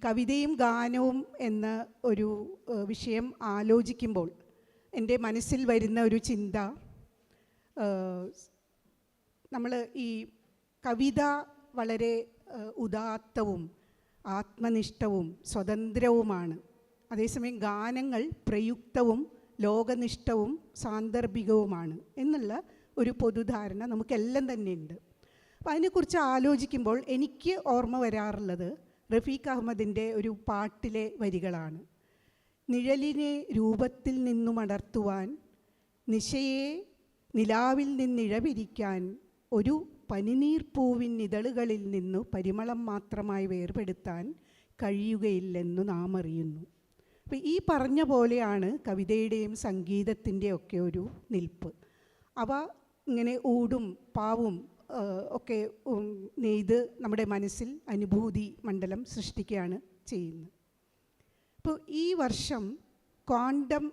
കവിതയും ഗാനവും എന്ന ഒരു വിഷയം ആലോചിക്കുമ്പോൾ എൻ്റെ മനസ്സിൽ വരുന്ന ഒരു ചിന്ത, നമ്മൾ ഈ കവിത വളരെ ഉദാത്തവും ആത്മനിഷ്ഠവും സ്വതന്ത്രവുമാണ്. അതേസമയം ഗാനങ്ങൾ പ്രയുക്തവും ലോകനിഷ്ഠവും സാന്ദർഭികവുമാണ് എന്നുള്ള ഒരു പൊതുധാരണ നമുക്കെല്ലാം തന്നെയുണ്ട്. അപ്പം അതിനെക്കുറിച്ച് ആലോചിക്കുമ്പോൾ എനിക്ക് ഓർമ്മ വരാറുള്ളത് റഫീഖ് അഹമ്മദിൻ്റെ ഒരു പാട്ടിലെ വരികളാണ്. നിഴലിനെ രൂപത്തിൽ നിന്നും അടർത്തുവാൻ, നിശയെ നിലാവിൽ നിന്നിഴപിരിക്കാൻ, ഒരു പനിനീർപ്പൂവിൻ ഇതളുകളിൽ നിന്നു പരിമളം മാത്രമായി വേർപെടുത്താൻ കഴിയുകയില്ലെന്നു നാം അറിയുന്നു. അപ്പോൾ ഈ പറഞ്ഞ പോലെയാണ് കവിതയുടെയും സംഗീതത്തിൻ്റെയും ഒക്കെ ഒരു നിൽപ്പ്. അവ ഇങ്ങനെ ഊടും പാവും ഒക്കെ നെയ്ത് നമ്മുടെ മനസ്സിൽ അനുഭൂതി മണ്ഡലം സൃഷ്ടിക്കുകയാണ് ചെയ്യുന്നത്. ഇപ്പോൾ ഈ വർഷം ക്വാണ്ടം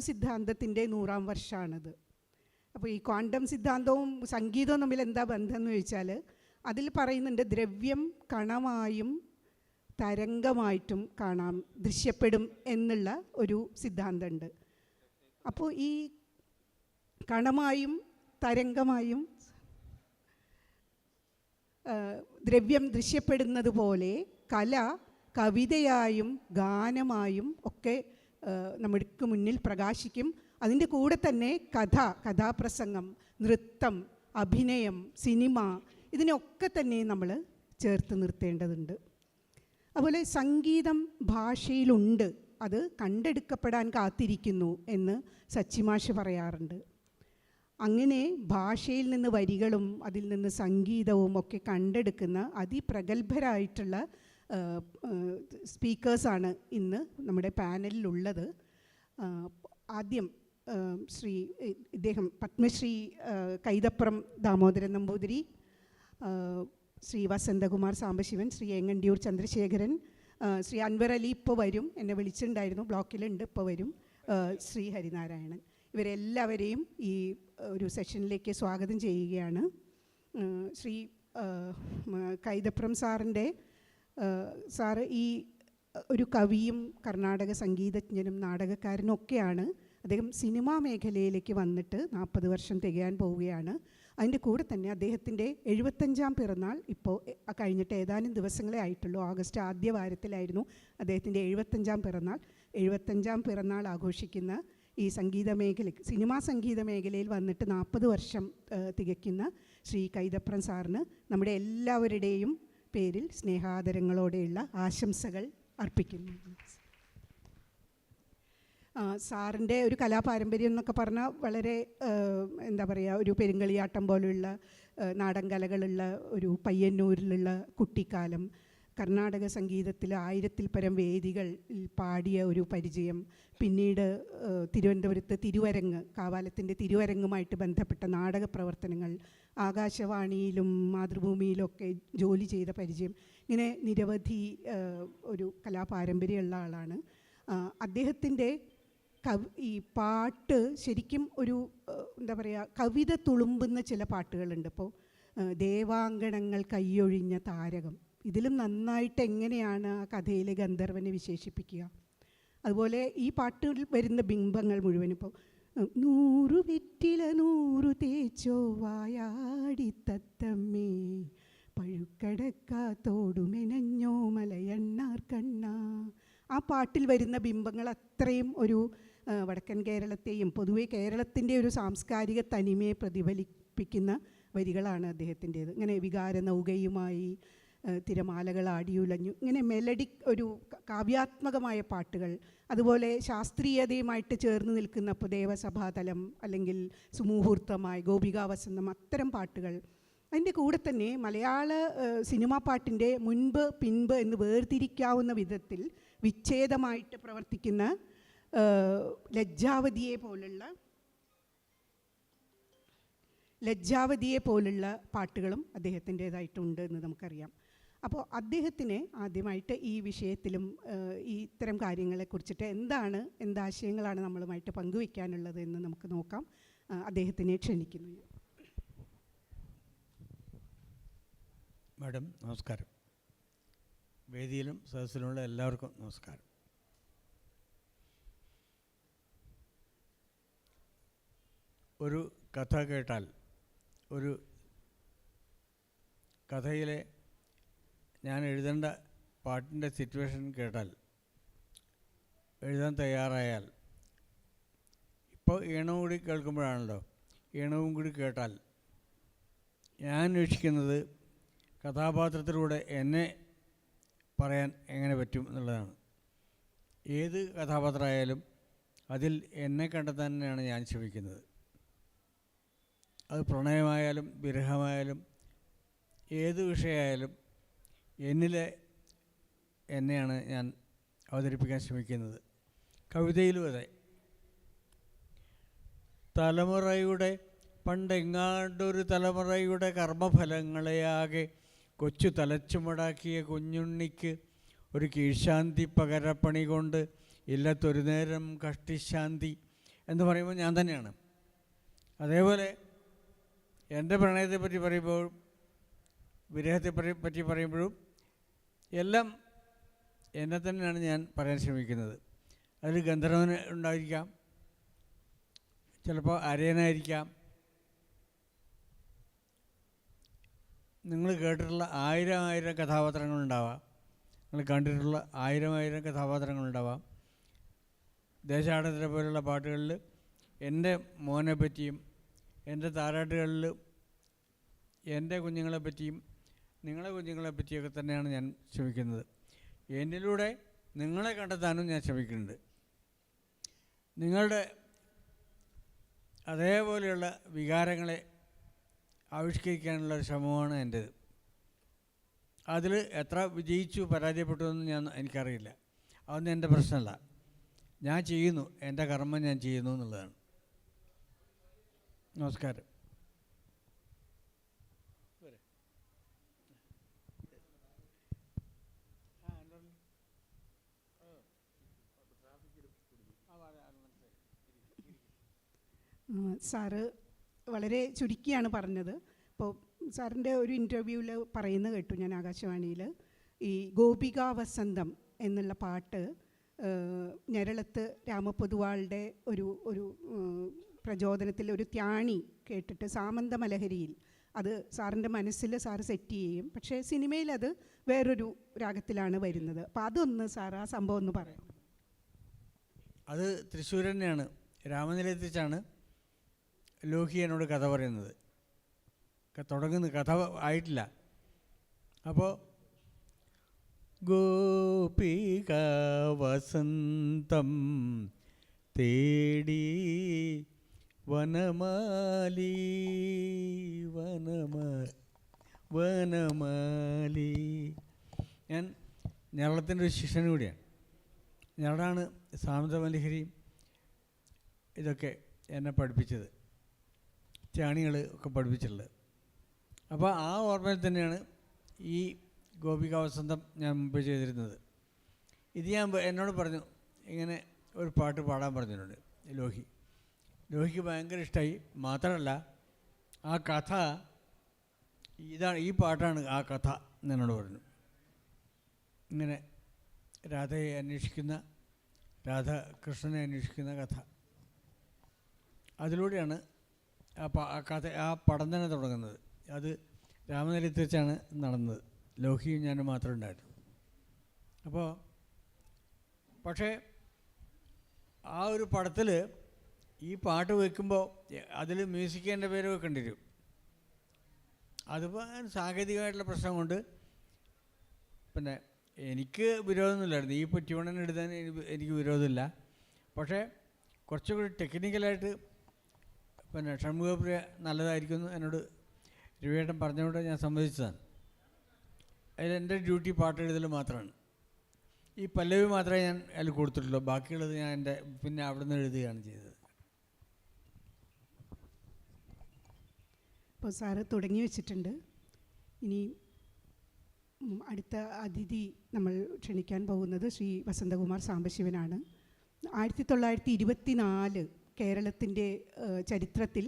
സിദ്ധാന്തത്തിൻ്റെ 100-ാം വർഷമാണത്. അപ്പോൾ ഈ ക്വാണ്ടം സിദ്ധാന്തവും സംഗീതവും തമ്മിൽ എന്താ ബന്ധം എന്ന് ചോദിച്ചാൽ, അതിൽ പറയുന്നുണ്ട് ദ്രവ്യം കണമായും തരംഗമായിട്ടും കാണാം, ദൃശ്യപ്പെടും എന്നുള്ള ഒരു സിദ്ധാന്തമുണ്ട്. അപ്പോൾ ഈ കണമായും തരംഗമായും ദ്രവ്യം ദൃശ്യപ്പെടുന്നത് പോലെ കല കവിതയായും ഗാനമായും ഒക്കെ നമുക്ക് മുന്നിൽ പ്രകാശിക്കും. അതിൻ്റെ കൂടെ തന്നെ കഥാപ്രസംഗം, നൃത്തം, അഭിനയം, സിനിമ, ഇതിനൊക്കെ തന്നെ നമ്മൾ ചേർത്ത് നിർത്തേണ്ടതുണ്ട്. അതുപോലെ സംഗീതം ഭാഷയിലുണ്ട്, അത് കണ്ടെടുക്കപ്പെടാൻ കാത്തിരിക്കുന്നു എന്ന് സച്ചിമാഷ് പറയാറുണ്ട്. അങ്ങനെ ഭാഷയിൽ നിന്ന് വരികളും അതിൽ നിന്ന് സംഗീതവും ഒക്കെ കണ്ടെടുക്കുന്ന അതിപ്രഗത്ഭരായിട്ടുള്ള സ്പീക്കേഴ്സാണ് ഇന്ന് നമ്മുടെ പാനലിലുള്ളത്. ആദ്യം ഇദ്ദേഹം പത്മശ്രീ കൈതപ്രം ദാമോദരൻ നമ്പൂതിരി, ശ്രീ വസന്തകുമാർ സാംബശിവൻ, ശ്രീ ഏങ്ങണ്ടിയൂർ ചന്ദ്രശേഖരൻ, ശ്രീ അൻവർ അലി ഇപ്പോൾ വരും, എന്നെ വിളിച്ചിട്ടുണ്ടായിരുന്നു, ബ്ലോക്കിലുണ്ട്, ഇപ്പോൾ വരും, ശ്രീ ഹരിനാരായണൻ, ഇവരെല്ലാവരെയും ഈ ഒരു സെഷനിലേക്ക് സ്വാഗതം ചെയ്യുകയാണ്. ശ്രീ കൈതപ്രം സാറ് ഈ ഒരു കവിയും കർണാടക സംഗീതജ്ഞനും നാടകക്കാരനും ഒക്കെയാണ്. അദ്ദേഹം സിനിമാ മേഖലയിലേക്ക് വന്നിട്ട് 40 വർഷം തികയാൻ പോവുകയാണ്. അതിൻ്റെ കൂടെ തന്നെ അദ്ദേഹത്തിൻ്റെ 75-ാം പിറന്നാൾ ഇപ്പോൾ കഴിഞ്ഞിട്ട് ഏതാനും ദിവസങ്ങളെ ആയിട്ടുള്ളൂ. ഓഗസ്റ്റ് ആദ്യ വാരത്തിലായിരുന്നു അദ്ദേഹത്തിൻ്റെ 75-ാം പിറന്നാൾ. 75-ാം പിറന്നാൾ ആഘോഷിക്കുന്ന ഈ സിനിമാ സംഗീത മേഖലയിൽ വന്നിട്ട് 40 വർഷം തികയ്ക്കുന്ന ശ്രീ കൈതപ്രം സാറിന് നമ്മുടെ എല്ലാവരുടെയും പേരിൽ സ്നേഹാദരങ്ങളോടെയുള്ള ആശംസകൾ അർപ്പിക്കുന്നു. സാറിൻ്റെ ഒരു കലാപാരമ്പര്യം എന്നൊക്കെ പറഞ്ഞാൽ വളരെ എന്താ പറയുക, ഒരു പെരുങ്കളിയാട്ടം പോലെയുള്ള നാടൻ കലകളുള്ള ഒരു പയ്യന്നൂരിലുള്ള കുട്ടിക്കാലം, കർണാടക സംഗീതത്തിൽ 1000-ൽ പരം വേദികൾ പാടിയ ഒരു പരിചയം, പിന്നീട് തിരുവനന്തപുരത്ത് കാവാലത്തിൻ്റെ തിരുവരങ്ങുമായിട്ട് ബന്ധപ്പെട്ട നാടക പ്രവർത്തനങ്ങൾ, ആകാശവാണിയിലും മാതൃഭൂമിയിലും ഒക്കെ ജോലി ചെയ്ത പരിചയം, ഇങ്ങനെ നിരവധി ഒരു കലാപാരമ്പര്യമുള്ള ആളാണ്. അദ്ദേഹത്തിൻ്റെ ഈ പാട്ട് ശരിക്കും ഒരു എന്താ പറയുക, കവിത തുളുമ്പുന്ന ചില പാട്ടുകളുണ്ട്. ഇപ്പോൾ ദേവാങ്കണങ്ങൾ കൈയൊഴിഞ്ഞ താരകം, ഇതിലും നന്നായിട്ട് എങ്ങനെയാണ് ആ കഥയിലെ ഗന്ധർവനെ വിശേഷിപ്പിക്കുക. അതുപോലെ ഈ പാട്ടുകളിൽ വരുന്ന ബിംബങ്ങൾ മുഴുവൻ ഇപ്പോൾ 100 വെറ്റില 100 തേച്ചോ വായാടി തത്തമ്മേ, പഴുക്കടക്കാത്തോടു മെനഞ്ഞോ മലയണ്ണാർ കണ്ണ, ആ പാട്ടിൽ വരുന്ന ബിംബങ്ങൾ അത്രയും ഒരു വടക്കൻ കേരളത്തെയും പൊതുവെ കേരളത്തിൻ്റെ ഒരു സാംസ്കാരിക തനിമയെ പ്രതിഫലിപ്പിക്കുന്ന വരികളാണ് അദ്ദേഹത്തിൻ്റേത്. ഇങ്ങനെ വികാര നൗകയുമായി തിരമാലകൾ ആടിയുലഞ്ഞു, ഇങ്ങനെ മെലഡിക് ഒരു കാവ്യാത്മകമായ പാട്ടുകൾ, അതുപോലെ ശാസ്ത്രീയതയുമായിട്ട് ചേർന്ന് നിൽക്കുന്ന ഇപ്പോൾ ദേവസഭാതലം അല്ലെങ്കിൽ സുമുഹൂർത്തമായി ഗോപികാവസന്തം, അത്തരം പാട്ടുകൾ. അതിൻ്റെ കൂടെ തന്നെ മലയാള സിനിമാ പാട്ടിൻ്റെ മുൻപ് പിൻപ് എന്ന് വേർതിരിക്കാവുന്ന വിധത്തിൽ വിച്ഛേദമായിട്ട് പ്രവർത്തിക്കുന്ന ലജ്ജാവതിയെ പോലുള്ള പാട്ടുകളും അദ്ദേഹത്തിൻ്റേതായിട്ടുണ്ട് എന്ന് നമുക്കറിയാം. അപ്പോൾ അദ്ദേഹത്തിന് ആദ്യമായിട്ട് ഈ വിഷയത്തിലും ഈ ഇത്തരം കാര്യങ്ങളെക്കുറിച്ചിട്ട് എന്താശയങ്ങളാണ് നമ്മളുമായിട്ട് പങ്കുവയ്ക്കാനുള്ളത് എന്ന് നമുക്ക് നോക്കാം. അദ്ദേഹത്തിനെ ക്ഷണിക്കുന്നു. മാഡം നമസ്കാരം. വേദിയിലും സദസ്സിലുമുള്ള എല്ലാവർക്കും നമസ്കാരം. ഒരു കഥ കേട്ടാൽ, ഒരു കഥയിലെ ഞാൻ എഴുതേണ്ട പാട്ടിൻ്റെ സിറ്റുവേഷൻ കേട്ടാൽ, എഴുതാൻ തയ്യാറായാൽ, ഇപ്പോൾ ഈണവും കൂടി കേൾക്കുമ്പോഴാണല്ലോ, ഈണവും കൂടി കേട്ടാൽ ഞാൻ അന്വേഷിക്കുന്നത് കഥാപാത്രത്തിലൂടെ എന്നെ പറയാൻ എങ്ങനെ പറ്റും എന്നുള്ളതാണ്. ഏത് കഥാപാത്രമായാലും അതിൽ എന്നെ കണ്ടെത്താൻ തന്നെയാണ് ഞാൻ ശ്രമിക്കുന്നത്. അത് പ്രണയമായാലും വിരഹമായാലും ഏത് വിഷയമായാലും എന്നിലെ എന്നെയാണ് ഞാൻ അവതരിപ്പിക്കാൻ ശ്രമിക്കുന്നത്. കവിതയിലും അതെ. തലമുറയുടെ പണ്ടെങ്ങാണ്ടൊരു തലമുറയുടെ കർമ്മഫലങ്ങളെയാകെ കൊച്ചു തലച്ചുമടാക്കിയ കുഞ്ഞുണ്ണിക്ക് ഒരു കീഴ്ശാന്തി പകരപ്പണി കൊണ്ട് ഇല്ലത്തൊരു നേരം കഷ്ടിശാന്തി എന്ന് പറയുമ്പോൾ ഞാൻ തന്നെയാണ്. അതേപോലെ എൻ്റെ പ്രണയത്തെപ്പറ്റി പറയുമ്പോഴും വിരഹത്തെ പറ്റി പറയുമ്പോഴും എല്ലാം എന്നെ തന്നെയാണ് ഞാൻ പറയാൻ ശ്രമിക്കുന്നത്. അതിൽ ഗന്ധർവന് ഉണ്ടായിരിക്കാം, ചിലപ്പോൾ അരയനായിരിക്കാം, നിങ്ങൾ കേട്ടിട്ടുള്ള ആയിരം കഥാപാത്രങ്ങളുണ്ടാവാം, നിങ്ങൾ കണ്ടിട്ടുള്ള ആയിരം കഥാപാത്രങ്ങളുണ്ടാവാം. ദേശാടനത്തിനെ പോലുള്ള പാട്ടുകളിൽ എൻ്റെ മോനെ പറ്റിയും എൻ്റെ താരാട്ടുകളിൽ എൻ്റെ കുഞ്ഞുങ്ങളെ പറ്റിയും നിങ്ങളെ കുഞ്ഞുങ്ങളെ പറ്റിയൊക്കെ തന്നെയാണ് ഞാൻ ശ്രമിക്കുന്നത്. എന്നിലൂടെ നിങ്ങളെ കണ്ടെത്താനും ഞാൻ ശ്രമിക്കുന്നുണ്ട്. നിങ്ങളുടെ അതേപോലെയുള്ള വികാരങ്ങളെ ആവിഷ്കരിക്കാനുള്ള ശ്രമമാണ് എൻ്റേത്. അതിൽ എത്ര വിജയിച്ചു പരാജയപ്പെട്ടു എന്ന് എനിക്കറിയില്ല. അതൊന്നും എൻ്റെ പ്രശ്നമല്ല. ഞാൻ ചെയ്യുന്നു, എൻ്റെ കർമ്മം ഞാൻ ചെയ്യുന്നു എന്നുള്ളതാണ്. നമസ്കാരം. സാറ് വളരെ ചുരുക്കിയാണ് പറഞ്ഞത്. ഇപ്പോൾ സാറിൻ്റെ ഒരു ഇൻ്റർവ്യൂവിൽ പറയുന്നത് കേട്ടു ഞാൻ ആകാശവാണിയിൽ, ഈ ഗോപിക വസന്തം എന്നുള്ള പാട്ട് ഞരളത്ത് രാമപൊതുവാളുടെ ഒരു പ്രചോദനത്തിൽ ഒരു ത്യാണി കേട്ടിട്ട് സാമന്ത മലഹരിയിൽ അത് സാറിൻ്റെ മനസ്സിൽ സാറ് സെറ്റ് ചെയ്യും. പക്ഷേ സിനിമയിൽ അത് വേറൊരു രാഗത്തിലാണ് വരുന്നത്. അപ്പോൾ അതൊന്ന് സാർ ആ സംഭവം ഒന്ന് പറയാം. അത് തൃശ്ശൂർ തന്നെയാണ്, രാമനിലയത്തിൽ വെച്ചാണ് ലോഹി എന്നോട് കഥ പറയുന്നത്. തുടങ്ങുന്ന കഥ ആയിട്ടില്ല. അപ്പോൾ ഗോപിക വസന്തം തേടി വനമാലി വനമാലി. ഞാൻ ഞരളത്തിൻ്റെ ഒരു ശിഷ്യൻ കൂടിയാണ്. ഞരളാണ് സാമന്തമലഹരിയും ഇതൊക്കെ എന്നെ പഠിപ്പിച്ചത്, ത്യാണികൾ ഒക്കെ പഠിപ്പിച്ചിട്ടുള്ളത്. അപ്പോൾ ആ ഓർമ്മയിൽ തന്നെയാണ് ഈ ഗോപിക വസന്തം ഞാൻ മുമ്പ് ചെയ്തിരുന്നത്. ഇത് ഞാൻ എന്നോട് പറഞ്ഞു, ഇങ്ങനെ ഒരു പാട്ട് പാടാൻ പറഞ്ഞിട്ടുണ്ട് ലോഹിക്ക് ഭയങ്കര ഇഷ്ടമായി. മാത്രമല്ല ആ കഥ ഇതാണ്, ഈ പാട്ടാണ് ആ കഥ എന്നോട് പറഞ്ഞു. ഇങ്ങനെ രാധയെ അന്വേഷിക്കുന്ന, രാധാകൃഷ്ണനെ അന്വേഷിക്കുന്ന കഥ. അതിലൂടെയാണ് ആ കഥ, ആ പടം തന്നെ തുടങ്ങുന്നത്. അത് രാമനിലയത്തിൽ വെച്ചാണ് നടന്നത്. ലോഹിയും ഞാനും മാത്രമേ ഉണ്ടായിരുന്നു. അപ്പോൾ പക്ഷേ ആ ഒരു പടത്തിൽ ഈ പാട്ട് വെക്കുമ്പോൾ അതിൽ മ്യൂസിക് എൻ്റെ പേര് വെക്കേണ്ടി വരും. അതിപ്പോൾ സാങ്കേതികമായിട്ടുള്ള പ്രശ്നം കൊണ്ട് പിന്നെ എനിക്ക് വിരോധമൊന്നുമില്ലായിരുന്നു. ഈ ട്യൂണൻ എഴുതാൻ എനിക്ക് വിരോധമില്ല. പക്ഷേ കുറച്ചുകൂടി ടെക്നിക്കലായിട്ട് പിന്നെ ഷൺമുഖപ്രിയ നല്ലതായിരിക്കുമെന്ന് എന്നോട് രവിയേട്ടൻ പറഞ്ഞുകൊണ്ട് ഞാൻ സമ്മതിച്ചതാണ്. അതിൽ എൻ്റെ ഡ്യൂട്ടി പാട്ട് എഴുതൽ മാത്രമാണ്. ഈ പല്ലവി മാത്രമേ ഞാൻ അതിൽ കൊടുത്തിട്ടുള്ളൂ. ബാക്കിയുള്ളത് ഞാൻ എൻ്റെ പിന്നെ അവിടെ നിന്ന് എഴുതുകയാണ് ചെയ്തത്. ഇപ്പോൾ സാറ് തുടങ്ങി വെച്ചിട്ടുണ്ട്. ഇനി അടുത്ത അതിഥി നമ്മൾ ക്ഷണിക്കാൻ പോകുന്നത് ശ്രീ വസന്തകുമാർ സാംബശിവനാണ്. 1924 കേരളത്തിൻ്റെ ചരിത്രത്തിൽ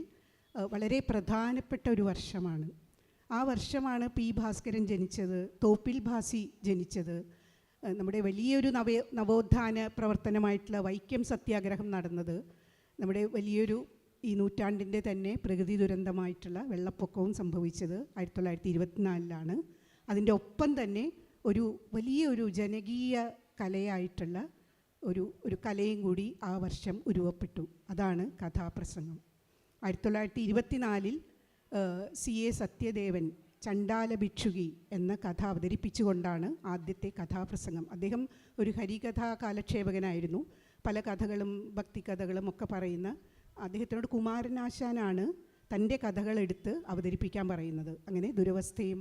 വളരെ പ്രധാനപ്പെട്ട ഒരു വർഷമാണ്. ആ വർഷമാണ് പി ഭാസ്കരൻ ജനിച്ചത്, തോപ്പിൽ ഭാസി ജനിച്ചത്. നമ്മുടെ വലിയൊരു നവോത്ഥാന പ്രവർത്തനമായിട്ടുള്ള വൈക്കം സത്യാഗ്രഹം നടന്നത്, നമ്മുടെ വലിയൊരു ഈ നൂറ്റാണ്ടിൻ്റെ തന്നെ പ്രകൃതി ദുരന്തമായിട്ടുള്ള വെള്ളപ്പൊക്കവും സംഭവിച്ചത് 1924 അതിൻ്റെ ഒപ്പം തന്നെ ഒരു വലിയൊരു ജനകീയ കലയായിട്ടുള്ള ഒരു കലയും കൂടി ആ വർഷം ഉരുവപ്പെട്ടു. അതാണ് കഥാപ്രസംഗം. 1924 CA സത്യദേവൻ ചണ്ടാല ഭിക്ഷുകി എന്ന കഥ അവതരിപ്പിച്ചുകൊണ്ടാണ് ആദ്യത്തെ കഥാപ്രസംഗം. അദ്ദേഹം ഒരു ഹരികഥാ കാലക്ഷേപകനായിരുന്നു. പല കഥകളും ഭക്തികഥകളും ഒക്കെ പറയുന്ന അദ്ദേഹത്തിനോട് കുമാരനാശാനാണ് തൻ്റെ കഥകളെടുത്ത് അവതരിപ്പിക്കാൻ പറയുന്നത്. അങ്ങനെ ദുരവസ്ഥയും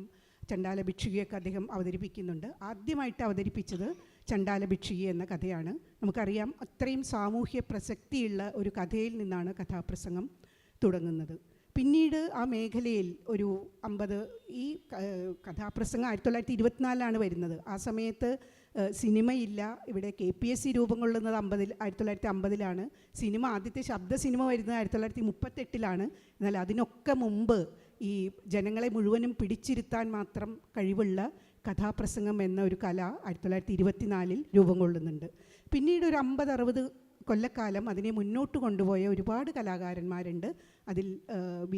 ചണ്ടാല ഭിക്ഷുകിയൊക്കെ അദ്ദേഹം അവതരിപ്പിക്കുന്നുണ്ട്. ആദ്യമായിട്ട് അവതരിപ്പിച്ചത് ചണ്ടാല ഭിക്ഷുകി എന്ന കഥയാണ്. നമുക്കറിയാം, അത്രയും സാമൂഹ്യ പ്രസക്തിയുള്ള ഒരു കഥയിൽ നിന്നാണ് കഥാപ്രസംഗം തുടങ്ങുന്നത്. പിന്നീട് ആ മേഖലയിൽ ഒരു 50 ഈ കഥാപ്രസംഗം 1924 വരുന്നത്. ആ സമയത്ത് സിനിമയില്ല. ഇവിടെ KPSC രൂപം കൊള്ളുന്നത് 1950 സിനിമ, ആദ്യത്തെ ശബ്ദ സിനിമ വരുന്നത് 1938 എന്നാൽ അതിനൊക്കെ മുമ്പ് ഈ ജനങ്ങളെ മുഴുവനും പിടിച്ചിരുത്താൻ മാത്രം കഴിവുള്ള കഥാപ്രസംഗം എന്ന ഒരു കല 1924 രൂപം കൊള്ളുന്നുണ്ട്. പിന്നീട് ഒരു 50-60 കൊല്ലക്കാലം അതിനെ മുന്നോട്ട് കൊണ്ടുപോയ ഒരുപാട് കലാകാരന്മാരുണ്ട്. അതിൽ B.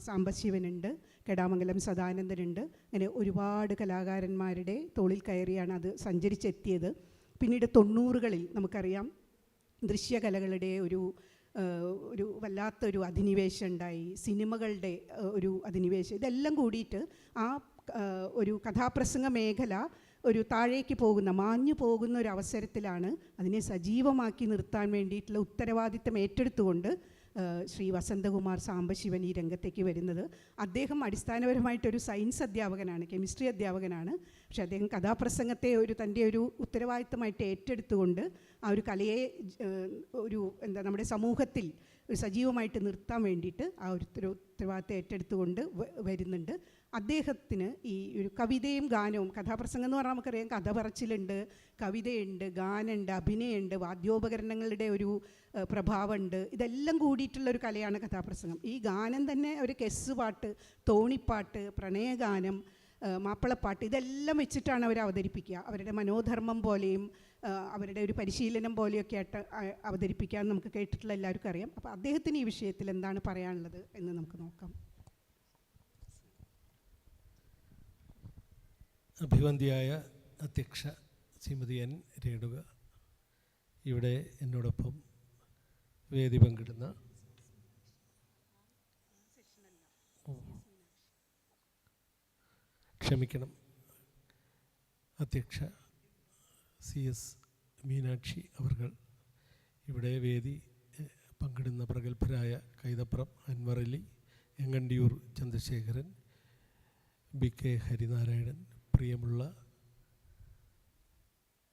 സാംബശിവനുണ്ട്, കെടാമംഗലം സദാനന്ദനുണ്ട്. അങ്ങനെ ഒരുപാട് കലാകാരന്മാരുടെ തോളിൽ കയറിയാണ് അത് സഞ്ചരിച്ചെത്തിയത്. പിന്നീട് 90കളിൽ നമുക്കറിയാം ദൃശ്യകലകളുടെ ഒരു വല്ലാത്തൊരു അധിനിവേശം ഉണ്ടായി, സിനിമകളുടെ ഒരു അധിനിവേശം. ഇതെല്ലാം കൂടിയിട്ട് ആ ഒരു കഥാപ്രസംഗ മേഖല ഒരു താഴേക്ക് പോകുന്ന, മാഞ്ഞു പോകുന്ന ഒരു അവസരത്തിലാണ് അതിനെ സജീവമാക്കി നിർത്താൻ വേണ്ടിയിട്ടുള്ള ഉത്തരവാദിത്തം ഏറ്റെടുത്തുകൊണ്ട് ശ്രീ വസന്തകുമാർ സാംബശിവൻ ഈ രംഗത്തേക്ക് വരുന്നത്. അദ്ദേഹം അടിസ്ഥാനപരമായിട്ടൊരു സയൻസ് അധ്യാപകനാണ്, കെമിസ്ട്രി അധ്യാപകനാണ്. പക്ഷേ അദ്ദേഹം കഥാപ്രസംഗത്തെ തൻ്റെ ഒരു ഉത്തരവാദിത്തമായിട്ട് ഏറ്റെടുത്തുകൊണ്ട് ആ ഒരു കലയെ നമ്മുടെ സമൂഹത്തിൽ സജീവമായിട്ട് നിർത്താൻ വേണ്ടിയിട്ട് ആ ഒരു ഉത്തരവാദിത്തം ഏറ്റെടുത്തുകൊണ്ട് വരുന്നുണ്ട്. അദ്ദേഹത്തിന് ഈ ഒരു കവിതയും ഗാനവും, കഥാപ്രസംഗം എന്ന് പറഞ്ഞാൽ നമുക്കറിയാം കഥ പറച്ചിലുണ്ട്, കവിതയുണ്ട്, ഗാനമുണ്ട്, അഭിനയമുണ്ട്, വാദ്യോപകരണങ്ങളുടെ ഒരു പ്രഭാവമുണ്ട്. ഇതെല്ലാം കൂടിയിട്ടുള്ളൊരു കലയാണ് കഥാപ്രസംഗം. ഈ ഗാനം തന്നെ ഒരു കെസ് പാട്ട്, തോണിപ്പാട്ട്, പ്രണയഗാനം, മാപ്പിളപ്പാട്ട്, ഇതെല്ലാം വെച്ചിട്ടാണ് അവർ അവതരിപ്പിക്കുക. അവരുടെ മനോധർമ്മം പോലെയും അവരുടെ ഒരു പരിശീലനം പോലെയൊക്കെ ആയിട്ട് അവതരിപ്പിക്കാൻ നമുക്ക് കേട്ടിട്ടുള്ള എല്ലാവർക്കും അറിയാം. അപ്പോൾ അദ്ദേഹത്തിന് ഈ വിഷയത്തിൽ എന്താണ് പറയാനുള്ളത് എന്ന് നമുക്ക് നോക്കാം. അഭിവന്ദിയായ അധ്യക്ഷ ശ്രീമതി N. രേണുക, ഇവിടെ എന്നോടൊപ്പം വേദി പങ്കിടുന്ന അധ്യക്ഷ CS മീനാക്ഷി അവർകൾ, ഇവിടെ വേദി പങ്കിടുന്ന പ്രഗത്ഭരായ കൈതപ്രം അൻവർ അലി, എങ്ങണ്ടിയൂർ ചന്ദ്രശേഖരൻ, BK ഹരിനാരായണൻ, പ്രിയമുള്ള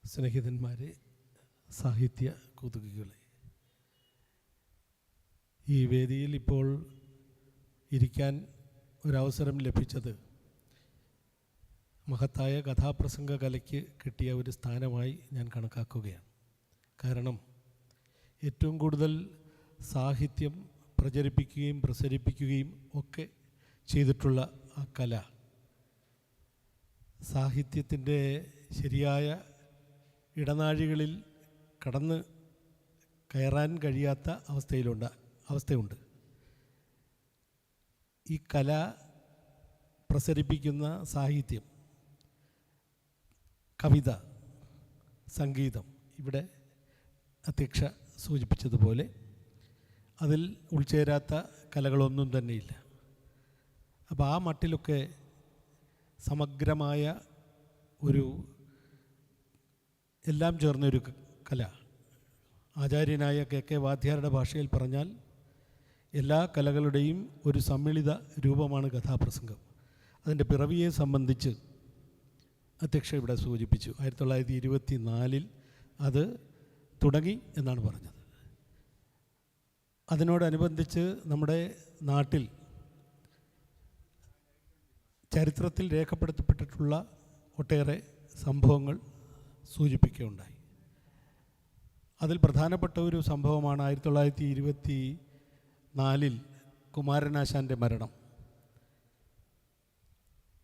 സ്നേഹിതന്മാരെ, സാഹിത്യ കുതുകികളെ, ഈ വേദിയിൽ ഇപ്പോൾ ഇരിക്കാൻ ഒരവസരം ലഭിച്ചത് മഹത്തായ കഥാപ്രസംഗ കലയ്ക്ക് കിട്ടിയ ഒരു സ്ഥാനമായി ഞാൻ കണക്കാക്കുകയാണ്. കാരണം ഏറ്റവും കൂടുതൽ സാഹിത്യം പ്രചരിപ്പിക്കുകയും പ്രസരിപ്പിക്കുകയും ഒക്കെ ചെയ്തിട്ടുള്ള ആ കല സാഹിത്യത്തിൻ്റെ ശരിയായ ഇടനാഴികളിൽ കടന്ന് കയറാൻ കഴിയാത്ത അവസ്ഥയുണ്ട്. ഈ കല പ്രസരിപ്പിക്കുന്ന സാഹിത്യം, കവിത, സംഗീതം, ഇവിടെ അധ്യക്ഷ സൂചിപ്പിച്ചതുപോലെ അതിൽ ഉൾച്ചേരാത്ത കലകളൊന്നും തന്നെയില്ല. അപ്പോൾ ആ മട്ടിലൊക്കെ സമഗ്രമായ ഒരു എല്ലാം ചേർന്നൊരു കല, ആചാര്യനായ KK വാദ്യാരുടെ ഭാഷയിൽ പറഞ്ഞാൽ എല്ലാ കലകളുടെയും ഒരു സമ്മിളിത രൂപമാണ് കഥാപ്രസംഗം. അതിൻ്റെ പിറവിയെ സംബന്ധിച്ച് അധ്യക്ഷ ഇവിടെ സൂചിപ്പിച്ചു. 1924 അത് തുടങ്ങി എന്നാണ് പറഞ്ഞത്. അതിനോടനുബന്ധിച്ച് നമ്മുടെ നാട്ടിൽ ചരിത്രത്തിൽ രേഖപ്പെടുത്തപ്പെട്ടിട്ടുള്ള ഒട്ടേറെ സംഭവങ്ങൾ സൂചിപ്പിക്കുകയുണ്ടായി. അതിൽ പ്രധാനപ്പെട്ട ഒരു സംഭവമാണ് 1924 കുമാരനാശാൻ്റെ മരണം.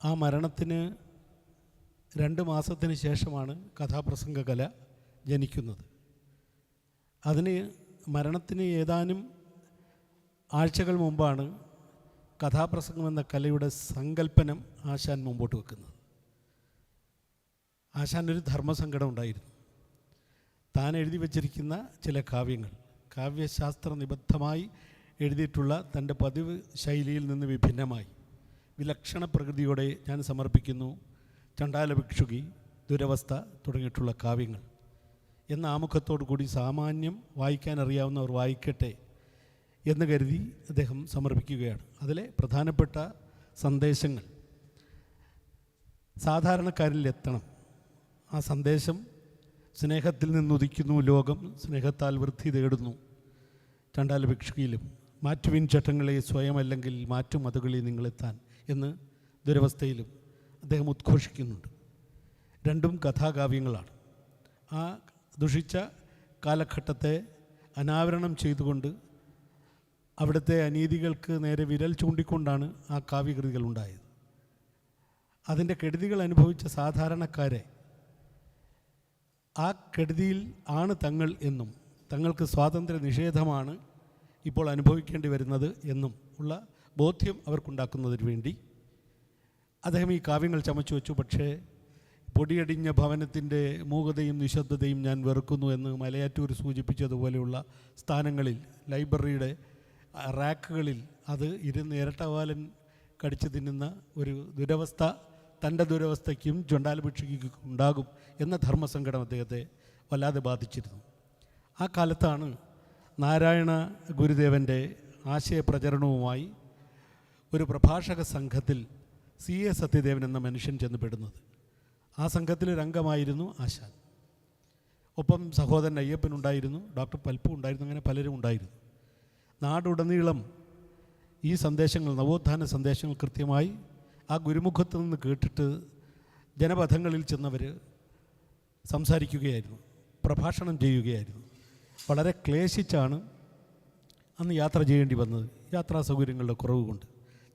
ആ മരണത്തിന് 2 മാസത്തിന് ശേഷമാണ് കഥാപ്രസംഗ കല ജനിക്കുന്നത്. അതിന് മരണത്തിന് ഏതാനും ആഴ്ചകൾ മുമ്പാണ് കഥാപ്രസംഗം എന്ന കലയുടെ സങ്കല്പനം ആശാൻ മുമ്പോട്ട് വെക്കുന്നത്. ആശാനൊരു ധർമ്മസങ്കടം ഉണ്ടായിരുന്നു. താൻ എഴുതി വച്ചിരിക്കുന്ന ചില കാവ്യങ്ങൾ കാവ്യശാസ്ത്ര നിബദ്ധമായി എഴുതിയിട്ടുള്ള തൻ്റെ പതിവ് ശൈലിയിൽ നിന്ന് വിഭിന്നമായി വിലക്ഷണ പ്രകൃതിയോടെ ഞാൻ സമർപ്പിക്കുന്നു ചണ്ഡാല ഭിക്ഷുകി, ദുരവസ്ഥ തുടങ്ങിയിട്ടുള്ള കാവ്യങ്ങൾ എന്ന ആമുഖത്തോടു കൂടി സാമാന്യം വായിക്കാൻ അറിയാവുന്നവർ വായിക്കട്ടെ എന്ന് കരുതി അദ്ദേഹം സമർപ്പിക്കുകയാണ്. അതിലെ പ്രധാനപ്പെട്ട സന്ദേശങ്ങൾ സാധാരണക്കാരിൽ എത്തണം. ആ സന്ദേശം സ്നേഹത്തിൽ നിന്നുദിക്കുന്നു ലോകം, സ്നേഹത്താൽ വൃദ്ധി തേടുന്നു ചണ്ഡാല ഭിക്ഷുകിയിലും, മാറ്റുവിൻ ചട്ടങ്ങളെ സ്വയമല്ലെങ്കിൽ മാറ്റും അതുകളിൽ നിങ്ങളെത്താൻ എന്ന് ദുരവസ്ഥയിലും അദ്ദേഹം ഉദ്ഘോഷിക്കുന്നുണ്ട്. രണ്ടും കഥാകാവ്യങ്ങളാണ്. ആ ദുഷിച്ച കാലഘട്ടത്തെ അനാവരണം ചെയ്തുകൊണ്ട് അവിടുത്തെ അനീതികൾക്ക് നേരെ വിരൽ ചൂണ്ടിക്കൊണ്ടാണ് ആ കാവ്യകൃതികൾ ഉണ്ടായത്. അതിൻ്റെ കെടുതികൾ അനുഭവിച്ച സാധാരണക്കാരെ ആ കെടുതിയിൽ ആണ് തങ്ങൾ എന്നും തങ്ങൾക്ക് സ്വാതന്ത്ര്യ നിഷേധമാണ് ഇപ്പോൾ അനുഭവിക്കേണ്ടി വരുന്നത് എന്നും ഉള്ള ബോധ്യം അവർക്കുണ്ടാക്കുന്നതിന് വേണ്ടി അദ്ദേഹം ഈ കാവ്യങ്ങൾ ചമച്ചു വെച്ചു. പക്ഷേ പൊടിയടിഞ്ഞ ഭവനത്തിൻ്റെ മൂകതയും നിശബ്ദതയും ഞാൻ വെറുക്കുന്നു എന്ന് മലയാറ്റൂർ സൂചിപ്പിച്ചതുപോലെയുള്ള സ്ഥാനങ്ങളിൽ ലൈബ്രറിയുടെ റാക്കുകളിൽ അത് ഇരുന്ന് ഇരട്ടവാലൻ കടിച്ചു തിന്നുന്ന ഒരു ദുരവസ്ഥ തൻ്റെ ദുരവസ്ഥയ്ക്കും ചണ്ഡാല ഭിക്ഷുകിക്കും ഉണ്ടാകും എന്ന ധർമ്മസങ്കടം അദ്ദേഹത്തെ വല്ലാതെ ബാധിച്ചിരുന്നു. ആ കാലത്താണ് നാരായണ ഗുരുദേവൻ്റെ ആശയപ്രചരണവുമായി ഒരു പ്രഭാഷക സംഘത്തിൽ CA സത്യദേവൻ എന്ന മനുഷ്യൻ ചെന്നപ്പെടുന്നത്. ആ സംഘത്തിലൊരംഗമായിരുന്നു ആശാൻ. ഒപ്പം സഹോദരൻ അയ്യപ്പനുണ്ടായിരുന്നു, ഡോക്ടർ പൽപ്പു ഉണ്ടായിരുന്നു, അങ്ങനെ പലരും ഉണ്ടായിരുന്നു. നാടുടനീളം ഈ സന്ദേശങ്ങൾ, നവോത്ഥാന സന്ദേശങ്ങൾ കൃത്യമായി ആ ഗുരുമുഖത്ത് നിന്ന് കേട്ടിട്ട് ജനപഥങ്ങളിൽ ചെന്നവർ സംസാരിക്കുകയായിരുന്നു, പ്രഭാഷണം ചെയ്യുകയായിരുന്നു. വളരെ ക്ലേശിച്ചാണ് അന്ന് യാത്ര ചെയ്യേണ്ടി വന്നത്. യാത്രാ സൗകര്യങ്ങളുടെ കുറവ് കൊണ്ട്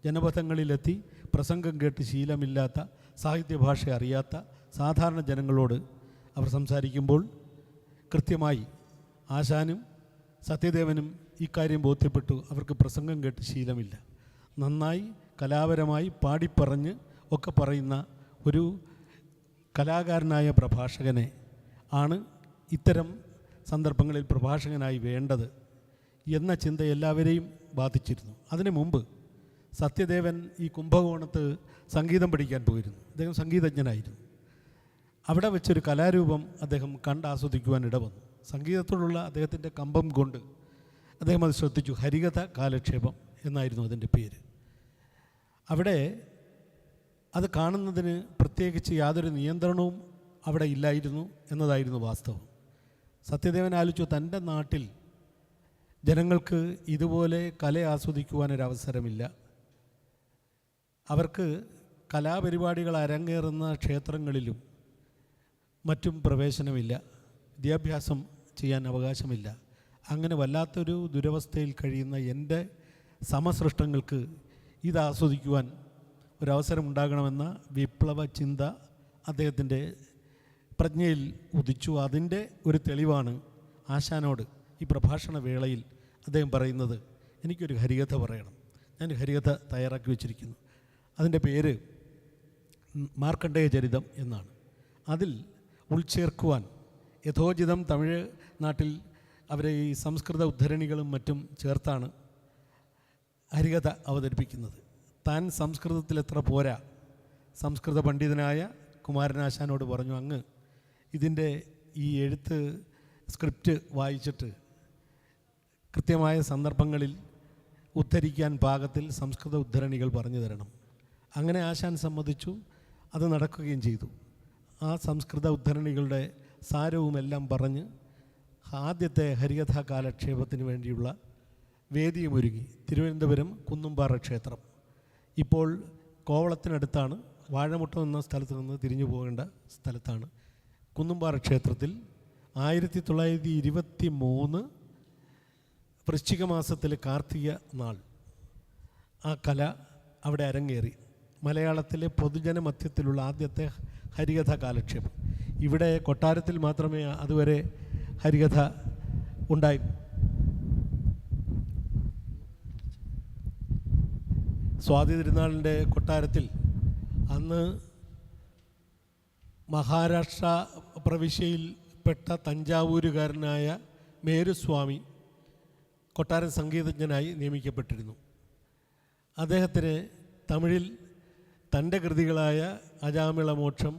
ജനപഥങ്ങളിലെത്തി പ്രസംഗം കേട്ട് ശീലമില്ലാത്ത, സാഹിത്യഭാഷ അറിയാത്ത സാധാരണ ജനങ്ങളോട് അവർ സംസാരിക്കുമ്പോൾ കൃത്യമായി ആശാനും സത്യദേവനും ഇക്കാര്യം ബോധ്യപ്പെട്ടു. അവർക്ക് പ്രസംഗം കേട്ട് ശീലമില്ല. നന്നായി കലാപരമായി പാടിപ്പറഞ്ഞ് ഒക്കെ പറയുന്ന ഒരു കലാകാരനായ പ്രഭാഷകനെ ആണ് ഇത്തരം സന്ദർഭങ്ങളിൽ പ്രഭാഷകനായി വേണ്ടത് എന്ന ചിന്ത എല്ലാവരെയും ബാധിച്ചിരുന്നു. അതിനു മുമ്പ് സത്യദേവൻ ഈ കുംഭകോണത്ത് സംഗീതം പഠിക്കാൻ പോയിരുന്നു. അദ്ദേഹം സംഗീതജ്ഞനായിരുന്നു. അവിടെ വെച്ചൊരു കലാരൂപം അദ്ദേഹം കണ്ടാസ്വദിക്കുവാൻ ഇടവന്നു. സംഗീതത്തോടുള്ള അദ്ദേഹത്തിൻ്റെ കമ്പം കൊണ്ട് അദ്ദേഹം അത് ശ്രദ്ധിച്ചു. ഹരികഥ കാലക്ഷേപം എന്നായിരുന്നു അതിൻ്റെ പേര്. അവിടെ അത് കാണുന്നതിന് പ്രത്യേകിച്ച് യാതൊരു നിയന്ത്രണവും അവിടെ ഇല്ലായിരുന്നു എന്നതായിരുന്നു വാസ്തവം. സത്യദേവൻ ആലോചിച്ചു, തൻ്റെ നാട്ടിൽ ജനങ്ങൾക്ക് ഇതുപോലെ കല ആസ്വദിക്കുവാനൊരവസരമില്ല. അവർക്ക് കലാപരിപാടികൾ അരങ്ങേറുന്ന ക്ഷേത്രങ്ങളിലും മറ്റും പ്രവേശനമില്ല, വിദ്യാഭ്യാസം ചെയ്യാൻ അവകാശമില്ല. അങ്ങനെ വല്ലാത്തൊരു ദുരവസ്ഥയിൽ കഴിയുന്ന എൻ്റെ സമസൃഷ്ടങ്ങൾക്ക് ഇത് ആസ്വദിക്കുവാൻ ഒരവസരം ഉണ്ടാകണമെന്ന വിപ്ലവ ചിന്ത അദ്ദേഹത്തിൻ്റെ പ്രജ്ഞയിൽ ഉദിച്ചു. അതിൻ്റെ ഒരു തെളിവാണ് ആശാനോട് ഈ പ്രഭാഷണ വേളയിൽ അദ്ദേഹം പറയുന്നത്, എനിക്കൊരു ഹരികഥ പറയണം. ഞാൻ ഹരികഥ തയ്യാറാക്കി വച്ചിരിക്കുന്നു. അതിൻ്റെ പേര് മാർക്കണ്ഡേയ ചരിതം എന്നാണ്. അതിൽ ഉൾച്ചേർക്കുവാൻ യഥോചിതം തമിഴ് നാട്ടിൽ അവരെ ഈ സംസ്കൃത ഉദ്ധരണികളും മറ്റും ചേർത്താണ് ഹരികഥ അവതരിപ്പിക്കുന്നത്. താൻ സംസ്കൃതത്തിൽ എത്ര പോരാ, സംസ്കൃത പണ്ഡിതനായ കുമാരനാശാനോട് പറഞ്ഞു, അങ്ങ് ഇതിൻ്റെ ഈ എഴുത്ത് സ്ക്രിപ്റ്റ് വായിച്ചിട്ട് കൃത്യമായ സന്ദർഭങ്ങളിൽ ഉദ്ധരിക്കാൻ പാകത്തിൽ സംസ്കൃത ഉദ്ധരണികൾ പറഞ്ഞു തരണം. അങ്ങനെ ആശാൻ സമ്മതിച്ചു. അത് നടക്കുകയും ചെയ്തു. ആ സംസ്കൃത ഉദ്ധരണികളുടെ സാരവുമെല്ലാം പറഞ്ഞ് ആദ്യത്തെ ഹരികഥാ കാലക്ഷേപത്തിന് വേണ്ടിയുള്ള വേദിയുമൊരുങ്ങി. തിരുവനന്തപുരം കുന്നുംപാറ ക്ഷേത്രം, ഇപ്പോൾ കോവളത്തിനടുത്താണ്, വാഴമുട്ടം എന്ന സ്ഥലത്ത് നിന്ന് തിരിഞ്ഞു പോകേണ്ട സ്ഥലത്താണ്. കുന്നുംപാറ ക്ഷേത്രത്തിൽ 1923 വൃശ്ചിക മാസത്തിലെ കാർത്തിക നാൾ ആ കല അവിടെ അരങ്ങേറി. മലയാളത്തിലെ പൊതുജന മധ്യത്തിലുള്ള ആദ്യത്തെ ഹരികഥ കാലക്ഷേപം. ഇവിടെ കൊട്ടാരത്തിൽ മാത്രമേ അതുവരെ ഹരികഥ ഉണ്ടായി. സ്വാതി തിരുനാളിൻ്റെ കൊട്ടാരത്തിൽ അന്ന് മഹാരാഷ്ട്ര പ്രവിശ്യയിൽപ്പെട്ട തഞ്ചാവൂരുകാരനായ മേരുസ്വാമി കൊട്ടാരം സംഗീതജ്ഞനായി നിയമിക്കപ്പെട്ടിരുന്നു. അദ്ദേഹത്തിന് തമിഴിൽ തൻ്റെ കൃതികളായ അജാമിളമോക്ഷം,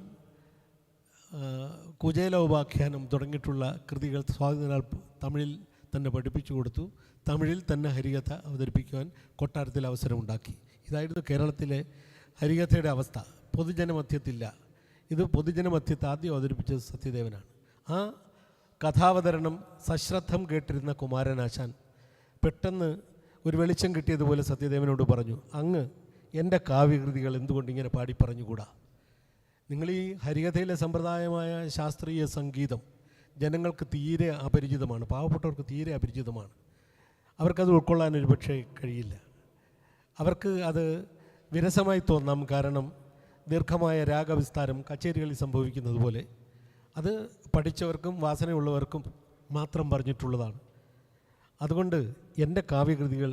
കുചേലോപാഖ്യാനം തുടങ്ങിയിട്ടുള്ള കൃതികൾ സ്വാതിനാൾ തമിഴിൽ തന്നെ പഠിപ്പിച്ചു കൊടുത്തു. തമിഴിൽ തന്നെ ഹരികഥ അവതരിപ്പിക്കുവാൻ കൊട്ടാരത്തിൽ അവസരമുണ്ടാക്കി. ഇതായിരുന്നു കേരളത്തിലെ ഹരികഥയുടെ അവസ്ഥ. പൊതുജനമധ്യത്തില്ല. ഇത് പൊതുജനമധ്യത്ത് ആദ്യം അവതരിപ്പിച്ചത് സത്യദേവനാണ്. ആ കഥാവതരണം സശ്രദ്ധം കേട്ടിരുന്ന കുമാരനാശാൻ പെട്ടെന്ന് ഒരു വെളിച്ചം കിട്ടിയതുപോലെ സത്യദേവനോട് പറഞ്ഞു, അങ്ങ് എൻ്റെ കാവ്യകൃതികൾ എന്തുകൊണ്ട് ഇങ്ങനെ പാടി പറഞ്ഞുകൂടാ? നിങ്ങൾ ഈ ഹരികഥയിലെ സമ്പ്രദായമായ ശാസ്ത്രീയ സംഗീതം ജനങ്ങൾക്ക് തീരെ അപരിചിതമാണ്, പാവപ്പെട്ടവർക്ക് തീരെ അപരിചിതമാണ്. അവർക്കത് ഉൾക്കൊള്ളാൻ ഒരു പക്ഷേ കഴിയില്ല. അവർക്ക് അത് വിരസമായി തോന്നാം. കാരണം ദീർഘമായ രാഗവിസ്താരം കച്ചേരികളിൽ സംഭവിക്കുന്നത് പോലെ അത് പഠിച്ചവർക്കും വാസനയുള്ളവർക്കും മാത്രം പറഞ്ഞിട്ടുള്ളതാണ്. അതുകൊണ്ട് എൻ്റെ കാവ്യകൃതികൾ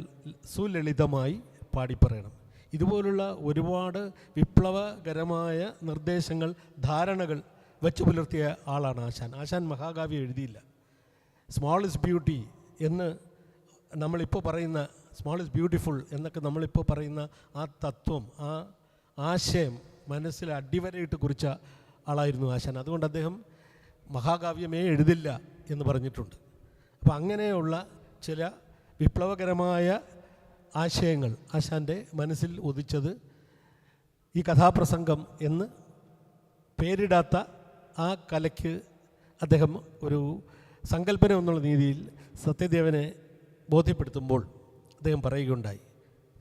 സുലളിതമായി പാടിപ്പറയണം. ഇതുപോലുള്ള ഒരുപാട് വിപ്ലവകരമായ നിർദ്ദേശങ്ങൾ, ധാരണകൾ വച്ചു പുലർത്തിയ ആളാണ് ആശാൻ. ആശാൻ മഹാകാവ്യം എഴുതിയില്ല. സ്മോൾ ഇസ് ബ്യൂട്ടി എന്ന് നമ്മളിപ്പോൾ പറയുന്ന, സ്മോൾ ഇസ് ബ്യൂട്ടിഫുൾ എന്നൊക്കെ നമ്മളിപ്പോൾ പറയുന്ന ആ തത്വം, ആ ആശയം മനസ്സിൽ അടിവരയിട്ട് കുറിച്ച ആളായിരുന്നു ആശാൻ. അതുകൊണ്ട് അദ്ദേഹം മഹാകാവ്യമേ എഴുതില്ല എന്ന് പറഞ്ഞിട്ടുണ്ട്. അപ്പോൾ അങ്ങനെയുള്ള ചില വിപ്ലവകരമായ ആശയങ്ങൾ ആശാൻ്റെ മനസ്സിൽ ഉദിച്ചത് ഈ കഥാപ്രസംഗം എന്ന് പേരിടാത്ത ആ കലയ്ക്ക് അദ്ദേഹം ഒരു സങ്കല്പന എന്നുള്ള രീതിയിൽ സത്യദേവനെ ബോധ്യപ്പെടുത്തുമ്പോൾ അദ്ദേഹം പറയുകയുണ്ടായി,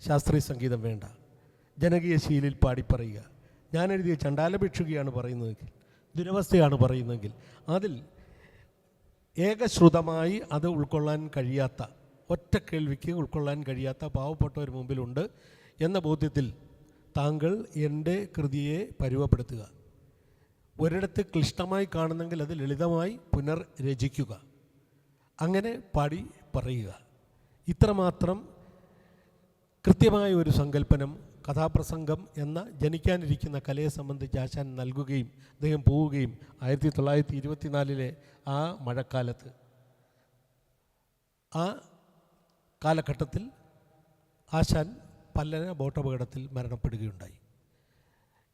ശാസ്ത്രീയ സംഗീതം വേണ്ട, ജനകീയ ശീലിൽ പാടിപ്പറയുക. ഞാൻ എഴുതിയ ചണ്ഡാലഭിക്ഷുകയാണ് പറയുന്നതെങ്കിൽ, ദുരവസ്ഥയാണ് പറയുന്നതെങ്കിൽ അതിൽ ഏകശ്രുതമായി അത് ഉൾക്കൊള്ളാൻ കഴിയാത്ത, ഒറ്റ കേൾവിക്ക് ഉൾക്കൊള്ളാൻ കഴിയാത്ത പാവപ്പെട്ടവർ മുമ്പിലുണ്ട് എന്ന ബോധ്യത്തിൽ താങ്കൾ എൻ്റെ കൃതിയെ പരുവപ്പെടുത്തുക. ഒരിടത്ത് ക്ലിഷ്ടമായി കാണുന്നെങ്കിൽ അത് ലളിതമായി പുനർരചിക്കുക, അങ്ങനെ പാടി പറയുക. ഇത്രമാത്രം കൃത്യമായ ഒരു സങ്കല്പനം കഥാപ്രസംഗം എന്ന ജനിക്കാനിരിക്കുന്ന കലയെ സംബന്ധിച്ച് ആശാൻ നൽകുകയും അദ്ദേഹം പോവുകയും 1924 ആ മഴക്കാലത്ത്, ആ കാലഘട്ടത്തിൽ ആശാൻ പല്ലന ബോട്ടപകടത്തിൽ മരണപ്പെടുകയുണ്ടായി.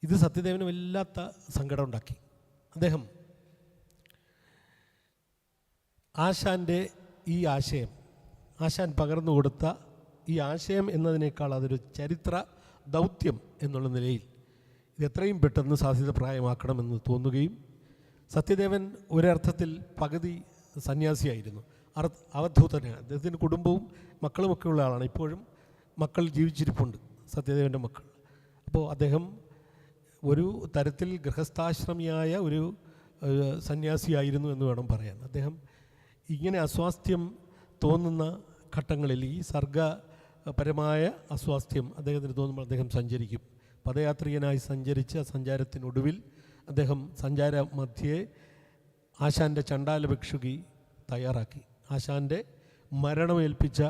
ഇത് സത്യദേവന് വല്ലാത്ത സങ്കടം ഉണ്ടാക്കി. അദ്ദേഹം ആശാൻ്റെ ഈ ആശയം, ആശാൻ പകർന്നു കൊടുത്ത ഈ ആശയം എന്നതിനേക്കാൾ അതൊരു ചരിത്ര ദൗത്യം എന്നുള്ള നിലയിൽ ഇത് എത്രയും പെട്ടെന്ന് സാധ്യതപ്രായമാക്കണമെന്ന് തോന്നുകയും, സത്യദേവൻ ഒരർത്ഥത്തിൽ പകുതി സന്യാസിയായിരുന്നു, അവധൂതനാണ്. അദ്ദേഹത്തിൻ്റെ കുടുംബവും മക്കളുമൊക്കെ ഉള്ള ആളാണ്. ഇപ്പോഴും മക്കൾ ജീവിച്ചിരിപ്പുണ്ട്, സത്യദേവൻ്റെ മക്കൾ. അപ്പോൾ അദ്ദേഹം ഒരു തരത്തിൽ ഗൃഹസ്ഥാശ്രമിയായ ഒരു സന്യാസിയായിരുന്നു എന്ന് വേണം പറയാൻ. അദ്ദേഹം ഇങ്ങനെ അസ്വാസ്ഥ്യം തോന്നുന്ന ഘട്ടങ്ങളിൽ, ഈ സർഗപരമായ അസ്വാസ്ഥ്യം അദ്ദേഹത്തിന് തോന്നുമ്പോൾ അദ്ദേഹം സഞ്ചരിക്കും. പദയാത്രികനായി സഞ്ചരിച്ച സഞ്ചാരത്തിനൊടുവിൽ അദ്ദേഹം സഞ്ചാര മധ്യേ ആശാൻ്റെ ചണ്ഡാലഭിക്ഷുകി തയ്യാറാക്കി. ആശാൻ്റെ മരണമേൽപ്പിച്ച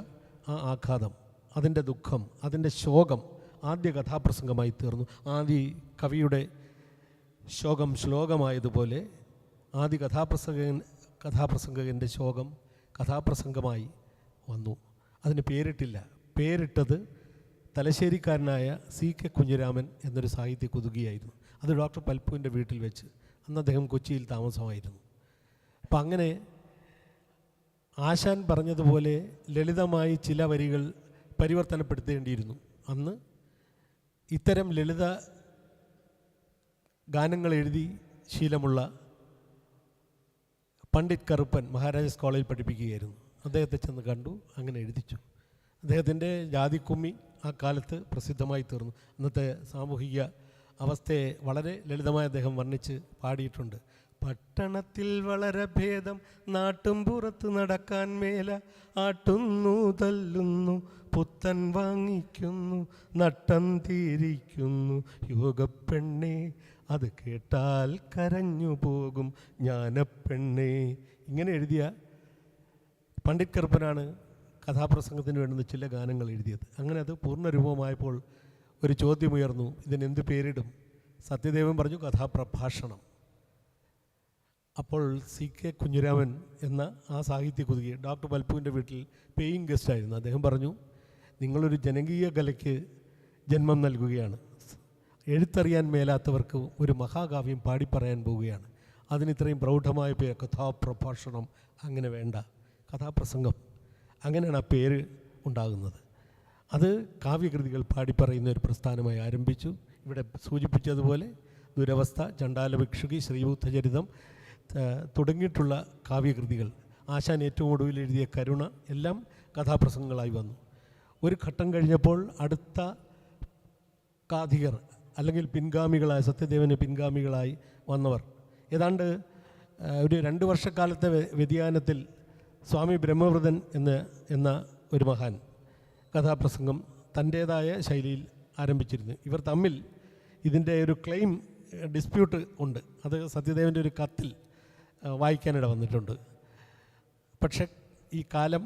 ആ ആഘാതം, അതിൻ്റെ ദുഃഖം, അതിൻ്റെ ശോകം ആദ്യ കഥാപ്രസംഗമായി തീർന്നു. ആദി കവിയുടെ ശോകം ശ്ലോകമായതുപോലെ ആദി കഥാപ്രസംഗകൻ്റെ ശോകം കഥാപ്രസംഗമായി വന്നു. അതിന് പേരിട്ടില്ല. പേരിട്ടത് തലശ്ശേരിക്കാരനായ CK കുഞ്ഞിരാമൻ എന്നൊരു സാഹിത്യ കുതുകിയായിരുന്നു. അത് ഡോക്ടർ പൽപ്പുവിൻ്റെ വീട്ടിൽ വെച്ച്. അന്ന് അദ്ദേഹം കൊച്ചിയിൽ താമസമായിരുന്നു. അപ്പം അങ്ങനെ ആശാൻ പറഞ്ഞതുപോലെ ലളിതമായി ചില വരികൾ പരിവർത്തനപ്പെടുത്തേണ്ടിയിരുന്നു. അന്ന് ഇത്തരം ലളിത ഗാനങ്ങൾ എഴുതി ശീലമുള്ള പണ്ഡിറ്റ് കറുപ്പൻ മഹാരാജാസ് കോളേജിൽ പഠിപ്പിക്കുകയായിരുന്നു. അദ്ദേഹത്തെ ചെന്ന് കണ്ടു, അങ്ങനെ എഴുതിച്ചു. അദ്ദേഹത്തിൻ്റെ ജാതിക്കുമ്മി ആ കാലത്ത് പ്രസിദ്ധമായി തീർന്നു. അന്നത്തെ സാമൂഹിക അവസ്ഥയെ വളരെ ലളിതമായി അദ്ദേഹം വർണ്ണിച്ച് പാടിയിട്ടുണ്ട്. പട്ടണത്തിൽ വളരെ ഭേദം നാട്ടും പുറത്ത് നടക്കാൻ മേല, ആട്ടുന്നു തല്ലുന്നു പുത്തൻ വാങ്ങിക്കുന്നു, നട്ടം തീരിക്കുന്നു യോഗപ്പെണ്ണേ, അത് കേട്ടാൽ കരഞ്ഞു പോകും ജ്ഞാനപ്പെണ്ണേ. ഇങ്ങനെ എഴുതിയ പണ്ഡിറ്റ് കറുപ്പനാണ് കഥാപ്രസംഗത്തിന് വേണ്ടുന്ന ചില ഗാനങ്ങൾ എഴുതിയത്. അങ്ങനെ അത് പൂർണ്ണരൂപമായപ്പോൾ ഒരു ചോദ്യമുയർന്നു, ഇതിനെന്ത് പേരിടും? സത്യദേവൻ പറഞ്ഞു കഥാപ്രഭാഷണം. അപ്പോൾ CK കുഞ്ഞിരാമൻ എന്ന ആ സാഹിത്യ കുതുകി ഡോക്ടർ പൽപ്പുവിൻ്റെ വീട്ടിൽ പേയിങ് ഗസ്റ്റായിരുന്നു. അദ്ദേഹം പറഞ്ഞു, നിങ്ങളൊരു ജനകീയ കലയ്ക്ക് ജന്മം നൽകുകയാണ്. എഴുത്തറിയാൻ മേലാത്തവർക്ക് ഒരു മഹാകാവ്യം പാടിപ്പറയാൻ പോവുകയാണ്. അതിനിത്രയും പ്രൗഢമായ പേര് കഥാപ്രഭാഷണം അങ്ങനെ വേണ്ട, കഥാപ്രസംഗം, അങ്ങനെയാണ് ആ പേര് ഉണ്ടാകുന്നത്. അത് കാവ്യകൃതികൾ പാടിപ്പറയുന്ന ഒരു പ്രസ്ഥാനമായി ആരംഭിച്ചു. ഇവിടെ സൂചിപ്പിച്ചതുപോലെ ദുരവസ്ഥ, ചണ്ഡാല ഭിക്ഷുകി, ശ്രീബുദ്ധചരിതം തുടങ്ങിയിട്ടുള്ള കാവ്യകൃതികൾ, ആശാൻ ഏറ്റവും ഒടുവിൽ എഴുതിയ കരുണ എല്ലാം കഥാപ്രസംഗങ്ങളായി വന്നു. ഒരു ഘട്ടം കഴിഞ്ഞപ്പോൾ അടുത്ത കാഥികർ അല്ലെങ്കിൽ പിൻഗാമികളായ, സത്യദേവന് പിൻഗാമികളായി വന്നവർ ഏതാണ്ട് ഒരു 2 വർഷക്കാലത്തെ വ്യതിയാനത്തിൽ സ്വാമി ബ്രഹ്മവ്രതൻ എന്ന ഒരു മഹാൻ കഥാപ്രസംഗം തൻ്റേതായ ശൈലിയിൽ ആരംഭിച്ചിരുന്നു. ഇവർ തമ്മിൽ ഇതിൻ്റെ ഒരു ക്ലെയിം ഡിസ്പ്യൂട്ട് ഉണ്ട്. അത് സത്യദേവൻ്റെ ഒരു കത്തിൽ വായിക്കാനിട വന്നിട്ടുണ്ട്. പക്ഷെ ഈ കാലം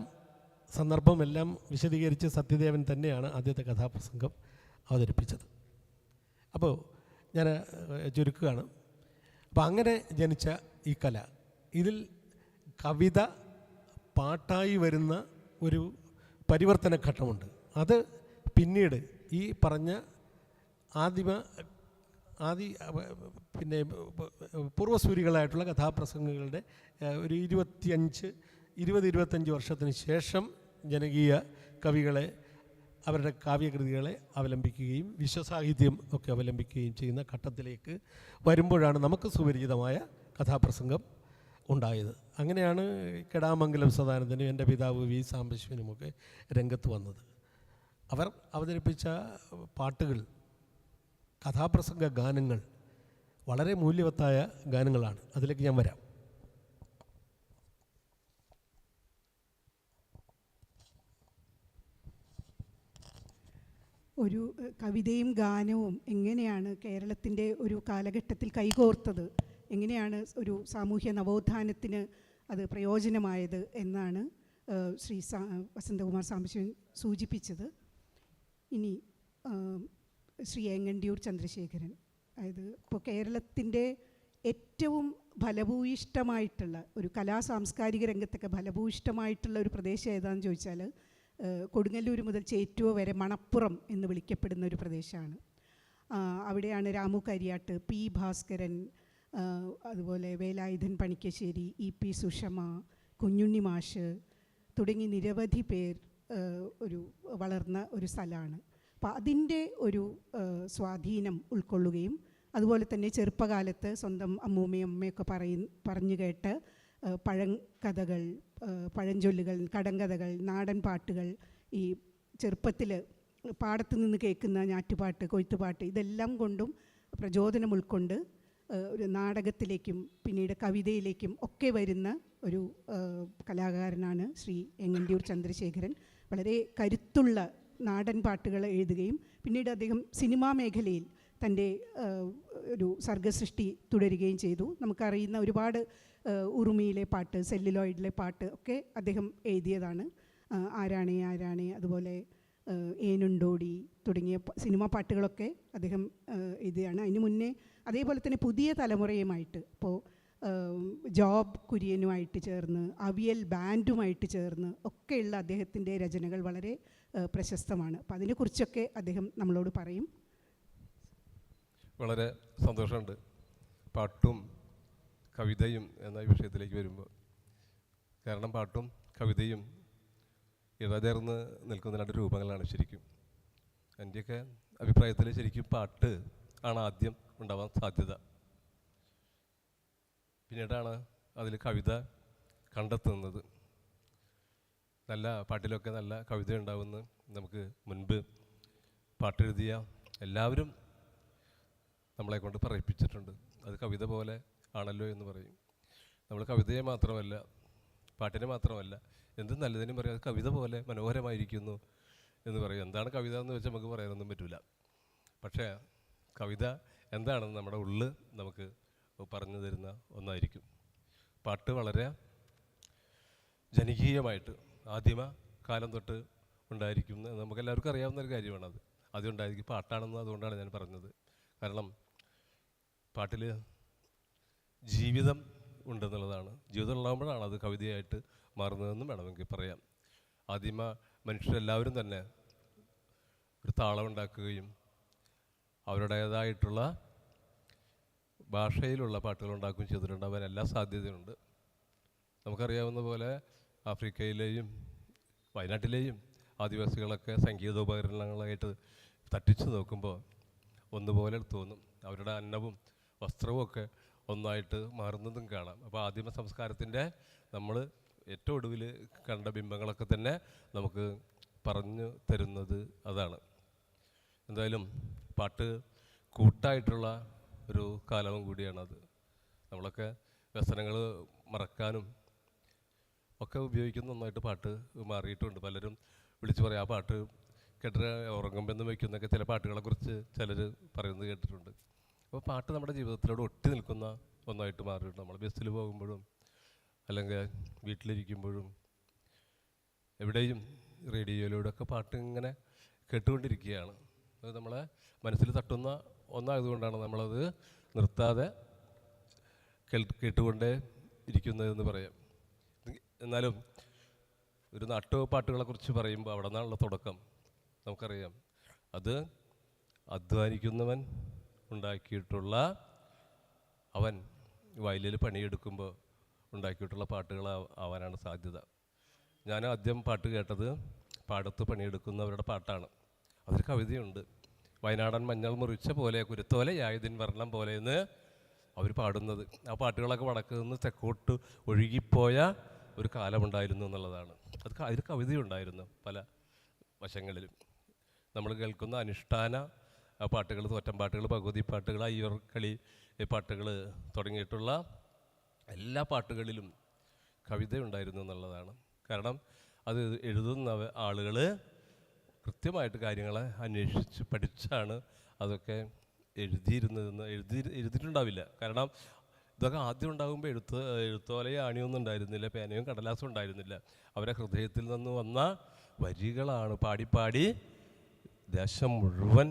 സന്ദർഭമെല്ലാം വിശദീകരിച്ച് സത്യദേവൻ തന്നെയാണ് ആദ്യത്തെ കഥാപ്രസംഗം അവതരിപ്പിച്ചത്. അപ്പോൾ ഞാൻ ചുരുക്കുകയാണ്. അപ്പോൾ അങ്ങനെ ജനിച്ച ഈ കല, ഇതിൽ കവിത പാട്ടായി വരുന്ന ഒരു പരിവർത്തന ഘട്ടമുണ്ട്. അത് പിന്നീട് ഈ പറഞ്ഞ പിന്നെ പൂർവ്വസൂരികളായിട്ടുള്ള കഥാപ്രസംഗങ്ങളുടെ ഒരു 20-25 വർഷത്തിന് ശേഷം ജനകീയ കവികളെ, അവരുടെ കാവ്യകൃതികളെ അവലംബിക്കുകയും വിശ്വസാഹിത്യം ഒക്കെ അവലംബിക്കുകയും ചെയ്യുന്ന ഘട്ടത്തിലേക്ക് വരുമ്പോഴാണ് നമുക്ക് സുപരിചിതമായ കഥാപ്രസംഗം ഉണ്ടായത്. അങ്ങനെയാണ് കെടാമംഗലം സദാനന്ദനും എൻ്റെ പിതാവ് വി സാംബശിവനുമൊക്കെ രംഗത്ത് വന്നത്. അവർ അവതരിപ്പിച്ച പാട്ടുകൾ, കഥാപ്രസംഗ ഗാനങ്ങൾ വളരെ മൂല്യവത്തായ ഗാനങ്ങളാണ്. അതിലേക്ക് ഞാൻ വരാം. ഒരു കവിതയും ഗാനവും എങ്ങനെയാണ് കേരളത്തിൻ്റെ ഒരു കാലഘട്ടത്തിൽ കൈകോർത്തത്, എങ്ങനെയാണ് ഒരു സാമൂഹ്യ നവോത്ഥാനത്തിന് അത് പ്രയോജനമായത് എന്നാണ് ശ്രീ വസന്തകുമാർ സാംബശിവൻ സൂചിപ്പിച്ചത്. ഇനി ശ്രീ ഏങ്ങണ്ടിയൂർ ചന്ദ്രശേഖരൻ, അതായത് ഇപ്പോൾ കേരളത്തിൻ്റെ ഏറ്റവും ഫലഭൂയിഷ്ടമായിട്ടുള്ള ഒരു കലാസാംസ്കാരിക രംഗത്തൊക്കെ ഫലഭൂയിഷ്ടമായിട്ടുള്ള ഒരു പ്രദേശം ഏതാണെന്ന് ചോദിച്ചാൽ കൊടുങ്ങല്ലൂർ മുതൽ ചേറ്റുവ വരെ മണപ്പുറം എന്ന് വിളിക്കപ്പെടുന്ന ഒരു പ്രദേശമാണ്. അവിടെയാണ് രാമു കരിയാട്ട്, പി ഭാസ്കരൻ, അതുപോലെ വേലായുധൻ പണിക്കശ്ശേരി, EP സുഷമ, കുഞ്ഞുണ്ണി മാഷ് തുടങ്ങി നിരവധി പേർ ഒരു വളർന്ന ഒരു സ്ഥലമാണ്. അപ്പോൾ അതിൻ്റെ ഒരു സ്വാധീനം ഉൾക്കൊള്ളുകയും അതുപോലെ തന്നെ ചെറുപ്പകാലത്ത് സ്വന്തം അമ്മൂമ്മയും അമ്മയൊക്കെ പറഞ്ഞു കേട്ട് പഴങ്കഥകൾ, പഴഞ്ചൊല്ലുകൾ, കടങ്കഥകൾ, നാടൻ പാട്ടുകൾ, ഈ ചെറുപ്പത്തിൽ പാടത്ത് നിന്ന് കേൾക്കുന്ന ഞാറ്റുപാട്ട്, കൊയ്ത്തുപാട്ട്, ഇതെല്ലാം കൊണ്ടും പ്രചോദനം ഉൾക്കൊണ്ട് ഒരു നാടകത്തിലേക്കും പിന്നീട് കവിതയിലേക്കും ഒക്കെ വരുന്ന ഒരു കലാകാരനാണ് ശ്രീ ഏങ്ങണ്ടിയൂർ ചന്ദ്രശേഖരൻ. വളരെ കരുത്തുള്ള നാടൻ പാട്ടുകൾ എഴുതുകയും പിന്നീട് അദ്ദേഹം സിനിമാ മേഖലയിൽ തൻ്റെ ഒരു സർഗസൃഷ്ടി തുടരുകയും ചെയ്തു. നമുക്കറിയുന്ന ഒരുപാട് ഉറുമിയിലെ പാട്ട്, സെല്ലുലോയിഡിലെ പാട്ട് ഒക്കെ അദ്ദേഹം എഴുതിയതാണ്. ആരാണേ ആരാണേ, അതുപോലെ ഏനുണ്ടോടി തുടങ്ങിയ സിനിമാ പാട്ടുകളൊക്കെ അദ്ദേഹം എഴുതിയാണ്. അതിന് മുന്നേ അതേപോലെ തന്നെ പുതിയ തലമുറയുമായിട്ട്, ഇപ്പോൾ ജോബ് കുര്യനുമായിട്ട് ചേർന്ന്, അവിയൽ ബാൻഡുമായിട്ട് ചേർന്ന് ഒക്കെയുള്ള അദ്ദേഹത്തിൻ്റെ രചനകൾ വളരെ പ്രശസ്തമാണ്. അപ്പം അതിനെക്കുറിച്ചൊക്കെ അദ്ദേഹം നമ്മളോട് പറയും. വളരെ സന്തോഷമുണ്ട് പാട്ടും കവിതയും എന്ന വിഷയത്തിലേക്ക് വരുമ്പോൾ. കാരണം പാട്ടും കവിതയും ഇഴചേർന്ന് നിൽക്കുന്ന 2 രൂപങ്ങളാണ് ശരിക്കും. എൻ്റെയൊക്കെ അഭിപ്രായത്തിൽ ശരിക്കും പാട്ട് ആണ് ആദ്യം ഉണ്ടാവാൻ സാധ്യത. പിന്നീടാണ് അതിൽ കവിത കണ്ടെത്തുന്നത്. നല്ല പാട്ടിലൊക്കെ നല്ല കവിത ഉണ്ടാവുമെന്ന് നമുക്ക് മുൻപ് പാട്ടെഴുതിയ എല്ലാവരും നമ്മളെ കൊണ്ട് പറയിപ്പിച്ചിട്ടുണ്ട്. അത് കവിത പോലെ ആണല്ലോ എന്ന് പറയും. നമ്മൾ കവിതയെ മാത്രമല്ല, പാട്ടിനെ മാത്രമല്ല, എന്തും നല്ലതിനും പറയാം അത് കവിത പോലെ മനോഹരമായിരിക്കുന്നു എന്ന് പറയും. എന്താണ് കവിത എന്ന് വെച്ചാൽ നമുക്ക് പറയാനൊന്നും പറ്റില്ല. പക്ഷേ കവിത എന്താണെന്ന് നമ്മുടെ ഉള്ളിൽ നമുക്ക് പറഞ്ഞു തരുന്ന ഒന്നായിരിക്കും. പാട്ട് വളരെ ജനകീയമായിട്ട് ആദിമ കാലം തൊട്ട് ഉണ്ടായിരിക്കും എന്ന് നമുക്കെല്ലാവർക്കും അറിയാവുന്നൊരു കാര്യമാണത്. അതുണ്ടായിരിക്കും പാട്ടാണെന്ന് അതുകൊണ്ടാണ് ഞാൻ പറഞ്ഞത്. കാരണം പാട്ടിൽ ജീവിതം ഉണ്ടെന്നുള്ളതാണ്. ജീവിതം ഉണ്ടാകുമ്പോഴാണ് അത് കവിതയായിട്ട് മാറുന്നതെന്നും വേണമെങ്കിൽ പറയാം. ആദിമ മനുഷ്യരെല്ലാവരും തന്നെ ഒരു താളം ഉണ്ടാക്കുകയും അവരുടേതായിട്ടുള്ള ഭാഷയിലുള്ള പാട്ടുകൾ ഉണ്ടാക്കുകയും ചെയ്തിട്ടുണ്ട്. അവൻ എല്ലാ സാധ്യതയുണ്ട്. നമുക്കറിയാവുന്ന പോലെ ആഫ്രിക്കയിലെയും വയനാട്ടിലെയും ആദിവാസികളൊക്കെ സംഗീതോപകരണങ്ങളായിട്ട് തട്ടിച്ചു നോക്കുമ്പോൾ ഒന്നുപോലെ തോന്നും. അവരുടെ അന്നവും വസ്ത്രവും ഒക്കെ ഒന്നായിട്ട് മാറുന്നതും കാണാം. അപ്പോൾ ആദിമ സംസ്കാരത്തിൻ്റെ നമ്മൾ ഏറ്റവും ഒടുവിൽ കണ്ട ബിംബങ്ങളൊക്കെ തന്നെ നമുക്ക് പറഞ്ഞു തരുന്നത് അതാണ്. എന്തായാലും പാട്ട് കൂട്ടായിട്ടുള്ള ഒരു കാലവും കൂടിയാണത്. നമ്മളൊക്കെ വ്യസനങ്ങൾ മറക്കാനും ഒക്കെ ഉപയോഗിക്കുന്ന ഒന്നായിട്ട് പാട്ട് മാറിയിട്ടുണ്ട്. പലരും വിളിച്ചു പറയും ആ പാട്ട് കേട്ടിട്ട് ഉറങ്ങുമ്പോൾ വയ്ക്കുന്നൊക്കെ ചില പാട്ടുകളെക്കുറിച്ച് ചിലർ പറയുന്നത് കേട്ടിട്ടുണ്ട്. അപ്പോൾ പാട്ട് നമ്മുടെ ജീവിതത്തിലൂടെ ഒട്ടി നിൽക്കുന്ന ഒന്നായിട്ട് മാറിയിട്ടുണ്ട്. നമ്മൾ ബസ്സിൽ പോകുമ്പോഴും അല്ലെങ്കിൽ വീട്ടിലിരിക്കുമ്പോഴും എവിടെയും റേഡിയോയിലൂടെയൊക്കെ പാട്ട് ഇങ്ങനെ കേട്ടുകൊണ്ടിരിക്കുകയാണ്. അത് നമ്മളെ മനസ്സിൽ തട്ടുന്ന ഒന്നായതുകൊണ്ടാണ് നമ്മളത് നിർത്താതെ കേട്ടുകൊണ്ടേ ഇരിക്കുന്നതെന്ന് പറയാം. എന്നാലും ഒരു നാട്ടുപാട്ടുകളെക്കുറിച്ച് പറയുമ്പോൾ അവിടെ നിന്നുള്ള തുടക്കം നമുക്കറിയാം. അത് അധ്വാനിക്കുന്നവൻ ഉണ്ടാക്കിയിട്ടുള്ള, അവൻ വയലിൽ പണിയെടുക്കുമ്പോൾ ഉണ്ടാക്കിയിട്ടുള്ള പാട്ടുകൾ ആവാനാണ് സാധ്യത. ഞാൻ ആദ്യം പാട്ട് കേട്ടത് പാടത്ത് പണിയെടുക്കുന്നവരുടെ പാട്ടാണ്. അതൊരു കവിതയുണ്ട്. വയനാടൻ മഞ്ഞൾ മുറിച്ച പോലെ കുരുത്തോലയായതിൻ വർണ്ണം പോലെ എന്ന് അവർ പാടുന്നത്. ആ പാട്ടുകളൊക്കെ വടക്ക് നിന്ന് തെക്കോട്ട് ഒഴുകിപ്പോയ ഒരു കാലമുണ്ടായിരുന്നു എന്നുള്ളതാണ്. അതിൽ കവിതയുണ്ടായിരുന്നു പല വശങ്ങളിലും. നമ്മൾ കേൾക്കുന്ന അനുഷ്ഠാന പാട്ടുകൾ, തോറ്റം പാട്ടുകൾ, ഭഗവതി പാട്ടുകൾ, അയ്യർ കളി പാട്ടുകൾ തുടങ്ങിയിട്ടുള്ള എല്ലാ പാട്ടുകളിലും കവിതയുണ്ടായിരുന്നു എന്നുള്ളതാണ്. കാരണം അത് എഴുതുന്ന ആളുകൾ കൃത്യമായിട്ട് കാര്യങ്ങളെ അന്വേഷിച്ച് പഠിച്ചാണ് അതൊക്കെ എഴുതിയിട്ടുണ്ടാവില്ല. കാരണം ഇതൊക്കെ ആദ്യം ഉണ്ടാകുമ്പോൾ എഴുത്തോലയോ ആണിയൊന്നും ഉണ്ടായിരുന്നില്ല, പേനയും കടലാസും ഉണ്ടായിരുന്നില്ല. അവരെ ഹൃദയത്തിൽ നിന്ന് വന്ന വരികളാണ് പാടി ദേശം മുഴുവൻ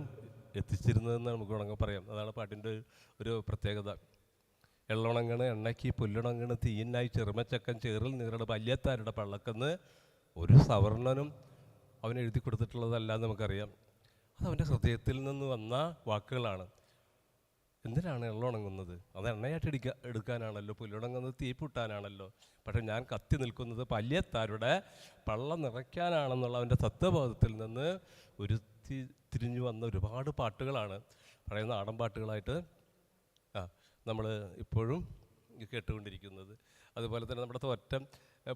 എത്തിച്ചിരുന്നതെന്ന് നമുക്ക് വേണമെങ്കിൽ പറയാം. അതാണ് പാട്ടിൻ്റെ ഒരു പ്രത്യേകത. എള്ളുണങ്ങണ് എണ്ണയ്ക്ക് പുല്ലുണങ്ങണ് തീയിനായി ചെറുമച്ചക്കൻ ചേറിൽ നീറുടെ വല്യത്താരുടെ പള്ളക്കെന്ന് ഒരു സവർണനും അവൻ എഴുതി കൊടുത്തിട്ടുള്ളതല്ല എന്ന് നമുക്കറിയാം. അതവൻ്റെ ഹൃദയത്തിൽ നിന്ന് വന്ന വാക്കുകളാണ്. എന്തിനാണ് എള്ളുണങ്ങുന്നത്? അത് എണ്ണയായിട്ട് എടുക്കാനാണല്ലോ, പുല്ലുണങ്ങുന്നത് തീ പൂട്ടാനാണല്ലോ. പക്ഷെ ഞാൻ കത്തി നിൽക്കുന്നത് പല്യത്താരുടെ പള്ളം നിറയ്ക്കാനാണെന്നുള്ള അവൻ്റെ തത്വബോധത്തിൽ നിന്ന് തിരിഞ്ഞു വന്ന ഒരുപാട് പാട്ടുകളാണ് പഴയ നാടൻ പാട്ടുകളായിട്ട് നമ്മൾ ഇപ്പോഴും കേട്ടുകൊണ്ടിരിക്കുന്നത്. അതുപോലെ തന്നെ നമ്മുടെ തോറ്റം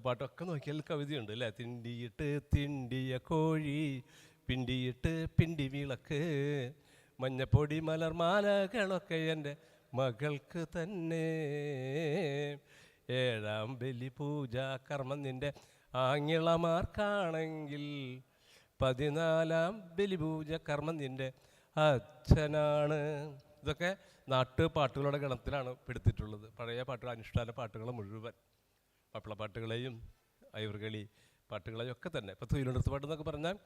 പാട്ടൊക്കെ നോക്കിയാൽ കവിതയുണ്ട് അല്ലേ? തിണ്ടിയിട്ട് തിണ്ടിയ കോഴി, പിണ്ടിയിട്ട് പിണ്ടി വിളക്ക്, മഞ്ഞപ്പൊടി മലർമാലകളൊക്കെ എൻ്റെ മകൾക്ക് തന്നെ, ഏഴാം ബലി പൂജ കർമ്മം നിൻ്റെ ആങ്ങിളമാർക്കാണെങ്കിൽ, 14-ാം ബലിപൂജ കർമ്മം നിൻ്റെ അച്ഛനാണ്. ഇതൊക്കെ നാട്ടുപാട്ടുകളുടെ ഗണത്തിലാണ് പെടുത്തിയിട്ടുള്ളത്. പഴയ പാട്ടുകൾ, അനുഷ്ഠാന പാട്ടുകൾ മുഴുവൻ, മാപ്പിളപ്പാട്ടുകളെയും ഐവർകളി പാട്ടുകളെയും ഒക്കെ തന്നെ. ഇപ്പോൾ തൊഴിലുണർത്ത് പാട്ട് എന്നൊക്കെ പറഞ്ഞാൽ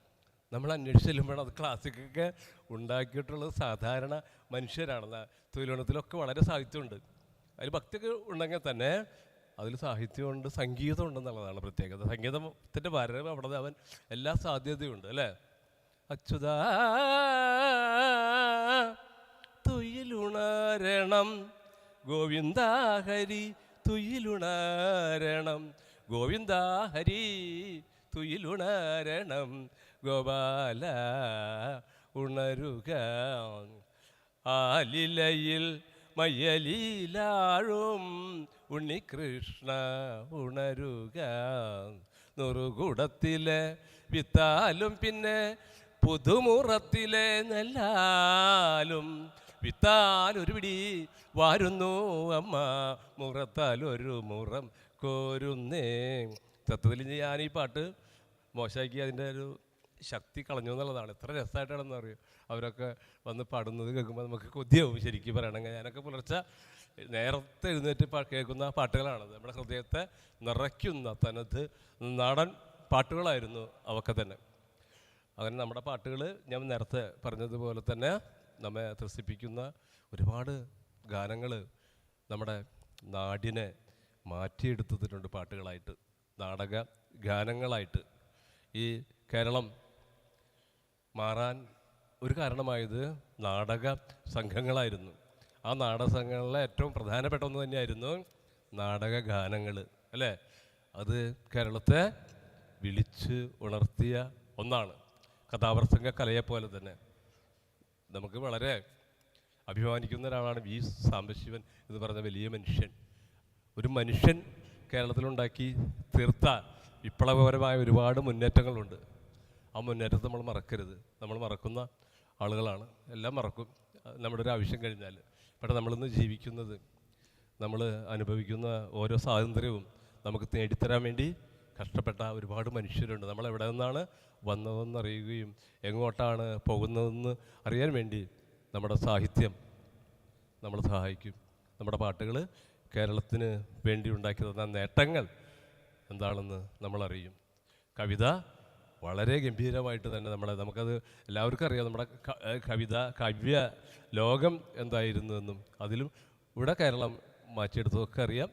നമ്മൾ അന്വേഷിച്ച് ചെല്ലുമ്പോഴാണ് അത് ക്ലാസിക്കൊക്കെ ഉണ്ടാക്കിയിട്ടുള്ളത് സാധാരണ മനുഷ്യരാണ്. തൊഴിലുണർത്തിലൊക്കെ വളരെ സാഹിത്യമുണ്ട്. അതിൽ ഭക്തിയൊക്കെ ഉണ്ടെങ്കിൽ തന്നെ അതിൽ സാഹിത്യമുണ്ട്, സംഗീതം ഉണ്ടെന്നുള്ളതാണ് പ്രത്യേകത. സംഗീതത്തിൻ്റെ വരവ് അവിടെ അവൻ എല്ലാ സാധ്യതയുണ്ട് അല്ലേ? അച്യുതാ തുയിലുണരണം ഗോവിന്ദ ഹരി തുയിലുണരണം, ഗോവിന്ദ ഹരി തുയിലുണരണം, ഗോപാല ഉണരുക, ആലിലയിൽ മയ്യലിലാഴും ഉണ്ണികൃഷ്ണ ഉണരുക, നുറുകുടത്തിലെ വിത്താലും പിന്നെ പുതുമുറത്തിലെ നെല്ലാലും, വിത്താൽ ഒരു പിടി വാരുന്നു അമ്മ, മുറത്താൽ ഒരു മുറം കോരുന്നേ. തത്വത്തിൽ ഞാൻ ഈ പാട്ട് മോശമാക്കി അതിൻ്റെ ഒരു ശക്തി കളഞ്ഞു എന്നുള്ളതാണ്. എത്ര രസമായിട്ടാണെന്ന് അറിയും അവരൊക്കെ വന്ന് പാടുന്നത് കേൾക്കുമ്പോൾ നമുക്ക് കൊതിയാവും ശരിക്കും പറയണമെങ്കിൽ. ഞാനൊക്കെ പുലർച്ചെ നേരത്തെ എഴുന്നേറ്റ് കേൾക്കുന്ന പാട്ടുകളാണത്. നമ്മുടെ ഹൃദയത്തെ നിറയ്ക്കുന്ന തനത് നാടൻ പാട്ടുകളായിരുന്നു അവയൊക്കെ തന്നെ. അങ്ങനെ നമ്മുടെ പാട്ടുകൾ ഞാൻ നേരത്തെ പറഞ്ഞതുപോലെ തന്നെ നമ്മെ ത്രസിപ്പിക്കുന്ന ഒരുപാട് ഗാനങ്ങൾ നമ്മുടെ നാടിനെ മാറ്റിയെടുത്തിട്ടുണ്ട് പാട്ടുകളായിട്ട്, നാടക ഗാനങ്ങളായിട്ട്. ഈ കേരളം മാറാൻ ഒരു കാരണമായത് നാടക സംഘങ്ങളായിരുന്നു. ആ നാടക സംഘങ്ങളിലെ ഏറ്റവും പ്രധാനപ്പെട്ട ഒന്ന് തന്നെയായിരുന്നു നാടക ഗാനങ്ങൾ, അല്ലേ? അത് കേരളത്തെ വിളിച്ച് ഉണർത്തിയ ഒന്നാണ്. കഥാപ്രസംഗ കലയെപ്പോലെ തന്നെ നമുക്ക് വളരെ അഭിമാനിക്കുന്ന ഒരാളാണ് വി സാംബശിവൻ എന്ന് പറഞ്ഞ വലിയ മനുഷ്യൻ. ഒരു മനുഷ്യൻ കേരളത്തിലുണ്ടാക്കി തീർത്ത വിപ്ലവപരമായ ഒരുപാട് മുന്നേറ്റങ്ങളുണ്ട്. ആ മുന്നേറ്റത്തെ നമ്മൾ മറക്കരുത്. നമ്മൾ മറക്കുന്ന ആളുകളാണ്, എല്ലാം മറക്കും നമ്മുടെ ഒരു ആവശ്യം കഴിഞ്ഞാൽ. പക്ഷേ നമ്മളിന്ന് ജീവിക്കുന്നത്, നമ്മൾ അനുഭവിക്കുന്ന ഓരോ സ്വാതന്ത്ര്യവും നമുക്ക് നേടിത്തരാൻ വേണ്ടി കഷ്ടപ്പെട്ട ഒരുപാട് മനുഷ്യരുണ്ട്. നമ്മളെവിടെ നിന്നാണ് വന്നതെന്നറിയുകയും എങ്ങോട്ടാണ് പോകുന്നതെന്ന് അറിയാൻ വേണ്ടി നമ്മുടെ സാഹിത്യം നമ്മളെ സഹായിക്കും. നമ്മുടെ പാട്ടുകൾ കേരളത്തിന് വേണ്ടി ഉണ്ടാക്കി തന്ന നേട്ടങ്ങൾ എന്താണെന്ന് നമ്മളറിയും. കവിത വളരെ ഗംഭീരമായിട്ട് തന്നെ നമുക്കത് എല്ലാവർക്കും അറിയാം. നമ്മുടെ കവിത കാവ്യ ലോകം എന്തായിരുന്നുവെന്നും അതിലും ഇവിടെ കേരളം മാറ്റിയെടുത്തതൊക്കെ അറിയാം.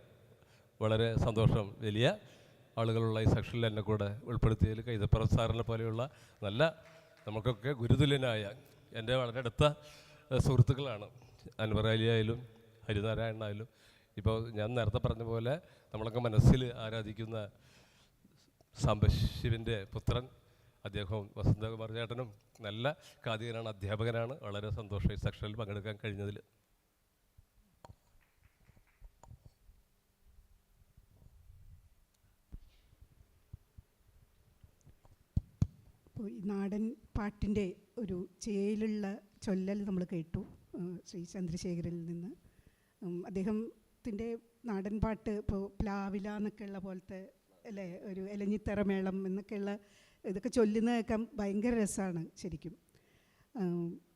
വളരെ സന്തോഷം. വലിയ ആളുകളുള്ള ഈ സെക്ഷനിൽ എന്നെ കൂടെ ഉൾപ്പെടുത്തിയതിൽ കൈതപ്പുറം സാറിനെ പോലെയുള്ള നല്ല നമുക്കൊക്കെ ഗുരുതുല്യനായ എൻ്റെ വളരെ അടുത്ത സുഹൃത്തുക്കളാണ് അൻവർ അലി ആയാലും ഹരിനാരായണനായാലും. ഇപ്പോൾ ഞാൻ നേരത്തെ പറഞ്ഞ പോലെ നമ്മളൊക്കെ മനസ്സിൽ ആരാധിക്കുന്ന സാംബശിവൻ്റെ പുത്രൻ അദ്ദേഹവും വസന്തകുമാർ ചേട്ടനും നല്ല കാതികനാണ്, അധ്യാപകനാണ്. വളരെ സന്തോഷം ഈ സെക്ഷനിൽ പങ്കെടുക്കാൻ കഴിഞ്ഞതിൽ. ഈ നാടൻ പാട്ടിൻ്റെ ഒരു ചേലുള്ള ചൊല്ലൽ നമ്മൾ കേട്ടു ശ്രീ ചന്ദ്രശേഖരനിൽ നിന്ന്. അദ്ദേഹത്തിൻ്റെ നാടൻ പാട്ട് ഇപ്പോൾ പ്ലാവില എന്നൊക്കെയുള്ള പോലത്തെ അല്ലേ, ഒരു എലഞ്ഞിത്തറ മേളം എന്നൊക്കെയുള്ള ഇതൊക്കെ ചൊല്ലുന്ന കേൾക്കാൻ ഭയങ്കര രസമാണ് ശരിക്കും.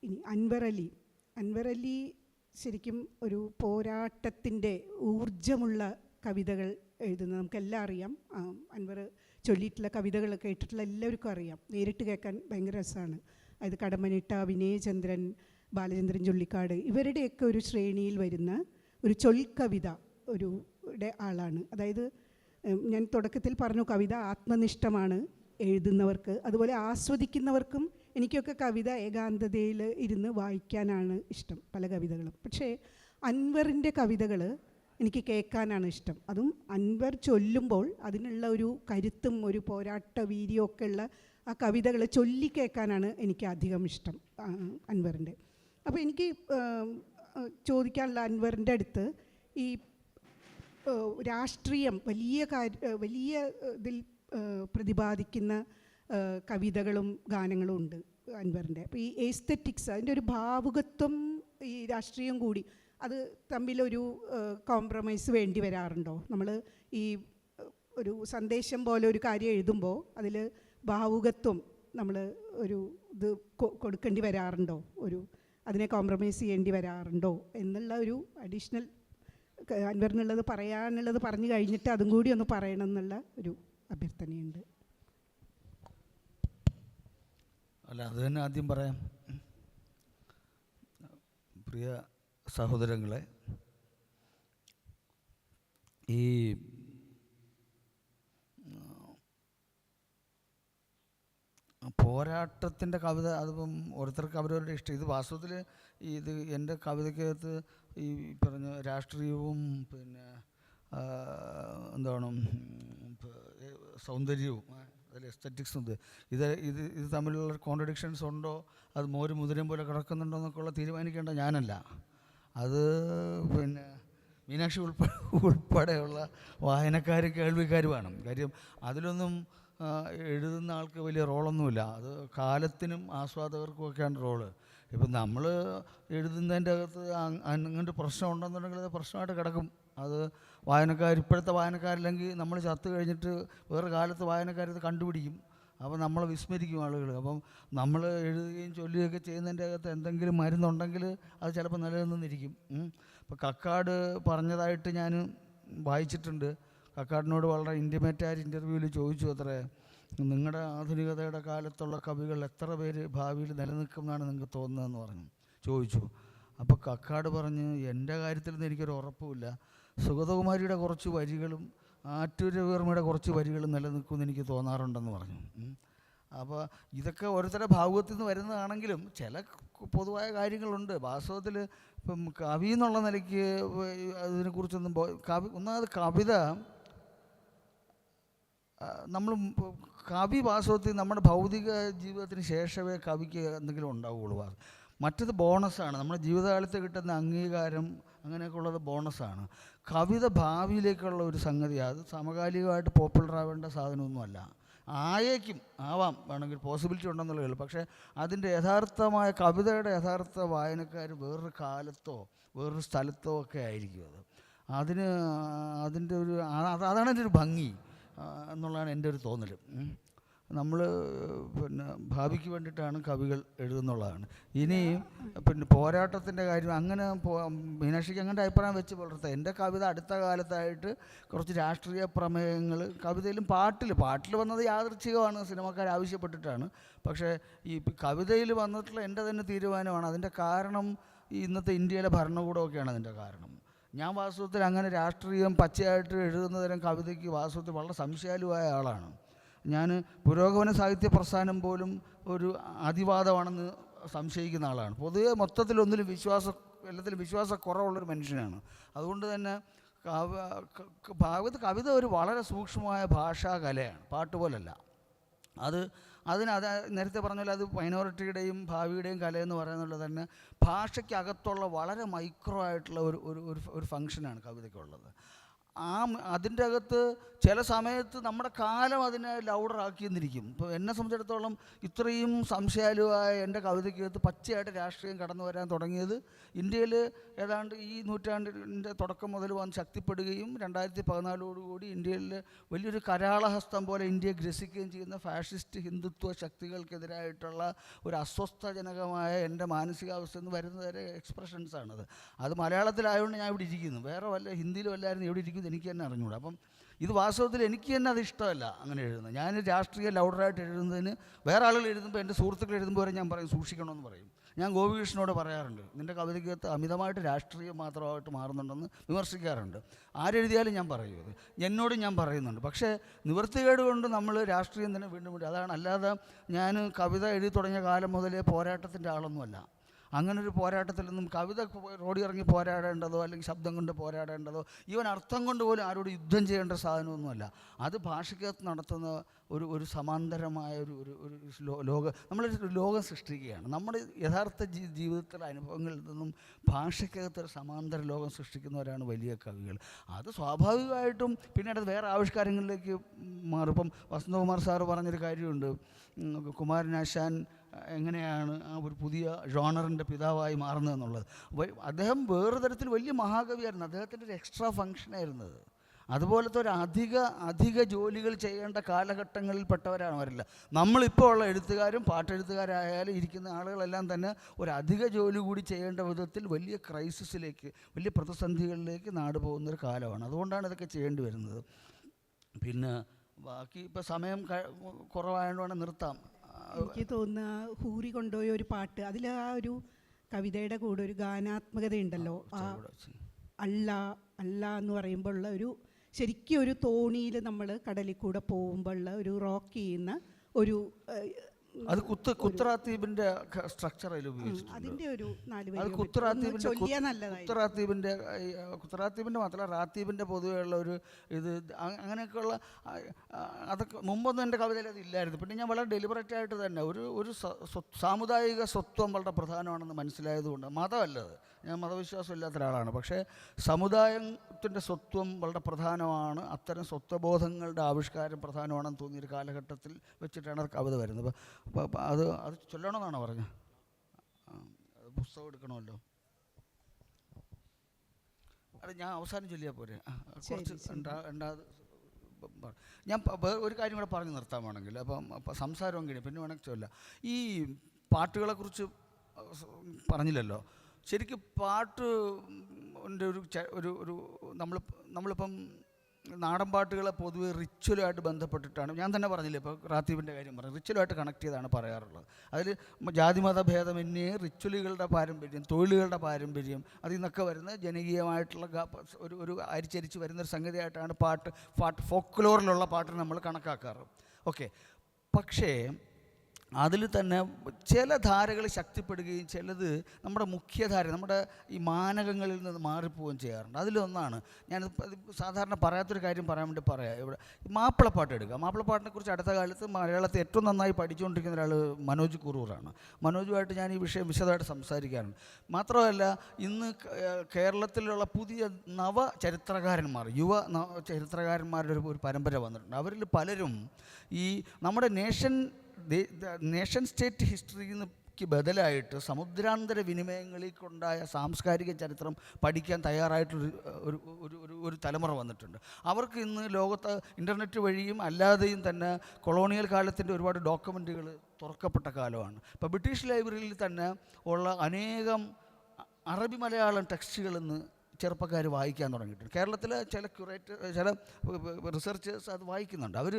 ഇനി അൻവർ അലി ശരിക്കും ഒരു പോരാട്ടത്തിൻ്റെ ഊർജമുള്ള കവിതകൾ എഴുതുന്നത് നമുക്കെല്ലാം അറിയാം. അൻവർ ചൊല്ലിയിട്ടുള്ള കവിതകൾ കേട്ടിട്ടുള്ള എല്ലാവർക്കും അറിയാം. നേരിട്ട് കേൾക്കാൻ ഭയങ്കര രസമാണ്. അതായത് കടമ്മനിട്ട, വിനയചന്ദ്രൻ, ബാലചന്ദ്രൻ ചുള്ളിക്കാട് ഇവരുടെയൊക്കെ ഒരു ശ്രേണിയിൽ വരുന്ന ഒരു ചൊൽക്കവിത ആളാണ്. അതായത് ഞാൻ തുടക്കത്തിൽ പറഞ്ഞു കവിത ആത്മനിഷ്ഠമാണ് എഴുതുന്നവർക്ക്, അതുപോലെ ആസ്വദിക്കുന്നവർക്കും. എനിക്കൊക്കെ കവിത ഏകാന്തതയിൽ ഇരുന്ന് വായിക്കാനാണ് ഇഷ്ടം, പല കവിതകളും. പക്ഷേ അൻവറിൻ്റെ കവിതകൾ എനിക്ക് കേൾക്കാനാണ് ഇഷ്ടം. അതും അൻവർ ചൊല്ലുമ്പോൾ അതിനുള്ള ഒരു കരുത്തും ഒരു പോരാട്ട വീര്യമൊക്കെ ഉള്ള ആ കവിതകൾ ചൊല്ലി കേൾക്കാനാണ് എനിക്ക് അധികം ഇഷ്ടം അൻവറിൻ്റെ. അപ്പോൾ എനിക്ക് ചോദിക്കാനുള്ള അൻവറിൻ്റെ അടുത്ത് ഈ രാഷ്ട്രീയം വലിയ ഇതിൽ പ്രതിപാദിക്കുന്ന കവിതകളും ഗാനങ്ങളും ഉണ്ട് അൻവറിൻ്റെ. അപ്പോൾ ഈ എസ്തെറ്റിക്സ്, അതിൻ്റെ ഒരു ഭാവുകത്വം, ഈ രാഷ്ട്രീയം കൂടി അത് തമ്മിലൊരു കോംപ്രമൈസ് വേണ്ടി വരാറുണ്ടോ? നമ്മൾ ഈ ഒരു സന്ദേശം പോലെ ഒരു കാര്യം എഴുതുമ്പോൾ അതിൽ ഭാവുകത്വം നമ്മൾ ഒരു ഇത് കൊടുക്കേണ്ടി വരാറുണ്ടോ? അതിനെ കോംപ്രമൈസ് ചെയ്യേണ്ടി വരാറുണ്ടോ എന്നുള്ള ഒരു അഡീഷണൽ അൻവറിനുള്ളത് പറയാനുള്ളത് പറഞ്ഞു കഴിഞ്ഞിട്ട് അതും കൂടി ഒന്ന് പറയണം എന്നുള്ള ഒരു അഭ്യർത്ഥനയുണ്ട്. അല്ല, അത് തന്നെ ആദ്യം പറയാം. പ്രിയ സഹോദരങ്ങളെ, ഈ പോരാട്ടത്തിൻ്റെ കവിത അതിപ്പം ഓരോരുത്തർക്ക് അവരവരുടെ ഇഷ്ടം. ഇത് വാസ്തവത്തിൽ ഇത് എൻ്റെ കവിതയ്ക്കകത്ത് ഈ പറഞ്ഞ രാഷ്ട്രീയവും പിന്നെ എന്താണ് സൗന്ദര്യവും അതിൽ എസ്തറ്റിക്സും ഇത് തമ്മിലുള്ള കോൺട്രഡിക്ഷൻസ് ഉണ്ടോ, അത് മോര് മുതിരം പോലെ കിടക്കുന്നുണ്ടോ എന്നൊക്കെയുള്ള തീരുമാനിക്കേണ്ട ഞാനല്ല. അത് പിന്നെ മീനാക്ഷി ഉൾപ്പെടെയുള്ള വായനക്കാരും കേൾവിക്കാരുമാണ്. കാര്യം അതിലൊന്നും എഴുതുന്ന ആൾക്ക് വലിയ റോളൊന്നുമില്ല. അത് കാലത്തിനും ആസ്വാദകർക്കും ഒക്കെയാണ് റോള്. ഇപ്പം നമ്മൾ എഴുതുന്നതിൻ്റെ അകത്ത് അങ്ങോട്ട് പ്രശ്നം ഉണ്ടെന്നുണ്ടെങ്കിൽ അത് പ്രശ്നമായിട്ട് കിടക്കും. അത് ഇപ്പോഴത്തെ വായനക്കാരില്ലെങ്കിൽ നമ്മൾ ചത്തു കഴിഞ്ഞിട്ട് വേറെ കാലത്ത് വായനക്കാരത് കണ്ടുപിടിക്കും. അപ്പോൾ നമ്മളെ വിസ്മരിക്കും ആളുകൾ. അപ്പം നമ്മൾ എഴുതുകയും ചൊല്ലുകയൊക്കെ ചെയ്യുന്നതിൻ്റെ അകത്ത് എന്തെങ്കിലും മരുന്നുണ്ടെങ്കിൽ അത് ചിലപ്പോൾ നിലനിന്നിരിക്കും. ഇപ്പോൾ കക്കാട് പറഞ്ഞതായിട്ട് ഞാൻ വായിച്ചിട്ടുണ്ട്. കക്കാടിനോട് വളരെ ഇൻറ്റിമേറ്റായ ഇൻ്റർവ്യൂവിൽ ചോദിച്ചു അത്രേ, നിങ്ങളുടെ ആധുനികതയുടെ കാലത്തുള്ള കവികൾ എത്ര പേര് ഭാവിയിൽ നിലനിൽക്കും എന്നാണ് നിങ്ങൾക്ക് തോന്നുന്നതെന്ന് പറഞ്ഞു ചോദിച്ചു. അപ്പോൾ കക്കാട് പറഞ്ഞ്, എൻ്റെ കാര്യത്തിലൊന്നും എനിക്കൊരു ഉറപ്പുമില്ല, സുഗതകുമാരിയുടെ കുറച്ച് വരികളും ആറ്റൂരവർമ്മയുടെ കുറച്ച് വരികളും നിലനിൽക്കുമെന്ന് എനിക്ക് തോന്നാറുണ്ടെന്ന് പറഞ്ഞു. അപ്പോൾ ഇതൊക്കെ ഓരോരുത്തരുടെ ഭാവുകത്തിൽ നിന്ന് വരുന്നതാണെങ്കിലും ചില പൊതുവായ കാര്യങ്ങളുണ്ട്. വാസ്തവത്തിൽ ഇപ്പം കവി എന്നുള്ള നിലയ്ക്ക് അതിനെക്കുറിച്ചൊന്നും ഒന്നാമത് കവിത നമ്മൾ കവി വാസ്തവത്തിൽ നമ്മുടെ ഭൗതിക ജീവിതത്തിന് ശേഷമേ കവിക്ക് എന്തെങ്കിലും ഉണ്ടാവുകയുള്ളൂ. മറ്റത് ബോണസാണ്. നമ്മുടെ ജീവിതകാലത്ത് കിട്ടുന്ന അംഗീകാരം അങ്ങനെയൊക്കെ ഉള്ളത് ബോണസാണ്. കവിത ഭാവിയിലേക്കുള്ള ഒരു സംഗതിയാണ്. അത് സമകാലികമായിട്ട് പോപ്പുലർ ആവേണ്ട സാധനമൊന്നുമല്ല. ആവാം വേണമെങ്കിൽ പോസിബിലിറ്റി ഉണ്ടെന്നുള്ളതേ. പക്ഷേ അതിൻ്റെ യഥാർത്ഥമായ കവിതയുടെ യഥാർത്ഥ വായനക്കാർ വേറൊരു കാലത്തോ വേറൊരു സ്ഥലത്തോ ഒക്കെ ആയിരിക്കും. അതിൻ്റെ ഒരു അതാണ് എൻ്റെ ഒരു ഭംഗി എന്നുള്ളതാണ് എൻ്റെ ഒരു തോന്നൽ. നമ്മൾ പിന്നെ ഭാവിക്ക് വേണ്ടിയിട്ടാണ് കവികൾ എഴുതുന്നുള്ളതാണ്. ഇനി പിന്നെ പോരാട്ടത്തിൻ്റെ കാര്യം അങ്ങനെ മീനാക്ഷിക്ക് അങ്ങനെ അഭിപ്രായം വെച്ച് പുലർത്താം. എൻ്റെ കവിത അടുത്ത കാലത്തായിട്ട് കുറച്ച് രാഷ്ട്രീയ പ്രമേയങ്ങൾ കവിതയിലും പാട്ടിൽ വന്നത് യാദൃച്ഛികമാണ്, സിനിമക്കാർ ആവശ്യപ്പെട്ടിട്ടാണ്. പക്ഷേ ഈ കവിതയിൽ വന്നിട്ടുള്ള എൻ്റെ തന്നെ തീരുമാനമാണ്. അതിൻ്റെ കാരണം ഇന്നത്തെ ഇന്ത്യയിലെ ഭരണകൂടമൊക്കെയാണ് അതിൻ്റെ കാരണം. ഞാൻ വാസ്തവത്തിൽ അങ്ങനെ രാഷ്ട്രീയം പച്ചയായിട്ട് എഴുതുന്ന തരം കവിതയ്ക്ക് വാസ്തവത്തിൽ വളരെ സംശയാലുവായ ആളാണ്. ഞാൻ പുരോഗമന സാഹിത്യ പ്രസ്ഥാനം പോലും ഒരു അതിവാദമാണെന്ന് സംശയിക്കുന്ന ആളാണ്. പൊതുവെ മൊത്തത്തിലൊന്നിലും എല്ലാത്തിലും വിശ്വാസക്കുറവുള്ളൊരു മനുഷ്യനാണ്. അതുകൊണ്ട് തന്നെ കവിത ഒരു വളരെ സൂക്ഷ്മമായ ഭാഷാകലയാണ്, പാട്ടുപോലല്ല. നേരത്തെ പറഞ്ഞ പോലെ അത് മൈനോറിറ്റിയുടെയും ഭാവിയുടെയും കലയെന്ന് പറയുന്നത് തന്നെ ഭാഷയ്ക്കകത്തുള്ള വളരെ മൈക്രോ ആയിട്ടുള്ള ഒരു ഫങ്ഷനാണ് കവിതയ്ക്കുള്ളത്. അതിൻ്റെ അകത്ത് ചില സമയത്ത് നമ്മുടെ കാലം അതിനെ ലൗഡറാക്കിയെന്നിരിക്കും. ഇപ്പോൾ എന്നെ സംബന്ധിച്ചിടത്തോളം ഇത്രയും സംശയാലുവായ എൻ്റെ കവിതയ്ക്കകത്ത് പച്ചയായിട്ട് രാഷ്ട്രീയം കടന്നു വരാൻ തുടങ്ങിയത് ഇന്ത്യയിൽ ഏതാണ്ട് ഈ നൂറ്റാണ്ടിൻ്റെ തുടക്കം മുതൽ വന്ന് ശക്തിപ്പെടുകയും 2014 ഇന്ത്യയിൽ വലിയൊരു കരാളഹസ്തം പോലെ ഇന്ത്യയെ ഗ്രസിക്കുകയും ചെയ്യുന്ന ഫാഷിസ്റ്റ് ഹിന്ദുത്വ ശക്തികൾക്കെതിരായിട്ടുള്ള ഒരു അസ്വസ്ഥജനകമായ എൻ്റെ മാനസികാവസ്ഥ എന്ന് വരുന്നവരെ എക്സ്പ്രഷൻസാണത്. അത് മലയാളത്തിലായതുകൊണ്ട് ഞാൻ ഇവിടെ ഇരിക്കുന്നു. വേറെ വല്ല ഹിന്ദിയിലും എല്ലാവരും എവിടെ ഇരിക്കുന്നു എനിക്ക് തന്നെ അറിഞ്ഞുകൂടാ. അപ്പം ഇത് വാസ്തവത്തിൽ എനിക്ക് തന്നെ അത് ഇഷ്ടമല്ല അങ്ങനെ എഴുതുന്നത്. ഞാൻ രാഷ്ട്രീയ ലൗഡറായിട്ട് എഴുതുന്നതിന് വേറെ ആളുകൾ എഴുതുമ്പോൾ എൻ്റെ സുഹൃത്തുക്കൾ എഴുതുമ്പോൾ വരെ ഞാൻ പറയും സൂക്ഷിക്കണമെന്ന് പറയും. ഞാൻ ഗോപികൃഷ്ണനോട് പറയാറുണ്ട്, നിൻ്റെ കവിതയ്ക്കകത്ത് അമിതമായിട്ട് രാഷ്ട്രീയം മാത്രമായിട്ട് മാറുന്നുണ്ടെന്ന് വിമർശിക്കാറുണ്ട്. ആരെഴുതിയാലും ഞാൻ പറയും അത്, എന്നോടും ഞാൻ പറയുന്നുണ്ട്. പക്ഷേ നിവൃത്തികേട് കൊണ്ട് നമ്മൾ രാഷ്ട്രീയം തന്നെ വീണ്ടും അതാണ്. അല്ലാതെ ഞാൻ കവിത എഴുതി തുടങ്ങിയ കാലം മുതലേ പോരാട്ടത്തിൻ്റെ ആളൊന്നുമല്ല. അങ്ങനൊരു പോരാട്ടത്തിലൊന്നും കവിത റോഡിൽ ഇറങ്ങി പോരാടേണ്ടതോ അല്ലെങ്കിൽ ശബ്ദം കൊണ്ട് പോരാടേണ്ടതോ ഈവൻ അർത്ഥം കൊണ്ട് പോലും ആരോട് യുദ്ധം ചെയ്യേണ്ട സാധനമൊന്നുമല്ല. അത് ഭാഷയ്ക്കകത്ത് നടത്തുന്ന ഒരു സമാന്തരമായ നമ്മളൊരു ലോകം സൃഷ്ടിക്കുകയാണ്. നമ്മുടെ യഥാർത്ഥ ജീവിതത്തിലെ അനുഭവങ്ങളിൽ നിന്നും ഭാഷയ്ക്കകത്തൊരു സമാന്തര ലോകം സൃഷ്ടിക്കുന്നവരാണ് വലിയ കവികൾ. അത് സ്വാഭാവികമായിട്ടും പിന്നീട് അത് വേറെ ആവിഷ്കാരങ്ങളിലേക്ക് മാറും. ഇപ്പം വസന്തകുമാർ സാറ് പറഞ്ഞൊരു കാര്യമുണ്ട്, കുമാരനാശാൻ എങ്ങനെയാണ് ആ ഒരു പുതിയ ജോണറിൻ്റെ പിതാവായി മാറുന്നതെന്നുള്ളത്. അദ്ദേഹം വേറെ തരത്തിൽ വലിയ മഹാകവിയായിരുന്നു. അദ്ദേഹത്തിൻ്റെ ഒരു എക്സ്ട്രാ ഫങ്ഷനായിരുന്നത്. അതുപോലത്തെ ഒരു അധിക ജോലികൾ ചെയ്യേണ്ട കാലഘട്ടങ്ങളിൽ പെട്ടവരാണ് അവരില്ല. നമ്മളിപ്പോൾ ഉള്ള എഴുത്തുകാരും പാട്ടെഴുത്തുകാരായാലും ഇരിക്കുന്ന ആളുകളെല്ലാം തന്നെ ഒരു അധിക ജോലി കൂടി ചെയ്യേണ്ട വിധത്തിൽ വലിയ ക്രൈസിസിലേക്ക്, വലിയ പ്രതിസന്ധികളിലേക്ക് നാട് പോകുന്നൊരു കാലമാണ്. അതുകൊണ്ടാണ് ഇതൊക്കെ ചെയ്യേണ്ടി വരുന്നത്. പിന്നെ ബാക്കി ഇപ്പോൾ സമയം കുറവായതുകൊണ്ട് നിർത്താം. എനിക്ക് തോന്നുന്ന ഹൂറി കൊണ്ടുപോയ ഒരു പാട്ട്, അതിൽ ആ ഒരു കവിതയുടെ കൂടെ ഒരു ഗാനാത്മകതയുണ്ടല്ലോ. അല്ല അല്ല എന്ന് പറയുമ്പോൾ ഉള്ള ഒരു ശരിക്കും ഒരു തോണിയിൽ നമ്മൾ കടലിൽ കൂടെ പോകുമ്പോൾ ഉള്ള ഒരു റോക്ക് ചെയ്യുന്ന ഒരു അത് കുത്തറാത്തീപിൻ്റെ സ്ട്രക്ചർ അതിൽ ഉപയോഗിച്ചിട്ടുണ്ട്. അതിൻ്റെ ഒരു കുത്തറാത്തീപിൻ്റെ മാത്രമല്ല റാത്തീപിൻ്റെ പൊതുവെയുള്ള ഒരു ഇത് അങ്ങനെയൊക്കെയുള്ള അതൊക്കെ മുമ്പൊന്നും എൻ്റെ കവിതയിൽ അത് ഇല്ലായിരുന്നു. പിന്നെ ഞാൻ വളരെ ഡെലിബറേറ്റ് ആയിട്ട് തന്നെ ഒരു സാമുദായിക സ്വത്വം വളരെ പ്രധാനമാണെന്ന് മനസ്സിലായതുകൊണ്ട്, മതമല്ലത്, ഞാൻ മതവിശ്വാസം ഇല്ലാത്ത ഒരാളാണ്, പക്ഷേ സമുദായത്തിൻ്റെ സ്വത്വം വളരെ പ്രധാനമാണ്, അത്തരം സ്വത്വബോധങ്ങളുടെ ആവിഷ്കാരം പ്രധാനമാണെന്ന് തോന്നിയൊരു കാലഘട്ടത്തിൽ വെച്ചിട്ടാണ് അത് കവിത വരുന്നത്. അപ്പോൾ അത് ചൊല്ലണമെന്നാണോ പറഞ്ഞത്? പുസ്തകം എടുക്കണമല്ലോ. അത് ഞാൻ അവസാനം ചൊല്ലിയാൽ പോരെ? കുറച്ച് രണ്ടാമത് ഞാൻ ഒരു കാര്യം കൂടെ പറഞ്ഞ് നിർത്താൻ വേണമെങ്കിൽ, അപ്പം സംസാരം കഴിഞ്ഞ് പിന്നെ വേണമെങ്കിൽ ചൊല്ലാം. ഈ പാട്ടുകളെക്കുറിച്ച് പറഞ്ഞില്ലല്ലോ. ശരിക്കും പാട്ട് ഒരു നമ്മളിപ്പം നാടൻ പാട്ടുകളെ പൊതുവെ റിച്വലുമായിട്ട് ബന്ധപ്പെട്ടിട്ടാണ്, ഞാൻ തന്നെ പറഞ്ഞില്ലേ ഇപ്പോൾ റാത്തീബിൻ്റെ കാര്യം പറഞ്ഞു, റിച്വലുമായിട്ട് കണക്ട് ചെയ്താണ് പറയാറുള്ളത്. അതിൽ ജാതിമത ഭേദമന്യേ റിച്വലുകളുടെ പാരമ്പര്യം, തൊഴിലുകളുടെ പാരമ്പര്യം, അതിൽ നിന്നൊക്കെ വരുന്ന ജനകീയമായിട്ടുള്ള ഒരു അരിച്ചരിച്ച് വരുന്നൊരു സംഗതിയായിട്ടാണ് ഫോക്ലോറിലുള്ള പാട്ട് നമ്മൾ കണക്കാക്കാറ്. ഓക്കെ, പക്ഷേ അതിൽ തന്നെ ചില ധാരകൾ ശക്തിപ്പെടുകയും ചിലത് നമ്മുടെ മുഖ്യധാര, നമ്മുടെ ഈ മാനകങ്ങളിൽ നിന്ന് മാറിപ്പോവുകയും ചെയ്യാറുണ്ട്. അതിലൊന്നാണ് ഞാൻ സാധാരണ പറയാത്തൊരു കാര്യം പറയാൻ വേണ്ടി പറയാം. ഇവിടെ മാപ്പിളപ്പാട്ട് എടുക്കുക. മാപ്പിളപ്പാട്ടിനെ കുറിച്ച് അടുത്ത കാലത്ത് മലയാളത്തിൽ ഏറ്റവും നന്നായി പഠിച്ചുകൊണ്ടിരിക്കുന്ന ഒരാൾ മനോജ് കുറൂറാണ്. മനോജുമായിട്ട് ഞാൻ ഈ വിഷയം വിശദമായിട്ട് സംസാരിക്കാറുണ്ട്. മാത്രമല്ല, ഇന്ന് കേരളത്തിലുള്ള പുതിയ നവചരിത്രകാരന്മാർ, യുവ ചരിത്രകാരന്മാരുടെ ഒരു പരമ്പര വന്നിട്ടുണ്ട്. അവരിൽ പലരും ഈ നമ്മുടെ നേഷൻ സ്റ്റേറ്റ് ഹിസ്റ്ററിക്ക് ബദലായിട്ട് സമുദ്രാന്തര വിനിമയങ്ങളിൽ കൊണ്ടായ സാംസ്കാരിക ചരിത്രം പഠിക്കാൻ തയ്യാറായിട്ടൊരു തലമുറ വന്നിട്ടുണ്ട്. അവർക്ക് ഇന്ന് ലോകത്ത് ഇൻ്റർനെറ്റ് വഴിയും അല്ലാതെയും തന്നെ കൊളോണിയൽ കാലത്തിൻ്റെ ഒരുപാട് ഡോക്യുമെൻറ്റുകൾ തുറക്കപ്പെട്ട കാലമാണ്. ഇപ്പോൾ ബ്രിട്ടീഷ് ലൈബ്രറിയിൽ തന്നെ ഉള്ള അനേകം അറബി മലയാളം ടെക്സ്റ്റുകൾ ഇന്ന് ചെറുപ്പക്കാർ വായിക്കാൻ തുടങ്ങിയിട്ടുണ്ട്. കേരളത്തിലെ ചില റിസർച്ചേഴ്സ് അത് വായിക്കുന്നുണ്ട്. അവർ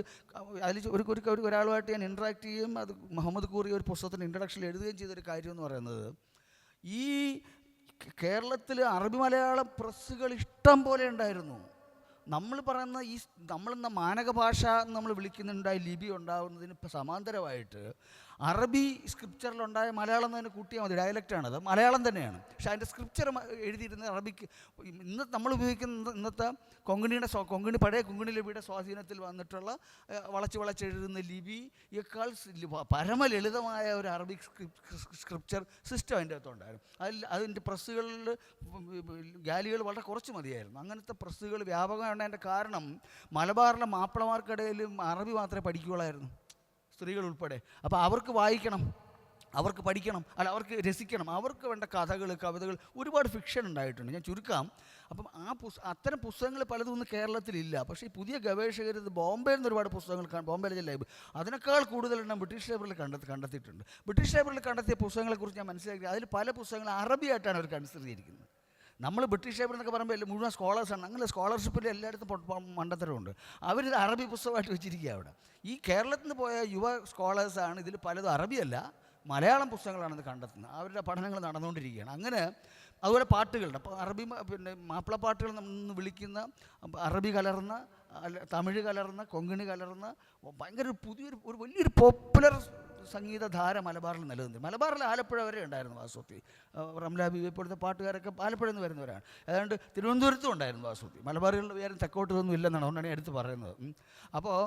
അതിൽ ഒരാളുമായിട്ട് ഞാൻ ഇൻട്രാക്ട് ചെയ്യുകയും അത് മുഹമ്മദ് കൂറി ഒരു പുസ്തകത്തിൻ്റെ ഇൻട്രഡക്ഷനിൽ എഴുതുകയും ചെയ്തൊരു കാര്യം എന്ന് പറയുന്നത്, ഈ കേരളത്തിൽ അറബി മലയാളം പ്രസ്സുകൾ ഇഷ്ടം പോലെ ഉണ്ടായിരുന്നു. നമ്മൾ പറയുന്ന നമ്മളെന്ന മാനക ഭാഷ നമ്മൾ വിളിക്കുന്നുണ്ടായി ലിപി ഉണ്ടാകുന്നതിന് ഇപ്പോൾ സമാന്തരമായിട്ട് അറബി സ്ക്രിപ്ചറിലുണ്ടായ മലയാളം തന്നെ കൂട്ടിയാൽ മതി. ഡയലക്റ്റാണത്, മലയാളം തന്നെയാണ്. പക്ഷേ അതിൻ്റെ സ്ക്രിപ്ചർ എഴുതിയിരുന്നത് അറബിക്ക്. നമ്മൾ ഉപയോഗിക്കുന്ന ഇന്നത്തെ കൊങ്കിണിയുടെ പഴയ കൊങ്കിണി ലിപിയുടെ സ്വാധീനത്തിൽ വന്നിട്ടുള്ള വളച്ചെഴുതുന്ന ലിപിയേക്കാൾ പരമലളിതമായ ഒരു അറബിക് സ്ക്രിപ്ചർ സിസ്റ്റം അതിൻ്റെ അകത്തുണ്ടായിരുന്നു. അതിൻ്റെ പ്രസ്സുകളിൽ ഗാലികൾ വളരെ കുറച്ച് മതിയായിരുന്നു. അങ്ങനത്തെ പ്രസ്സുകൾ വ്യാപകമായതിൻ്റെ കാരണം മലബാറിലെ മാപ്പിളമാർക്കിടയിലും അറബി മാത്രമേ പഠിക്കുകയുള്ളായിരുന്നു, സ്ത്രീകൾ ഉൾപ്പെടെ. അപ്പോൾ അവർക്ക് വായിക്കണം, അവർക്ക് പഠിക്കണം, അവർക്ക് രസിക്കണം, അവർക്ക് വേണ്ട കഥകൾ, കവിതകൾ, ഒരുപാട് ഫിക്ഷൻ ഉണ്ടായിട്ടുണ്ട്. ഞാൻ ചുരുക്കാം. അപ്പം അത്തരം പുസ്തകങ്ങൾ പലതും ഇന്ന് കേരളത്തിലില്ല. പക്ഷേ ഈ പുതിയ ഗവേഷകർ ഇത് ബോംബെയിൽ നിന്ന് ഒരുപാട് പുസ്തകങ്ങൾ, ബോംബെയിലെ ലൈബ്രറി, അതിനേക്കാൾ കൂടുതലെണ്ണം ബ്രിട്ടീഷ് ലൈബ്രറിയിൽ കണ്ടെത്തിയിട്ടുണ്ട്. ബ്രിട്ടീഷ് ലൈബ്രറിയിൽ കണ്ടെത്തിയ പുസ്തകങ്ങളെക്കുറിച്ച് ഞാൻ മനസ്സിലാക്കി, അതിൽ പല പുസ്തകങ്ങൾ അറബിയായിട്ടാണ് അവർ കൺസിഡർ ചെയ്തിരിക്കുന്നത്. നമ്മൾ ബ്രിട്ടീഷ് ലൈബ്രറി എന്നൊക്കെ പറയുമ്പോൾ മുഴുവൻ സ്കോളേഴ്സാണ്. അങ്ങനെ സ്കോളർഷിപ്പിൽ എല്ലായിടത്തും മണ്ടത്തരമുണ്ട്. അവരിത് അറബി പുസ്തകമായിട്ട് വെച്ചിരിക്കുക അവിടെ. ഈ കേരളത്തിൽ നിന്ന് പോയ യുവ സ്കോളേഴ്സാണ് ഇതിൽ പലതും അറബിയല്ല മലയാളം പുസ്തകങ്ങളാണെന്ന് കണ്ടെത്തുന്നത്. അവരുടെ പഠനങ്ങൾ നടന്നുകൊണ്ടിരിക്കുകയാണ്. അങ്ങനെ അതുപോലെ പാട്ടുകളുണ്ട്. അപ്പോൾ പിന്നെ മാപ്പിളപ്പാട്ടുകൾ നമ്മൾ വിളിക്കുന്ന അറബി കലർന്ന, തമിഴ് കലർന്ന, കൊങ്കിണി കലർന്ന ഭയങ്കര ഒരു വലിയൊരു പോപ്പുലർ സംഗീതധാര മലബാറിൽ നിലനിന്നു. മലബാറിൽ ആലപ്പുഴ വരെ ഉണ്ടായിരുന്നു വാസുത്തി. റംല ബീവി പോലത്തെ പാട്ടുകാരൊക്കെ ആലപ്പുഴയിൽ നിന്ന് വരുന്നവരാണ്. ഏതാണ്ട് തിരുവനന്തപുരത്തും ഉണ്ടായിരുന്നു വാസുത്തി. മലബാറുകളുടെ പേരും തെക്കോട്ടൊന്നും ഇല്ലെന്നാണ് അതുകൊണ്ടാണ് എടുത്ത് പറയുന്നത്. അപ്പോൾ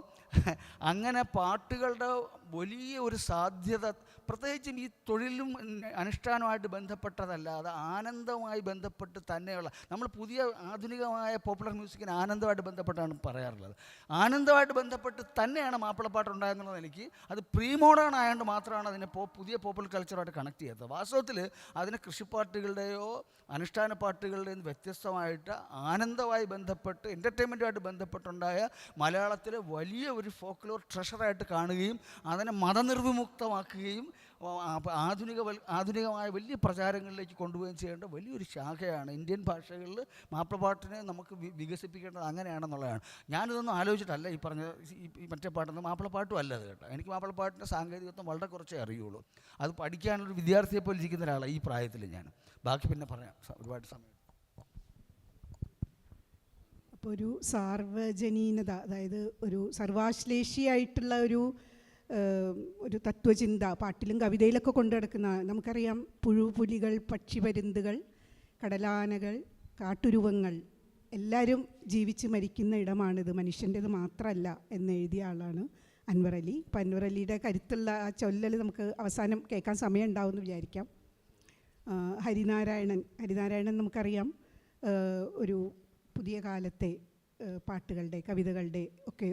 അങ്ങനെ പാട്ടുകളുടെ വലിയ ഒരു സാധ്യത, പ്രത്യേകിച്ചും ഈ തൊഴിലും അനുഷ്ഠാനവുമായിട്ട് ബന്ധപ്പെട്ടതല്ലാതെ ആനന്ദവുമായി ബന്ധപ്പെട്ട് തന്നെയുള്ള, നമ്മൾ പുതിയ ആധുനികമായ പോപ്പുലർ മ്യൂസിക്കിന് ആനന്ദമായിട്ട് ബന്ധപ്പെട്ടാണ് പറയാറുള്ളത്. ആനന്ദമായിട്ട് ബന്ധപ്പെട്ട് തന്നെയാണ് മാപ്പിളപ്പാട്ടുണ്ടായെന്നുള്ള നിലയ്ക്ക് അത് പ്രീ മോഡേൺ ആയതുകൊണ്ട് മാത്രമാണ് അതിനെ പുതിയ പോപ്പുലർ കൾച്ചറുമായിട്ട് കണക്ട് ചെയ്യാത്തത്. വാസ്തവത്തിൽ അതിനെ കൃഷിപ്പാട്ടുകളുടെയോ അനുഷ്ഠാന പാട്ടുകളുടെയും വ്യത്യസ്തമായിട്ട് ആനന്ദമായി ബന്ധപ്പെട്ട് എൻ്റർടൈൻമെൻറ്റുമായിട്ട് ബന്ധപ്പെട്ടുണ്ടായ മലയാളത്തിലെ വലിയ ഒരു ഫോക്ലോർ ട്രഷറായിട്ട് കാണുകയും അതിനെ മതനിർവിമുക്തമാക്കുകയും ആധുനികമായ വലിയ പ്രചാരങ്ങളിലേക്ക് കൊണ്ടുപോവുകയും ചെയ്യേണ്ട വലിയൊരു ശാഖയാണ് ഇന്ത്യൻ ഭാഷകളിൽ മാപ്പിളപ്പാട്ടിനെ നമുക്ക് വികസിപ്പിക്കേണ്ടത്. അങ്ങനെയാണെന്നുള്ളതാണ്. ഞാനിതൊന്നും ആലോചിച്ചിട്ടല്ല ഈ പറഞ്ഞ ഈ മറ്റേ പാട്ടൊന്നും മാപ്പിളപ്പാട്ടും അല്ല അത് കേട്ടോ. എനിക്ക് മാപ്പിളപ്പാട്ടിൻ്റെ സാങ്കേതികത്വം വളരെ കുറച്ചേ അറിയുള്ളൂ. അത് പഠിക്കാനൊരു വിദ്യാർത്ഥിയെ പോലെ ഇരിക്കുന്ന ഒരാളാണ് ഈ പ്രായത്തിൽ ഞാൻ. ബാക്കി പിന്നെ പറയാം, ഒരുപാട് സമയം. അപ്പോൾ ഒരു സാർവജനീനത, അതായത് ഒരു സർവാശ്ലേഷിയായിട്ടുള്ള ഒരു തത്വചിന്ത പാട്ടിലും കവിതയിലൊക്കെ കൊണ്ടു നടക്കുന്ന, നമുക്കറിയാം പുഴുപുലികൾ, പക്ഷിപരുന്തുകൾ, കടലാനകൾ, കാട്ടുരുവങ്ങൾ എല്ലാവരും ജീവിച്ച് മരിക്കുന്ന ഇടമാണിത്, മനുഷ്യൻ്റേത് മാത്രമല്ല എന്നെഴുതിയ ആളാണ് അൻവർ അലി. അപ്പം അൻവർ അലിയുടെ കരുത്തുള്ള ആ ചൊല്ലൽ നമുക്ക് അവസാനം കേൾക്കാൻ സമയം ഉണ്ടാവുമെന്ന് വിചാരിക്കാം. ഹരിനാരായണൻ നമുക്കറിയാം ഒരു പുതിയ കാലത്തെ പാട്ടുകളുടെ, കവിതകളുടെ ഒക്കെ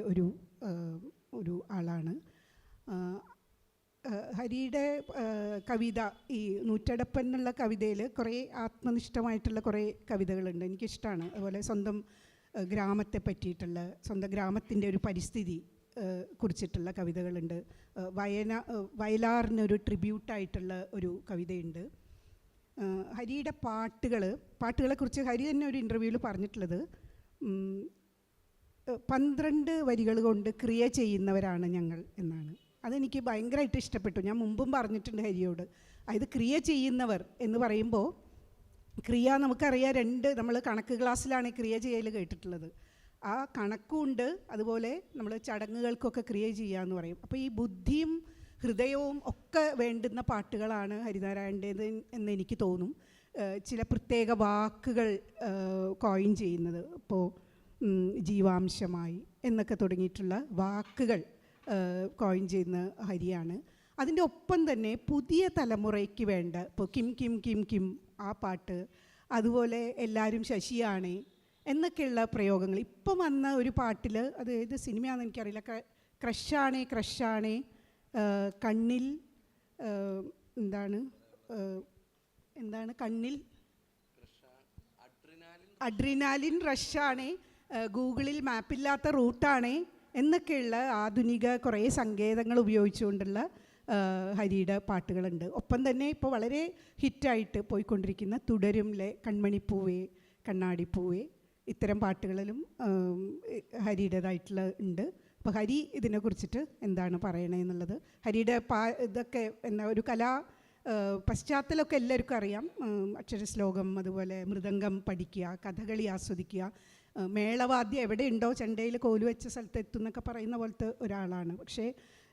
ഒരു ആളാണ്. ഹരിയുടെ കവിത, ഈ നൂറ്റടപ്പൻ എന്നുള്ള കവിതയിൽ കുറേ ആത്മനിഷ്ഠമായിട്ടുള്ള കുറേ കവിതകളുണ്ട്, എനിക്കിഷ്ടമാണ്. അതുപോലെ സ്വന്തം ഗ്രാമത്തെ പറ്റിയിട്ടുള്ള, സ്വന്തം ഗ്രാമത്തിൻ്റെ ഒരു പരിസ്ഥിതി കുറിച്ചിട്ടുള്ള കവിതകളുണ്ട്. വയലാറിനൊരു ട്രിബ്യൂട്ടായിട്ടുള്ള ഒരു കവിതയുണ്ട്. ഹരിയുടെ പാട്ടുകളെക്കുറിച്ച് ഹരി തന്നെ ഒരു ഇൻ്റർവ്യൂവിൽ പറഞ്ഞിട്ടുള്ളത് 12 വരികൾ കൊണ്ട് ക്രിയ ചെയ്യുന്നവരാണ് ഞങ്ങൾ എന്നാണ്. അതെനിക്ക് ഭയങ്കരമായിട്ട് ഇഷ്ടപ്പെട്ടു. ഞാൻ മുമ്പും പറഞ്ഞിട്ടുണ്ട് ഹരിയോട്. അതായത് ക്രിയ ചെയ്യുന്നവർ എന്ന് പറയുമ്പോൾ, ക്രിയ നമുക്കറിയാം, നമ്മൾ കണക്ക് ക്ലാസ്സിലാണ് ക്രിയ ചെയ്യൽ കേട്ടിട്ടുള്ളത്. ആ കണക്കുണ്ട്, അതുപോലെ നമ്മൾ ചടങ്ങുകൾക്കൊക്കെ ക്രിയ ചെയ്യുക എന്ന് പറയും. അപ്പോൾ ഈ ബുദ്ധിയും ഹൃദയവും ഒക്കെ വേണ്ടുന്ന പാട്ടുകളാണ് ഹരിനാരായണൻ്റേത് എന്ന് എനിക്ക് തോന്നും. ചില പ്രത്യേക വാക്കുകൾ കോയിൻ ചെയ്യുന്നത്, ഇപ്പോൾ ജീവാംശമായി എന്നൊക്കെ തുടങ്ങിയിട്ടുള്ള വാക്കുകൾ കോയിൻ ചെയ്യുന്ന ഹരിയാണ്. അതിൻ്റെ ഒപ്പം തന്നെ പുതിയ തലമുറയ്ക്ക് വേണ്ട, ഇപ്പോൾ കിം കിം കിം കിം ആ പാട്ട്, അതുപോലെ എല്ലാവരും ശശിയാണേ എന്നൊക്കെയുള്ള പ്രയോഗങ്ങൾ. ഇപ്പം വന്ന ഒരു പാട്ടിൽ, അത് ഏത് സിനിമയാണെന്ന് എനിക്കറിയില്ല, ക്രഷാണേ കണ്ണിൽ എന്താണ് കണ്ണിൽ അഡ്രിനാലിൻ റഷാണേ, ഗൂഗിളിൽ മാപ്പില്ലാത്ത റൂട്ടാണേ എന്നൊക്കെയുള്ള ആധുനിക കുറേ സങ്കേതങ്ങൾ ഉപയോഗിച്ചുകൊണ്ടുള്ള ഹരിയുടെ പാട്ടുകളുണ്ട്. ഒപ്പം തന്നെ ഇപ്പോൾ വളരെ ഹിറ്റായിട്ട് പോയിക്കൊണ്ടിരിക്കുന്ന തുടരുംലെ കൺമണിപ്പൂവേ കണ്ണാടിപ്പൂവേ, ഇത്തരം പാട്ടുകളിലും ഹരിയുടേതായിട്ടുള്ള ഉണ്ട്. അപ്പോൾ ഹരി ഇതിനെക്കുറിച്ചിട്ട് എന്താണ് പറയണേ എന്നുള്ളത്, ഹരിയുടെ ഇതൊക്കെ ഒരു കലാ പശ്ചാത്തലമൊക്കെ എല്ലാവർക്കും അറിയാം. അക്ഷരശ്ലോകം, അതുപോലെ മൃദംഗം പഠിക്കുക, കഥകളി ആസ്വദിക്കുക, മേളവാദ്യം എവിടെയുണ്ടോ ചെണ്ടയിൽ കോല് വെച്ച സ്ഥലത്ത് എത്തും എന്നൊക്കെ പറയുന്ന പോലത്തെ ഒരാളാണ്. പക്ഷേ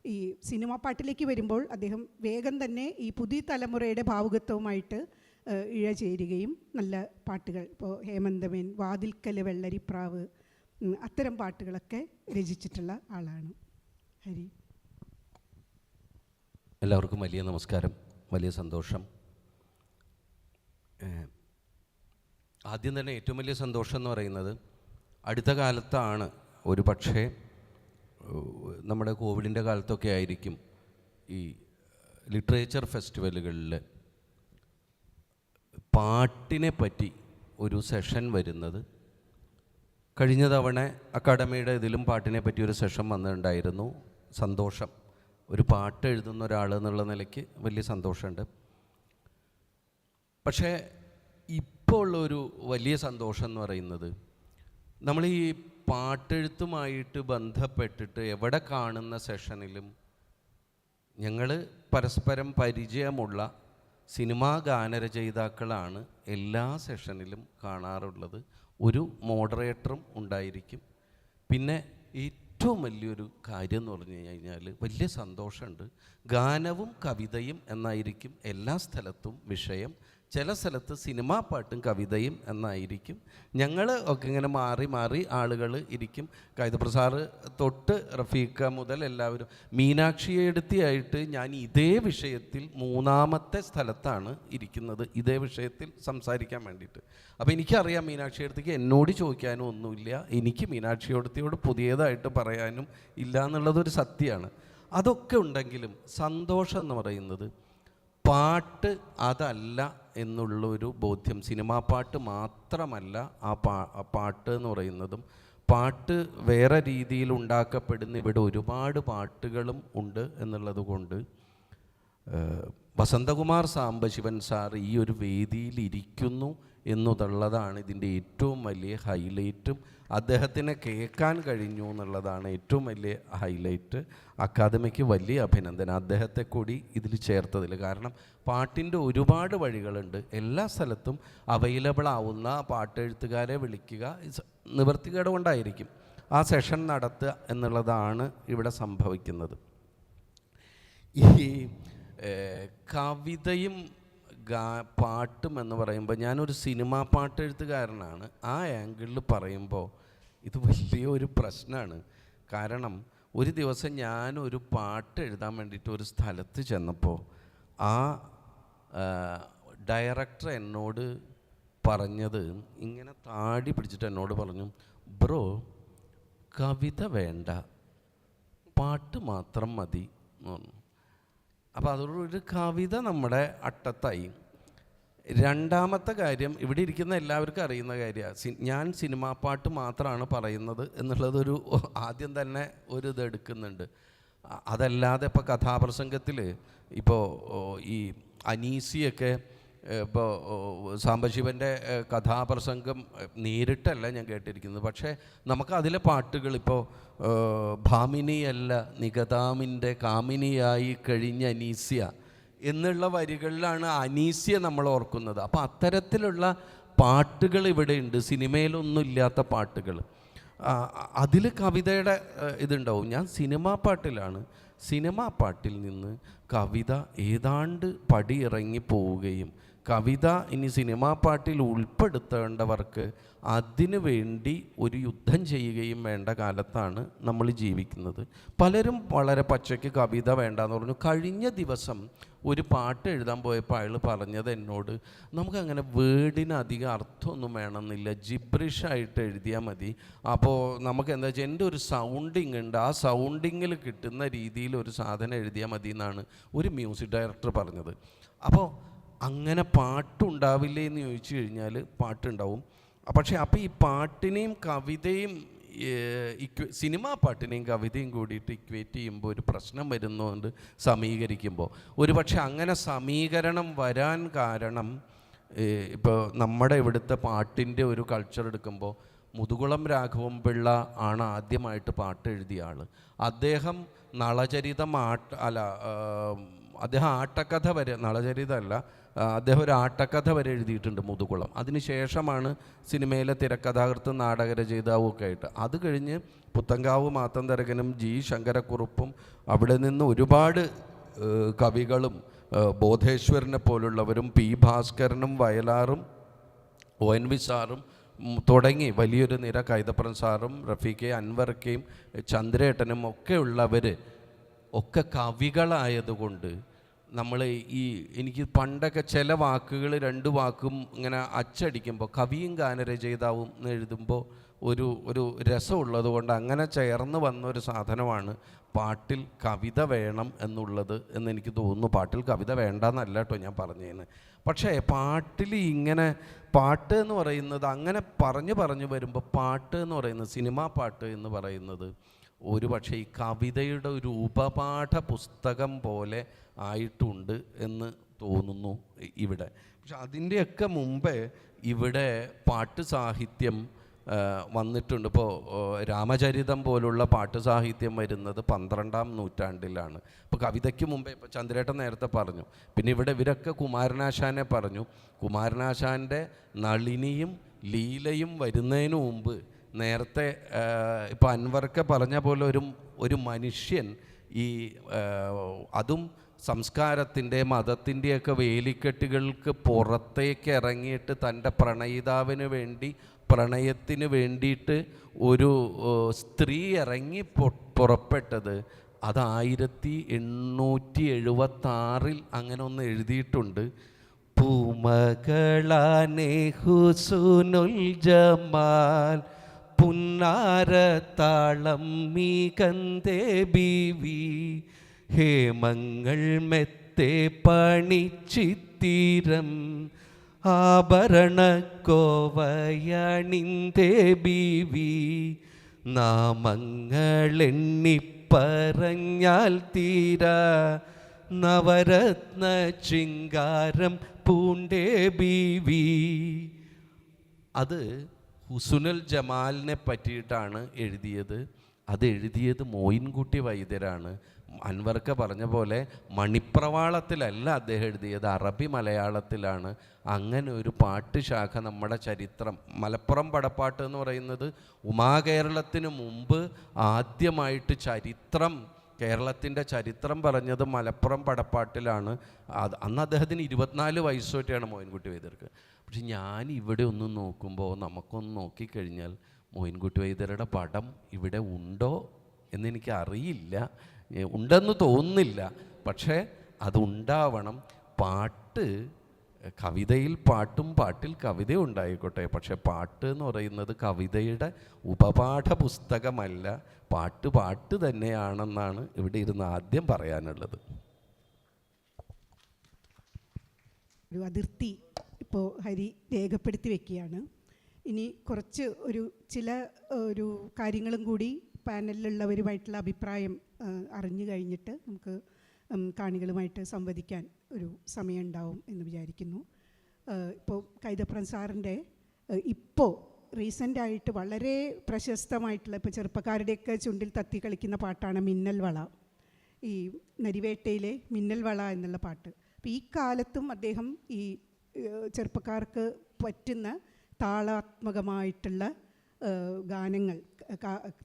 ഈ സിനിമാ പാട്ടിലേക്ക് വരുമ്പോൾ അദ്ദേഹം വേഗം തന്നെ ഈ പുതിയ തലമുറയുടെ ഭാവുകത്വവുമായിട്ട് ഇഴചേരുകയും നല്ല പാട്ടുകൾ, ഇപ്പോൾ ഹേമന്തമേൻ, വാതിൽക്കല് വെള്ളരിപ്രാവ്, അത്തരം പാട്ടുകളൊക്കെ രചിച്ചിട്ടുള്ള ആളാണ് ഹരി. എല്ലാവർക്കും വലിയ നമസ്കാരം, വലിയ സന്തോഷം. ആദ്യം തന്നെ ഏറ്റവും വലിയ സന്തോഷം എന്ന് പറയുന്നത്, അടുത്ത കാലത്താണ്, ഒരു പക്ഷേ നമ്മുടെ കോവിഡിൻ്റെ കാലത്തൊക്കെ ആയിരിക്കും, ഈ ലിറ്ററേച്ചർ ഫെസ്റ്റിവലുകളിൽ പാട്ടിനെ പറ്റി ഒരു സെഷൻ വരുന്നത്. കഴിഞ്ഞ തവണ അക്കാഡമിയുടെ ഇതിലും പാട്ടിനെ പറ്റി ഒരു സെഷൻ വന്നിട്ടുണ്ടായിരുന്നു. സന്തോഷം, ഒരു പാട്ട് എഴുതുന്ന ഒരാൾ എന്നുള്ള നിലയ്ക്ക് വലിയ സന്തോഷമുണ്ട്. പക്ഷേ ഇപ്പോൾ ഉള്ളൊരു വലിയ സന്തോഷം എന്ന് പറയുന്നത്, നമ്മൾ ഈ പാട്ടെഴുത്തുമായിട്ട് ബന്ധപ്പെട്ടിട്ട് എവിടെ കാണുന്ന സെഷനിലും ഞങ്ങൾ പരസ്പരം പരിചയമുള്ള സിനിമാ ഗാനരചയിതാക്കളാണ് എല്ലാ സെഷനിലും കാണാറുള്ളത്. ഒരു മോഡറേറ്ററും ഉണ്ടായിരിക്കും. പിന്നെ ഏറ്റവും വലിയൊരു കാര്യം എന്ന് പറഞ്ഞു കഴിഞ്ഞാൽ വലിയ സന്തോഷമുണ്ട്. ഗാനവും കവിതയും എന്നായിരിക്കും എല്ലാ സ്ഥലത്തും വിഷയം. ചില സ്ഥലത്ത് സിനിമാ പാട്ടും കവിതയും എന്നായിരിക്കും. ഞങ്ങൾ ഒക്കെ ഇങ്ങനെ മാറി മാറി ആളുകൾ ഇരിക്കും. കൈതപ്രസാദ് തൊട്ട് റഫീഖ മുതൽ എല്ലാവരും. മീനാക്ഷിയെ എടുത്തിയായിട്ട് ഞാൻ ഇതേ വിഷയത്തിൽ 3-ാമത്തെ സ്ഥലത്താണ് ഇരിക്കുന്നത്, ഇതേ വിഷയത്തിൽ സംസാരിക്കാൻ വേണ്ടിയിട്ട്. അപ്പോൾ എനിക്കറിയാം മീനാക്ഷി എടുത്തേക്ക് എന്നോട് ചോദിക്കാനും ഒന്നുമില്ല, എനിക്ക് മീനാക്ഷി എടുത്തിയോട് പുതിയതായിട്ട് പറയാനും ഇല്ല എന്നുള്ളതൊരു സത്യമാണ്. അതൊക്കെ ഉണ്ടെങ്കിലും സന്തോഷം എന്ന് പറയുന്നത് പാട്ട് അതല്ല എന്നുള്ളൊരു ബോധ്യം. സിനിമാ പാട്ട് മാത്രമല്ല ആ പാട്ട് എന്ന് പറയുന്നതും. പാട്ട് വേറെ രീതിയിൽ ഉണ്ടാക്കപ്പെടുന്ന ഇവിടെ ഒരുപാട് പാട്ടുകളും ഉണ്ട് എന്നുള്ളത് കൊണ്ട് വസന്തകുമാർ സാംബശിവൻ സാർ ഈ ഒരു വേദിയിൽ ഇരിക്കുന്നു എന്നുള്ളതാണ് ഇതിൻ്റെ ഏറ്റവും വലിയ ഹൈലൈറ്റും. അദ്ദേഹത്തിനെ കേൾക്കാൻ കഴിഞ്ഞു എന്നുള്ളതാണ് ഏറ്റവും വലിയ ഹൈലൈറ്റ്. അക്കാദമിക്ക് വലിയ അഭിനന്ദനം അദ്ദേഹത്തെ കൂടി ഇതിൽ ചേർത്തതിൽ. കാരണം പാട്ടിൻ്റെ ഒരുപാട് വഴികളുണ്ട്. എല്ലാ സ്ഥലത്തും അവൈലബിൾ ആവുന്ന പാട്ടെഴുത്തുകാരെ വിളിക്കുക നിവൃത്തികേട് കൊണ്ടായിരിക്കും ആ സെഷൻ നടത്തുക എന്നുള്ളതാണ് ഇവിടെ സംഭവിക്കുന്നത്. ഈ കവിതയും പാട്ടും എന്ന് പറയുമ്പോൾ, ഞാനൊരു സിനിമാ പാട്ടെഴുത്തുകാരനാണ്. ആ ആംഗിളിൽ പറയുമ്പോൾ ഇത് വലിയൊരു പ്രശ്നമാണ്. കാരണം ഒരു ദിവസം ഞാനൊരു പാട്ട് എഴുതാൻ വേണ്ടിയിട്ട് ഒരു സ്ഥലത്ത് ചെന്നപ്പോൾ ആ ഡയറക്ടർ എന്നോട് പറഞ്ഞത്, ഇങ്ങനെ താടി പിടിച്ചിട്ട് എന്നോട് പറഞ്ഞു, ബ്രോ കവിത വേണ്ട, പാട്ട് മാത്രം മതി എന്ന് പറഞ്ഞു. അപ്പോൾ അതൊരു കവിത നമ്മുടെ അട്ടത്തായി. രണ്ടാമത്തെ കാര്യം, ഇവിടെ ഇരിക്കുന്ന എല്ലാവർക്കും അറിയുന്ന കാര്യമാണ്, ഞാൻ സിനിമാ പാട്ട് മാത്രമാണ് പറയുന്നത് എന്നുള്ളതൊരു ആദ്യം തന്നെ ഒരു ഇത് എടുക്കുന്നുണ്ട്. അതല്ലാതെ ഇപ്പോൾ കഥാപ്രസംഗത്തിൽ ഇപ്പോൾ ഈ അനീസിയൊക്കെ ഇപ്പോൾ സാംബശിവൻ്റെ കഥാപ്രസംഗം നേരിട്ടല്ല ഞാൻ കേട്ടിരിക്കുന്നത്, പക്ഷേ നമുക്ക് അതിലെ പാട്ടുകൾ ഇപ്പോൾ ഭാമിനിയല്ല നിഗതാമിൻ്റെ കാമിനിയായി കഴിഞ്ഞ അനീസ്യ എന്നുള്ള വരികളിലാണ് അനീസ്യ നമ്മൾ ഓർക്കുന്നത്. അപ്പോൾ അത്തരത്തിലുള്ള പാട്ടുകൾ ഇവിടെയുണ്ട്, സിനിമയിലൊന്നും ഇല്ലാത്ത പാട്ടുകൾ. അതിൽ കവിതയുടെ ഇതുണ്ടാവും. ഞാൻ സിനിമാ പാട്ടിലാണ്. സിനിമാ പാട്ടിൽ നിന്ന് കവിത ഏതാണ്ട് പടി ഇറങ്ങി പോവുകയും കവിത ഇനി സിനിമാ പാട്ടിൽ ഉൾപ്പെടുത്തേണ്ടവർക്ക് അതിനു വേണ്ടി ഒരു യുദ്ധം ചെയ്യുകയും വേണ്ട കാലത്താണ് നമ്മൾ ജീവിക്കുന്നത്. പലരും വളരെ പച്ചയ്ക്ക് കവിത വേണ്ടാന്ന് പറഞ്ഞു. കഴിഞ്ഞ ദിവസം ഒരു പാട്ട് എഴുതാൻ പോയപ്പോൾ അയാൾ പറഞ്ഞത് എന്നോട്, നമുക്കങ്ങനെ വേർഡിന് അധികം അർത്ഥമൊന്നും വേണമെന്നില്ല, ജിബ്രിഷായിട്ട് എഴുതിയാൽ മതി. അപ്പോൾ നമുക്ക് എന്താ വെച്ചാൽ എൻ്റെ ഒരു സൗണ്ടിങ് ഉണ്ട്, ആ സൗണ്ടിങ്ങിൽ കിട്ടുന്ന രീതിയിൽ ഒരു സാധനം എഴുതിയാൽ മതി എന്നാണ് ഒരു മ്യൂസിക് ഡയറക്ടർ പറഞ്ഞത്. അപ്പോൾ അങ്ങനെ പാട്ടുണ്ടാവില്ലേ എന്ന് ചോദിച്ചു കഴിഞ്ഞാൽ പാട്ടുണ്ടാവും. പക്ഷേ അപ്പോൾ ഈ പാട്ടിനെയും കവിതയും സിനിമാ പാട്ടിനെയും കവിതയും കൂടിയിട്ട് ഇക്വേറ്റ് ചെയ്യുമ്പോൾ ഒരു പ്രശ്നം വരുന്നുണ്ട് സമീകരിക്കുമ്പോൾ. ഒരു പക്ഷെ അങ്ങനെ സമീകരണം വരാൻ കാരണം ഇപ്പോൾ നമ്മുടെ ഇവിടുത്തെ പാട്ടിൻ്റെ ഒരു കൾച്ചർ എടുക്കുമ്പോൾ മുതുകുളം രാഘവൻ പിള്ള ആണ് ആദ്യമായിട്ട് പാട്ട് എഴുതിയ ആൾ. അദ്ദേഹം നളചരിതം അദ്ദേഹം ആട്ടക്കഥ വരെ, നളചരിതമല്ല, അദ്ദേഹം ഒരു ആട്ടക്കഥ വരെ എഴുതിയിട്ടുണ്ട് മുതുകുളം. അതിനുശേഷമാണ് സിനിമയിലെ തിരക്കഥാകൃത്തും നാടകരചയിതാവും ഒക്കെ ആയിട്ട്. അത് കഴിഞ്ഞ് പുത്തങ്കാവ് മാത്തന്തരകനും ജി ശങ്കരക്കുറുപ്പും അവിടെ നിന്ന് ഒരുപാട് കവികളും ബോധേശ്വരനെ പോലുള്ളവരും പി ഭാസ്കരനും വയലാറും ONV സാറും തുടങ്ങി വലിയൊരു നിര, കൈതപ്രൻ സാറും റഫീഖെ അൻവർക്കയും ചന്ദ്രേട്ടനും ഒക്കെ ഉള്ളവർ ഒക്കെ കവികളായതുകൊണ്ട് നമ്മൾ എനിക്ക് പണ്ടൊക്കെ ചില വാക്കുകൾ 2 വാക്കും ഇങ്ങനെ അച്ചടിക്കുമ്പോൾ കവിയും ഗാനരചയിതാവും എന്ന് എഴുതുമ്പോൾ ഒരു രസമുള്ളത് കൊണ്ട് അങ്ങനെ ചേർന്ന് വന്നൊരു സാധനമാണ് പാട്ടിൽ കവിത വേണം എന്നുള്ളത് എന്നെനിക്ക് തോന്നുന്നു. പാട്ടിൽ കവിത വേണ്ടെന്നല്ല കേട്ടോ ഞാൻ പറഞ്ഞതിന്. പക്ഷേ പാട്ടിൽ ഇങ്ങനെ പാട്ട് എന്ന് പറയുന്നത് അങ്ങനെ പറഞ്ഞു വരുമ്പോൾ പാട്ട് എന്ന് പറയുന്നത്, സിനിമാ പാട്ട് എന്ന് പറയുന്നത് ഒരു പക്ഷേ ഈ കവിതയുടെ ഒരു ഉപപാഠ പുസ്തകം പോലെ ആയിട്ടുണ്ട് എന്ന് തോന്നുന്നു ഇവിടെ. പക്ഷെ അതിൻ്റെയൊക്കെ മുമ്പേ ഇവിടെ പാട്ട് സാഹിത്യം വന്നിട്ടുണ്ട്. ഇപ്പോൾ രാമചരിതം പോലുള്ള പാട്ട് സാഹിത്യം വരുന്നത് 12-ാം നൂറ്റാണ്ടിലാണ്. ഇപ്പോൾ കവിതയ്ക്ക് മുമ്പേ, ഇപ്പോൾ ചന്ദ്രേട്ടൻ നേരത്തെ പറഞ്ഞു, പിന്നെ ഇവിടെ ഇവരൊക്കെ കുമാരനാശാനെ പറഞ്ഞു. കുമാരനാശാൻ്റെ നളിനിയും ലീലയും വരുന്നതിന് മുമ്പ് നേരത്തെ ഇപ്പോൾ അൻവർക്ക പറഞ്ഞ പോലെ ഒരു മനുഷ്യൻ ഈ അതും സംസ്കാരത്തിൻ്റെ മതത്തിൻ്റെയൊക്കെ വേലിക്കെട്ടുകൾക്ക് പുറത്തേക്ക് ഇറങ്ങിയിട്ട് തൻ്റെ പ്രണയിതാവിന് വേണ്ടി, പ്രണയത്തിന് വേണ്ടിയിട്ട് ഒരു സ്ത്രീ ഇറങ്ങി പുറപ്പെട്ടത് അത് 1876 അങ്ങനെ ഒന്ന് എഴുതിയിട്ടുണ്ട്. പൂമകളാനെ ഹുസുനുൽ ജമാൽ പുന്നാരത്താളം മീകന്തേ ബീവി ഹേമങ്ങൾ മെത്തെ പണിച്ചിത്തിരം ആഭരണക്കോവയണിന്തേ ബീവി നാമങ്ങളെണ്ണിപ്പറഞ്ഞാൽ തീര നവരത്ന ശൃംഗാരം പൂണ്ടേ ബീവി. അത് ഹുസുനുൽ ജമാലിനെ പറ്റിയിട്ടാണ് എഴുതിയത്. അത് എഴുതിയത് മോയിൻകുട്ടി വൈദ്യരാണ്. അൻവർക്ക പറഞ്ഞ പോലെ മണിപ്രവാളത്തിലല്ല അദ്ദേഹം എഴുതിയത്, അറബി മലയാളത്തിലാണ്. അങ്ങനെ ഒരു പാട്ട് ശാഖ നമ്മുടെ ചരിത്രം, മലപ്പുറം പടപ്പാട്ട് എന്ന് പറയുന്നത് ഉമാകേരളത്തിന് മുമ്പ് ആദ്യമായിട്ട് കേരളത്തിൻ്റെ ചരിത്രം പറഞ്ഞത് മലപ്പുറം പടപ്പാട്ടിലാണ്. അന്ന് അദ്ദേഹത്തിന് 24 വയസ്സോടെയാണ് മോയിൻകുട്ടി വൈദ്യർക്ക്. പക്ഷെ ഞാൻ ഇവിടെ ഒന്ന് നോക്കുമ്പോൾ, നമുക്കൊന്ന് നോക്കിക്കഴിഞ്ഞാൽ മോയിൻകുട്ടി വൈദ്യരുടെ പടം ഇവിടെ ഉണ്ടോ എന്നെനിക്ക് അറിയില്ല, ഉണ്ടെന്ന് തോന്നുന്നില്ല. പക്ഷേ അതുണ്ടാവണം. പാട്ട്, കവിതയിൽ പാട്ടും പാട്ടിൽ കവിതയും ഉണ്ടായിക്കോട്ടെ, പക്ഷെ പാട്ട് എന്ന് പറയുന്നത് കവിതയുടെ ഉപപാഠ പുസ്തകമല്ല, പാട്ട് തന്നെയാണെന്നാണ് ഇവിടെ ഇരുന്ന് ആദ്യം പറയാനുള്ളത്. ഒരു അതിർത്തി ഇപ്പോൾ ഹരി രേഖപ്പെടുത്തി വയ്ക്കുകയാണ്. ഇനി കുറച്ച് ചില കാര്യങ്ങളും കൂടി പാനലിലുള്ളവരുമായിട്ടുള്ള അഭിപ്രായം അറിഞ്ഞു കഴിഞ്ഞിട്ട് നമുക്ക് കാണികളുമായിട്ട് സംവദിക്കാൻ ഒരു സമയം ഉണ്ടാവും എന്ന് വിചാരിക്കുന്നു. ഇപ്പോൾ കൈതപ്രം സാറിൻ്റെ ഇപ്പോൾ റീസെൻ്റായിട്ട് വളരെ പ്രശസ്തമായിട്ടുള്ള, ഇപ്പോൾ ചെറുപ്പക്കാരുടെയൊക്കെ ചുണ്ടിൽ തത്തി കളിക്കുന്ന പാട്ടാണ് മിന്നൽ വള, ഈ നരിവേട്ടയിലെ മിന്നൽ വള എന്നുള്ള പാട്ട്. അപ്പോൾ ഈ കാലത്തും അദ്ദേഹം ഈ ചെറുപ്പക്കാർക്ക് പറ്റുന്ന താളാത്മകമായിട്ടുള്ള ഗാനങ്ങൾ,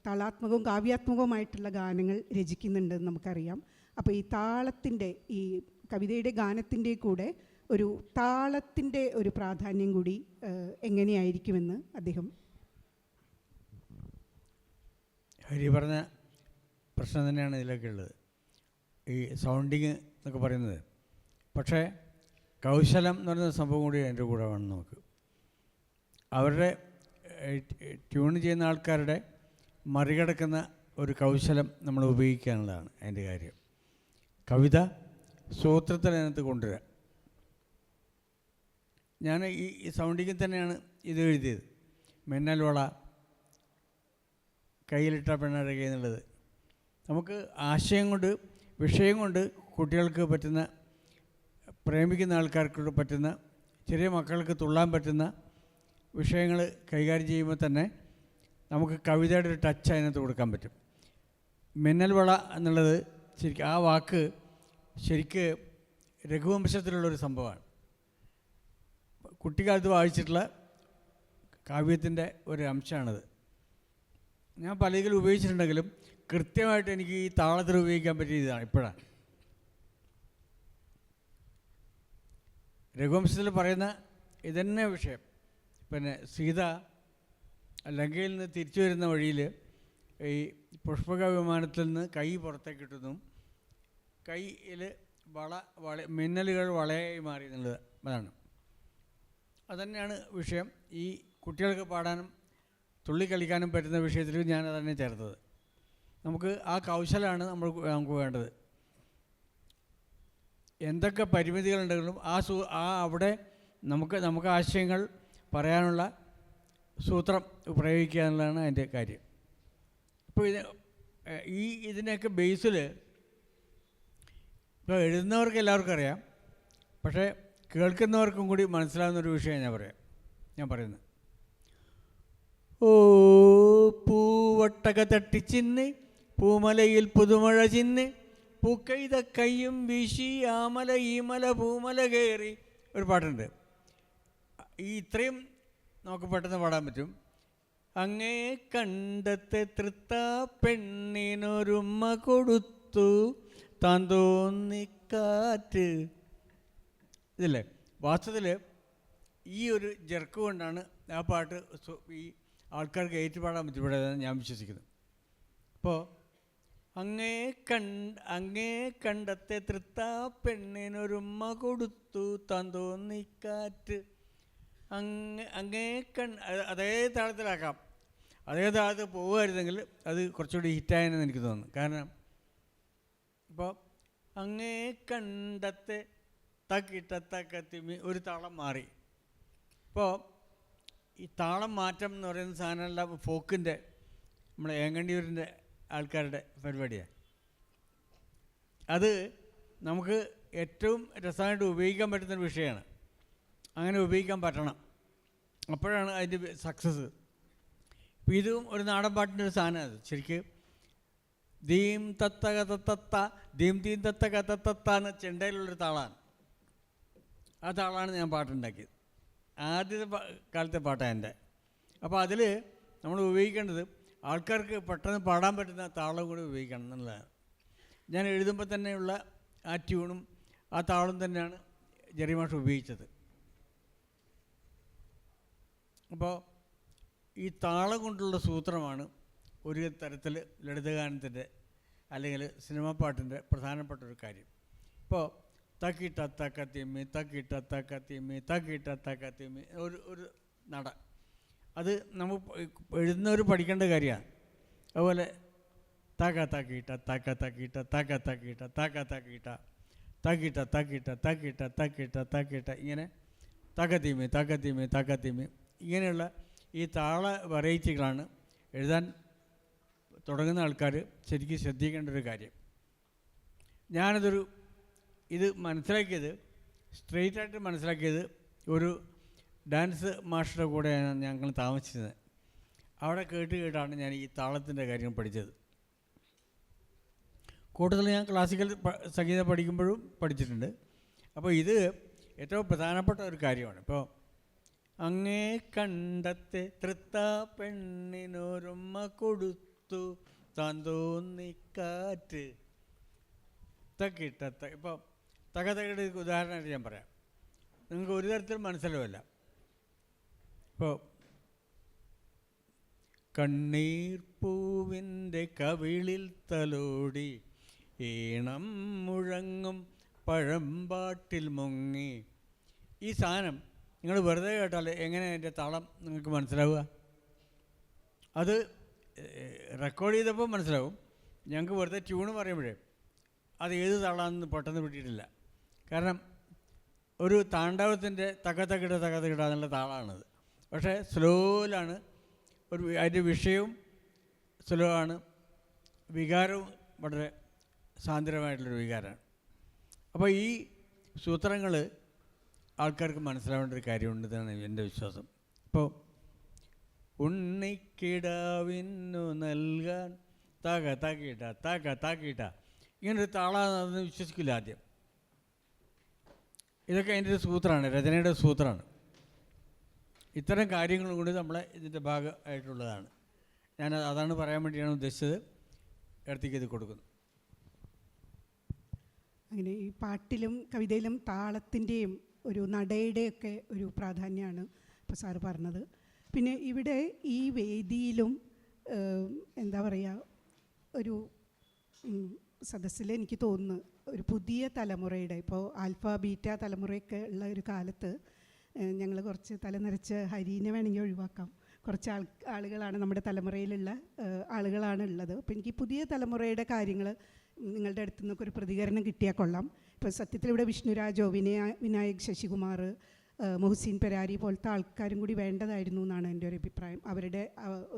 താളാത്മകവും കാവ്യാത്മകവുമായിട്ടുള്ള ഗാനങ്ങൾ രചിക്കുന്നുണ്ടെന്ന് നമുക്കറിയാം. അപ്പോൾ ഈ താളത്തിൻ്റെ, ഈ കവിതയുടെ ഗാനത്തിൻ്റെ കൂടെ ഒരു താളത്തിൻ്റെ ഒരു പ്രാധാന്യം കൂടി എങ്ങനെയായിരിക്കുമെന്ന് അദ്ദേഹം. ഹരി പറഞ്ഞ പ്രശ്നം തന്നെയാണ് ഇതിലൊക്കെ ഉള്ളത്, ഈ സൗണ്ടിങ് എന്നൊക്കെ പറയുന്നത്. പക്ഷേ കൗശലം എന്ന് പറയുന്ന സംഭവം കൂടി എൻ്റെ കൂടെ വേണം നമുക്ക്. അവരുടെ ട്യൂൺ ചെയ്യുന്ന ആൾക്കാരുടെ മറികടക്കുന്ന ഒരു കൗശലം നമ്മൾ ഉപയോഗിക്കാനുള്ളതാണ് അതിൻ്റെ കാര്യം. കവിത സൂത്രത്തിനകത്ത് കൊണ്ടുവരിക. ഞാൻ ഈ സൗണ്ടിങ്ങിൽ തന്നെയാണ് ഇത് എഴുതിയത്. മിന്നൽ വള, കയ്യിലിട്ട പെണ്ണഴകി എന്നുള്ളത് നമുക്ക് ആശയം കൊണ്ട്, വിഷയം കൊണ്ട് കുട്ടികൾക്ക് പറ്റുന്ന, പ്രേമിക്കുന്ന ആൾക്കാർക്ക് പറ്റുന്ന, ചെറിയ മക്കൾക്ക് തുള്ളാൻ പറ്റുന്ന വിഷയങ്ങൾ കൈകാര്യം ചെയ്യുമ്പോൾ തന്നെ നമുക്ക് കവിതയുടെ ഒരു ടച്ച് അതിനകത്ത് കൊടുക്കാൻ പറ്റും. മിന്നൽ വള എന്നുള്ളത് ശരിക്കും ആ വാക്ക് ശരിക്ക് രഘുവംശത്തിലുള്ളൊരു സംഭവമാണ്. കുട്ടിക്കാലത്ത് വായിച്ചിട്ടുള്ള കാവ്യത്തിൻ്റെ ഒരു അംശമാണത്. ഞാൻ പലതിൽ ഉപയോഗിച്ചിട്ടുണ്ടെങ്കിലും കൃത്യമായിട്ട് എനിക്ക് ഈ താളത്തിൽ ഉപയോഗിക്കാൻ പറ്റിയ ഇതാണ് ഇപ്പോഴാണ്. രഘുവംശത്തിൽ പറയുന്ന ഇതന്നെ വിഷയം. പിന്നെ സീത ലങ്കയിൽ നിന്ന് തിരിച്ചു വരുന്ന വഴിയിൽ ഈ പുഷ്പക വിമാനത്തിൽ നിന്ന് കൈ പുറത്തേക്ക് ഇട്ടുന്നു, കൈയിൽ മിന്നലുകൾ വളയായി മാറി എന്നുള്ളത് അതാണ്. അതുതന്നെയാണ് വിഷയം. ഈ കുട്ടികൾക്ക് പാടാനും തുള്ളിക്കളിക്കാനും പറ്റുന്ന വിഷയത്തിൽ ഞാനത് തന്നെ ചേർത്തത്. നമുക്ക് ആ കൗശലമാണ് നമുക്ക് വേണ്ടത്. എന്തൊക്കെ പരിമിതികളുണ്ടെങ്കിലും അവിടെ നമുക്ക് ആശയങ്ങൾ പറയാനുള്ള സൂത്രം പ്രയോഗിക്കുക എന്നുള്ളതാണ് അതിൻ്റെ കാര്യം. ഇപ്പോൾ ഇതിൻ്റെയൊക്കെ ബേസിൽ ഇപ്പോൾ എഴുതുന്നവർക്ക് എല്ലാവർക്കും അറിയാം, പക്ഷേ കേൾക്കുന്നവർക്കും കൂടി മനസ്സിലാവുന്നൊരു വിഷയം ഞാൻ പറയുന്നത്. ഓ പൂവട്ടക തട്ടിച്ചിന്ന് പൂമലയിൽ പുതുമഴ ചിന്ന് പൂക്കൈത കയ്യും വീശി ആമല ഈമല പൂമല കയറി ഒരു പാട്ടുണ്ട്. ഇത്രയും നമുക്ക് പെട്ടെന്ന് പാടാൻ പറ്റും. അങ്ങേ കണ്ടത്തെ തൃത്ത പെണ്ണിനൊരുമ്മ കൊടുത്തു താൻ തോന്നിക്കാറ്റ്. ഇതല്ലേ വാസ്തവത്തിൽ ഈ ഒരു ജെർക്ക് കൊണ്ടാണ് ആ പാട്ട് ഈ ആൾക്കാർക്ക് ഏറ്റുപാടാൻ പറ്റും ഞാൻ വിശ്വസിക്കുന്നു. അപ്പോൾ അങ്ങേ കണ്ടത്തെ തൃത്ത പെണ്ണിനൊരുമ്മ കൊടുത്തു താൻ തോന്നിക്കാറ്റ്. അതേ താളത്തിലാക്കാം. അതേ താളത്തിൽ പോകുമായിരുന്നെങ്കിൽ അത് കുറച്ചുകൂടി ഹിറ്റായെന്ന് എനിക്ക് തോന്നുന്നു. കാരണം ഇപ്പോൾ അങ്ങേ കണ്ടത്തെ തക്കിട്ടത്തക്കത്തിമി ഒരു താളം മാറി. ഇപ്പോൾ ഈ താളം മാറ്റം എന്ന് പറയുന്ന സാധനമല്ല ഫോക്കിൻ്റെ, നമ്മളെ ഏങ്ങണ്ടിയൂരിൻ്റെ ആൾക്കാരുടെ പരിപാടിയാണ്. അത് നമുക്ക് ഏറ്റവും രസമായിട്ട് ഉപയോഗിക്കാൻ പറ്റുന്നൊരു വിഷയമാണ്. അങ്ങനെ ഉപയോഗിക്കാൻ പറ്റണം, അപ്പോഴാണ് അതിൻ്റെ സക്സസ്. ഇപ്പോൾ ഇതും ഒരു നാടൻ പാട്ടിൻ്റെ ഒരു സാധനമാണ്. അത് ശരിക്ക് ദീം തത്ത കത്തത്ത ദീം തീം തത്ത കത്തത്ത എന്ന ചെണ്ടയിലുള്ളൊരു താളമാണ്. ആ താളമാണ് ഞാൻ പാട്ടുണ്ടാക്കിയത്. ആദ്യത്തെ കാലത്തെ പാട്ടാണ് എൻ്റെ. അപ്പോൾ അതിൽ നമ്മൾ ഉപയോഗിക്കേണ്ടത് ആൾക്കാർക്ക് പെട്ടെന്ന് പാടാൻ പറ്റുന്ന താളം കൂടി ഉപയോഗിക്കണം എന്നുള്ളതാണ്. ഞാൻ എഴുതുമ്പോൾ തന്നെയുള്ള ആ ട്യൂണും ആ താളം തന്നെയാണ് ജെറി മാഷ് ഉപയോഗിച്ചത്. അപ്പോൾ ഈ താളം കൊണ്ടുള്ള സൂത്രമാണ് ഒരു തരത്തിൽ ലളിതഗാനത്തിൻ്റെ അല്ലെങ്കിൽ സിനിമാ പാട്ടിൻ്റെ പ്രധാനപ്പെട്ട ഒരു കാര്യം. ഇപ്പോൾ തക്കിട്ട തക്കത്തിമ്മി തക്കിട്ട തക്കത്തിമ്മി തക്കിട്ട തക്കത്തിമ്മി ഒരു നട, അത് നമുക്ക് എഴുതുന്നവർ പഠിക്കേണ്ട കാര്യമാണ്. അതുപോലെ തക തക്കിട്ട തക്ക തക്കിട്ട തക്ക തക്കിട്ട തക്ക തക്കിട്ട തക്കിട്ട തക്കിട്ട തക്കിട്ട തക്കിട്ട തക്കിട്ട ഇങ്ങനെ തകതിമി തകതിമി തകതിമി ഇങ്ങനെയുള്ള ഈ താള വെറൈറ്റികളാണ് എഴുതാൻ തുടങ്ങുന്ന ആൾക്കാർ ശരിക്കും ശ്രദ്ധിക്കേണ്ട ഒരു കാര്യം. ഇത് മനസ്സിലാക്കിയത് സ്ട്രെയിറ്റായിട്ട് മനസ്സിലാക്കിയത് ഒരു ഡാൻസ് മാസ്റ്ററുടെ കൂടെയാണ് ഞങ്ങൾ താമസിച്ചത്. അവിടെ കേട്ടാണ് ഞാൻ ഈ താളത്തിൻ്റെ കാര്യം പഠിച്ചത്. കൂടുതൽ ഞാൻ ക്ലാസിക്കൽ സംഗീതം പഠിക്കുമ്പോഴും പഠിച്ചിട്ടുണ്ട്. അപ്പോൾ ഇത് ഏറ്റവും പ്രധാനപ്പെട്ട ഒരു കാര്യമാണ്. ഇപ്പോൾ അങ്ങേ കണ്ടത്തെ തൃത്താ പെണ്ണിനൊരുമ്മ കൊടുത്തു താൻ തോന്നിക്കാറ്റ് തക്കിട്ട. ഇപ്പോൾ തകതകയുടെ ഉദാഹരണമായിട്ട് ഞാൻ പറയാം, നിങ്ങൾക്ക് ഒരു തരത്തിലും മനസ്സിലാവില്ല. ഇപ്പോൾ കണ്ണീർ പൂവിൻ്റെ കവിളിൽ തലോടി ഈണം മുഴങ്ങും പഴമ്പാട്ടിൽ മുങ്ങി. ഈ സാധനം നിങ്ങൾ വെറുതെ കേട്ടാൽ എങ്ങനെ അതിൻ്റെ താളം നിങ്ങൾക്ക് മനസ്സിലാവുക? അത് റെക്കോർഡ് ചെയ്തപ്പോൾ മനസ്സിലാവും. ഞങ്ങൾക്ക് വെറുതെ ട്യൂണ് പറയുമ്പോഴേ അത് ഏത് താളാണെന്ന് പെട്ടെന്ന് പിടിയിട്ടില്ല. കാരണം ഒരു താണ്ഡവത്തിൻ്റെ തകതകിട എന്നുള്ള താളമാണത്. പക്ഷേ സ്ലോയിലാണ് അതിൻ്റെ വിഷയവും സ്ലോ ആണ്, വികാരവും വളരെ സാന്ദ്രമായിട്ടുള്ളൊരു വികാരമാണ്. അപ്പോൾ ഈ സൂത്രങ്ങൾ ആൾക്കാർക്ക് മനസ്സിലാവേണ്ട ഒരു കാര്യമുണ്ടെന്നാണ് എൻ്റെ വിശ്വാസം. ഇപ്പോൾ ഉണ്ണിക്കിടാവിന്നു നൽകാൻ താക്കിട്ട ഇങ്ങനൊരു താളാണെന്ന് വിശ്വസിക്കില്ല ആദ്യം. ഇതൊക്കെ അതിൻ്റെ ഒരു സൂത്രമാണ്, രചനയുടെ സൂത്രമാണ്. ഇത്തരം കാര്യങ്ങൾ കൂടി നമ്മളെ ഇതിൻ്റെ ഭാഗമായിട്ടുള്ളതാണ്. അതാണ് പറയാൻ വേണ്ടിയാണ് ഉദ്ദേശിച്ചത്. ഇടത്തേക്ക് ഇത് കൊടുക്കുന്നു. അങ്ങനെ ഈ പാട്ടിലും കവിതയിലും താളത്തിൻ്റെയും ഒരു നടയുടെയൊക്കെ ഒരു പ്രാധാന്യമാണ് ഇപ്പോൾ സാറ് പറഞ്ഞത്. പിന്നെ ഇവിടെ ഈ വേദിയിലും എന്താ പറയുക, ഒരു സദസ്സിൽ എനിക്ക് തോന്നുന്നു ഒരു പുതിയ തലമുറയുടെ, ഇപ്പോൾ ആൽഫ ബീറ്റ തലമുറയൊക്കെ ഉള്ള ഒരു കാലത്ത് ഞങ്ങൾ കുറച്ച് തലനിറച്ച് ഹരീനെ വേണമെങ്കിൽ ഒഴിവാക്കാം, കുറച്ച് ആളുകളാണ് നമ്മുടെ തലമുറയിലുള്ള ആളുകളാണ് ഉള്ളത്. അപ്പോൾ എനിക്ക് പുതിയ തലമുറയുടെ നിങ്ങളുടെ അടുത്തു നിന്നൊക്കെ ഒരു പ്രതികരണം കിട്ടിയാൽ കൊള്ളാം. ഇപ്പോൾ സത്യത്തിൽ ഇവിടെ വിഷ്ണുരാജോ വിനായക് ശശികുമാർ, മൊഹ്സിൻ പെരാരി പോലത്തെ ആൾക്കാരും കൂടി വേണ്ടതായിരുന്നു എന്നാണ് എൻ്റെ ഒരു അഭിപ്രായം. അവരുടെ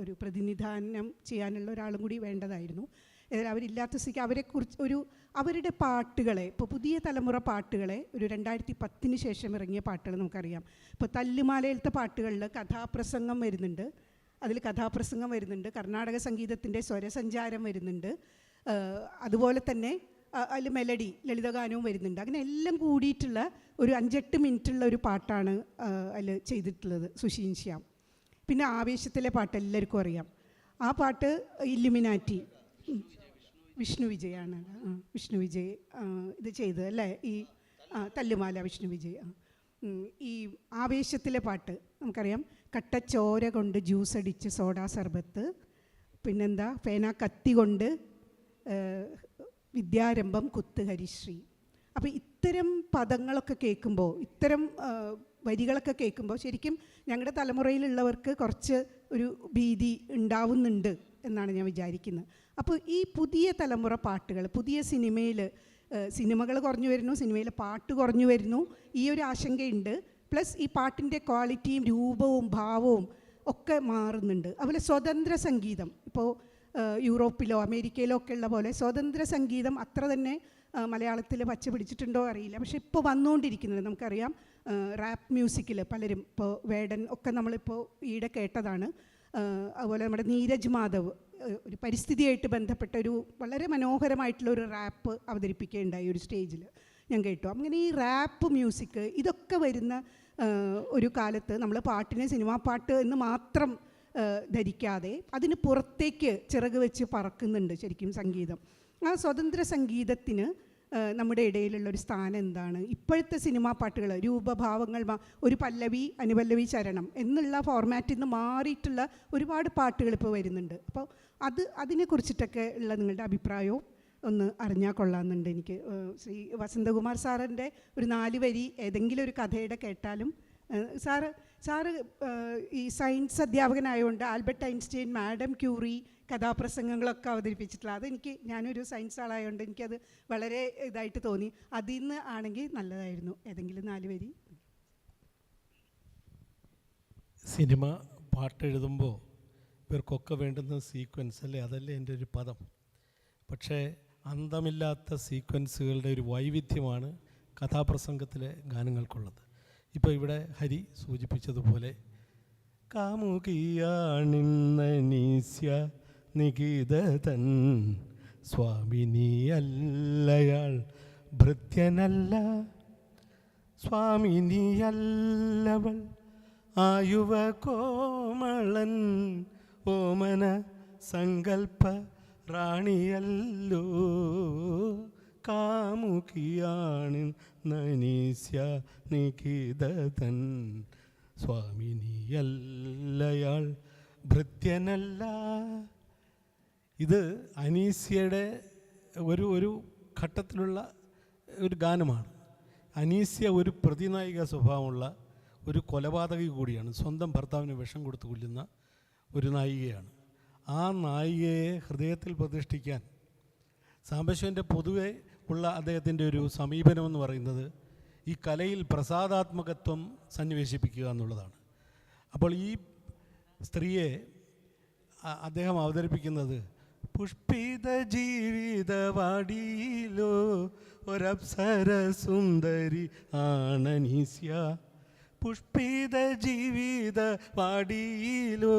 ഒരു പ്രതിനിധാനം ചെയ്യാനുള്ള ഒരാളും കൂടി വേണ്ടതായിരുന്നു. അവരില്ലാത്ത സ്ഥിതിക്ക് അവരെക്കുറിച്ച് അവരുടെ പാട്ടുകളെ, ഇപ്പോൾ പുതിയ തലമുറ പാട്ടുകളെ, ഒരു 2010 ശേഷം ഇറങ്ങിയ പാട്ടുകൾ നമുക്കറിയാം. ഇപ്പോൾ തല്ലുമാലയിലത്തെ പാട്ടുകളിൽ കഥാപ്രസംഗം വരുന്നുണ്ട്, കർണാടക സംഗീതത്തിൻ്റെ സ്വരസഞ്ചാരം വരുന്നുണ്ട്, അതുപോലെ തന്നെ അതിൽ മെലഡി ലളിതഗാനവും വരുന്നുണ്ട്. അങ്ങനെ എല്ലാം കൂടിയിട്ടുള്ള ഒരു 5-8 മിനിറ്റുള്ള ഒരു പാട്ടാണ് അതിൽ ചെയ്തിട്ടുള്ളത് സുശീൻ ശ്യാം. പിന്നെ ആവേശത്തിലെ പാട്ട് എല്ലാവർക്കും അറിയാം. ആ പാട്ട് ഇല്ലുമിനാറ്റി വിഷ്ണു വിജയാണ്, വിഷ്ണു വിജയ് ഇത് ചെയ്തത് അല്ലേ? ഈ തല്ലുമാല വിഷ്ണു വിജയ്. ഈ ആവേശത്തിലെ പാട്ട് നമുക്കറിയാം, കട്ടച്ചോര കൊണ്ട് ജ്യൂസ് അടിച്ച് സോഡാ സർബത്ത്, പിന്നെന്താ പേന കത്തി കൊണ്ട് വിദ്യാരംഭം കുത്ത് ഹരിശ്രീ. അപ്പോൾ ഇത്തരം പദങ്ങളൊക്കെ കേൾക്കുമ്പോൾ, ഇത്തരം വരികളൊക്കെ കേൾക്കുമ്പോൾ ശരിക്കും ഞങ്ങളുടെ തലമുറയിലുള്ളവർക്ക് കുറച്ച് ഒരു ഭീതി ഉണ്ടാവുന്നുണ്ട് എന്നാണ് ഞാൻ വിചാരിക്കുന്നത്. അപ്പോൾ ഈ പുതിയ തലമുറ പാട്ടുകൾ, പുതിയ സിനിമകൾ കുറഞ്ഞു വരുന്നു, സിനിമയിലെ പാട്ട് കുറഞ്ഞു വരുന്നു, ഈ ഒരു ആശങ്കയുണ്ട്. പ്ലസ് ഈ പാട്ടിൻ്റെ ക്വാളിറ്റിയും രൂപവും ഭാവവും ഒക്കെ മാറുന്നുണ്ട്. അതുപോലെ സ്വതന്ത്ര സംഗീതം, ഇപ്പോൾ യൂറോപ്പിലോ അമേരിക്കയിലോ ഒക്കെ ഉള്ള പോലെ സ്വതന്ത്ര സംഗീതം അത്ര തന്നെ മലയാളത്തിൽ പച്ച പിടിച്ചിട്ടുണ്ടോ അറിയില്ല. പക്ഷെ ഇപ്പോൾ വന്നുകൊണ്ടിരിക്കുന്നത് നമുക്കറിയാം. റാപ്പ് മ്യൂസിക്കിൽ പലരും, ഇപ്പോൾ വേടൻ ഒക്കെ നമ്മളിപ്പോൾ ഈയിടെ കേട്ടതാണ്. അതുപോലെ നമ്മുടെ നീരജ് മാധവ് ഒരു പരിസ്ഥിതിയായിട്ട് ബന്ധപ്പെട്ട ഒരു വളരെ മനോഹരമായിട്ടുള്ളൊരു റാപ്പ് അവതരിപ്പിക്കുകയുണ്ടായി ഒരു സ്റ്റേജിൽ, ഞാൻ കേട്ടു. അങ്ങനെ ഈ റാപ്പ് മ്യൂസിക് ഇതൊക്കെ വരുന്ന ഒരു കാലത്ത് നമ്മൾ പാട്ടിനെ സിനിമാ പാട്ട് എന്ന് മാത്രം ധരിക്കാതെ അതിന് പുറത്തേക്ക് ചിറക് വെച്ച് പറക്കുന്നുണ്ട് ശരിക്കും സംഗീതം. ആ സ്വതന്ത്ര സംഗീതത്തിന് നമ്മുടെ ഇടയിലുള്ള ഒരു സ്ഥാനം എന്താണ്? ഇപ്പോഴത്തെ സിനിമാ പാട്ടുകൾ രൂപഭാവങ്ങൾ, ഒരു പല്ലവി അനുപല്ലവി ചരണം എന്നുള്ള ഫോർമാറ്റിൽ നിന്ന് മാറിയിട്ടുള്ള ഒരുപാട് പാട്ടുകൾ ഇപ്പോൾ വരുന്നുണ്ട്. അപ്പോൾ അതിനെക്കുറിച്ചിട്ടൊക്കെ ഉള്ള നിങ്ങളുടെ അഭിപ്രായവും ഒന്ന് അറിഞ്ഞാൽ കൊള്ളാമെന്നുണ്ട് എനിക്ക്. ശ്രീ വസന്തകുമാർ സാറിൻ്റെ ഒരു 4 വരി ഏതെങ്കിലും ഒരു കഥയുടെ കേട്ടാലും. സാറ് ഈ സയൻസ് അധ്യാപകനായതുകൊണ്ട് ആൽബർട്ട് ഐൻസ്റ്റൈൻ, മാഡം ക്യൂറി കഥാപ്രസംഗങ്ങളൊക്കെ അവതരിപ്പിച്ചിട്ടുള്ള ഞാനൊരു സയൻസ് ആളായതുകൊണ്ട് എനിക്കത് വളരെ ഇതായിട്ട് തോന്നി. അതിൽ നിന്ന് ആണെങ്കിൽ നല്ലതായിരുന്നു ഏതെങ്കിലും 4 വരി. സിനിമ പാട്ടെഴുതുമ്പോൾ ഇവർക്കൊക്കെ വേണ്ടുന്ന സീക്വൻസ് അല്ലേ, അതല്ലേ എൻ്റെ ഒരു പദം. പക്ഷേ അന്തമില്ലാത്ത സീക്വൻസുകളുടെ ഒരു വൈവിധ്യമാണ് കഥാപ്രസംഗത്തിലെ ഗാനങ്ങൾക്കുള്ളത്. ഇപ്പോൾ ഇവിടെ ഹരി സൂചിപ്പിച്ചതുപോലെ കാമുകിയാണിന്നനീസ്യ നികിതതൻ സ്വാമിനിയല്ലയാൾ ഭൃത്യനല്ല, സ്വാമിനിയല്ലവൾ ആയുവ കോമളൻ ഓമന സങ്കൽപ്പ റാണിയല്ലോ, കാമുകിയാണ് നനീസ്യ നികിതതൻ സ്വാമിനിയല്ലയാൾ ഭൃത്യനല്ല. ഇത് അനീസ്യയുടെ ഒരു ഘട്ടത്തിലുള്ള ഒരു ഗാനമാണ്. അനീസ്യ ഒരു പ്രതിനായിക സ്വഭാവമുള്ള ഒരു കൊലപാതകി കൂടിയാണ്. സ്വന്തം ഭർത്താവിന് വിഷം കൊടുത്ത് കൊല്ലുന്ന ഒരു നായികയാണ്. ആ നായികയെ ഹൃദയത്തിൽ പ്രതിഷ്ഠിക്കാൻ സാംബശിവൻ്റെ പൊതുവെ ഉള്ള അദ്ദേഹത്തിൻ്റെ ഒരു സമീപനമെന്ന് പറയുന്നത് ഈ കലയിൽ പ്രസാദാത്മകത്വം സന്നിവേശിപ്പിക്കുക എന്നുള്ളതാണ്. അപ്പോൾ ഈ സ്ത്രീയെ അദ്ദേഹം അവതരിപ്പിക്കുന്നത് പുഷ്പിത ജീവിതവാടിയിലോ ഒരപ്സര സുന്ദരി ആണനീസ്യ, പുഷ്പിത ജീവിത വാടിയിലോ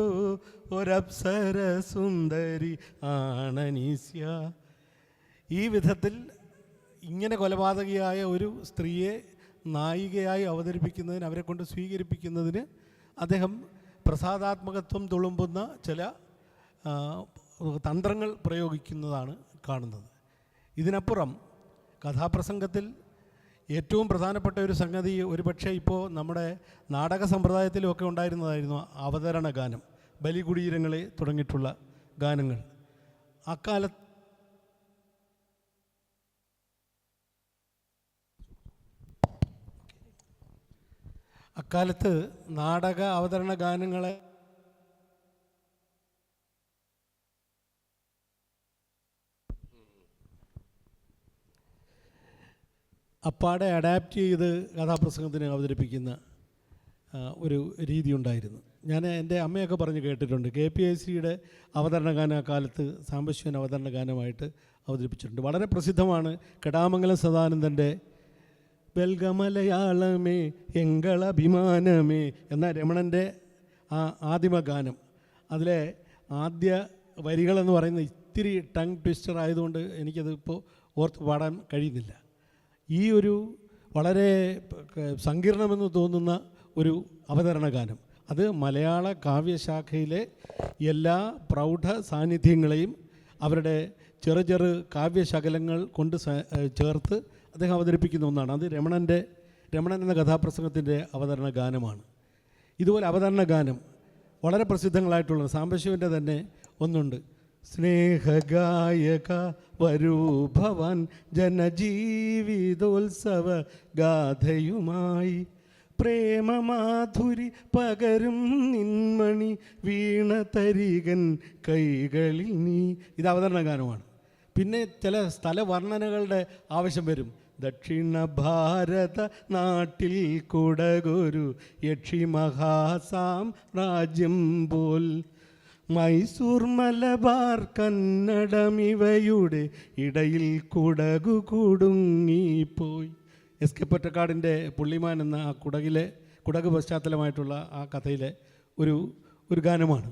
ഒരപ്സര സുന്ദരി ആണനീസ്യ. ഈ വിധത്തിൽ ഇങ്ങനെ കൊലപാതകിയായ ഒരു സ്ത്രീയെ നായികയായി അവതരിപ്പിക്കുന്നതിന്, അവരെ കൊണ്ട് സ്വീകരിപ്പിക്കുന്നതിന് അദ്ദേഹം പ്രസാദാത്മകത്വം തുളുമ്പുന്ന ചില തന്ത്രങ്ങൾ പ്രയോഗിക്കുന്നതാണ് കാണുന്നത്. ഇതിനപ്പുറം കഥാപ്രസംഗത്തിൽ ഏറ്റവും പ്രധാനപ്പെട്ട ഒരു സംഗതി ഒരുപക്ഷെ ഇപ്പോൾ നമ്മുടെ നാടക സമ്പ്രദായത്തിലുമൊക്കെ ഉണ്ടായിരുന്നതായിരുന്നു അവതരണ ഗാനം, ബലികുടീരങ്ങളെ തുടങ്ങിയിട്ടുള്ള ഗാനങ്ങൾ. അക്കാലത്ത് നാടക അവതരണ ഗാനങ്ങളെ അപ്പാടെ അഡാപ്റ്റ് ചെയ്ത് കഥാപ്രസംഗത്തിന് അവതരിപ്പിക്കുന്ന ഒരു രീതി ഉണ്ടായിരുന്നു. ഞാൻ എൻ്റെ അമ്മയൊക്കെ പറഞ്ഞ് കേട്ടിട്ടുണ്ട്. KPICയുടെ അവതരണ ഗാനം അക്കാലത്ത് സാംബശിവൻ അവതരണ ഗാനമായിട്ട് അവതരിപ്പിച്ചിട്ടുണ്ട്. വളരെ പ്രസിദ്ധമാണ് കെടാമംഗലം സദാനന്ദൻ്റെ വെൽഗമലയാളമേ എങ്കളഭിമാനമേ എന്ന രമണൻ്റെ ആ ആദിമ ഗാനം. അതിലെ ആദ്യ വരികളെന്ന് പറയുന്നത് ഇത്തിരി ടങ് ട്വിസ്റ്റർ ആയതുകൊണ്ട് എനിക്കത് ഇപ്പോൾ ഓർത്ത് പാടാൻ കഴിയുന്നില്ല. ഈ ഒരു വളരെ സങ്കീർണമെന്ന് തോന്നുന്ന ഒരു അവതരണ ഗാനം, അത് മലയാള കാവ്യശാഖയിലെ എല്ലാ പ്രൗഢ സാന്നിധ്യങ്ങളെയും അവരുടെ ചെറു കാവ്യശകലങ്ങൾ കൊണ്ട് ചേർത്ത് അദ്ദേഹം അവതരിപ്പിക്കുന്ന ഒന്നാണ്. അത് രമണൻ എന്ന കഥാപ്രസംഗത്തിൻ്റെ അവതരണ ഗാനമാണ്. ഇതുപോലെ അവതരണ ഗാനം വളരെ പ്രസിദ്ധങ്ങളായിട്ടുള്ളത് സാംബശിവൻ്റെ തന്നെ ഒന്നുണ്ട്. സ്നേഹഗായക വരൂ ഭവാൻ ജനജീവിതോത്സവ ഗാഥയുമായി, പ്രേമമാധുരി പകരും നിന്മണി വീണ തരികൻ കൈകളിൽ നീ. ഇത് അവതരണ ഗാനമാണ്. പിന്നെ ചില സ്ഥലവർണ്ണനകളുടെ ആവശ്യം വരും. ദക്ഷിണ ഭാരത നാട്ടിൽ കുടകൊരു യക്ഷി മഹാസാമ്രാജ്യം പോൽ, മൈസൂർ മലബാർ കന്നഡമിവയുടെ ഇടയിൽ കുടകു കുടുങ്ങിപ്പോയി. SK പൊറ്റക്കാടിൻ്റെ പുള്ളിമാൻ എന്ന ആ കുടക് പശ്ചാത്തലമായിട്ടുള്ള ആ കഥയിലെ ഒരു ഗാനമാണ്.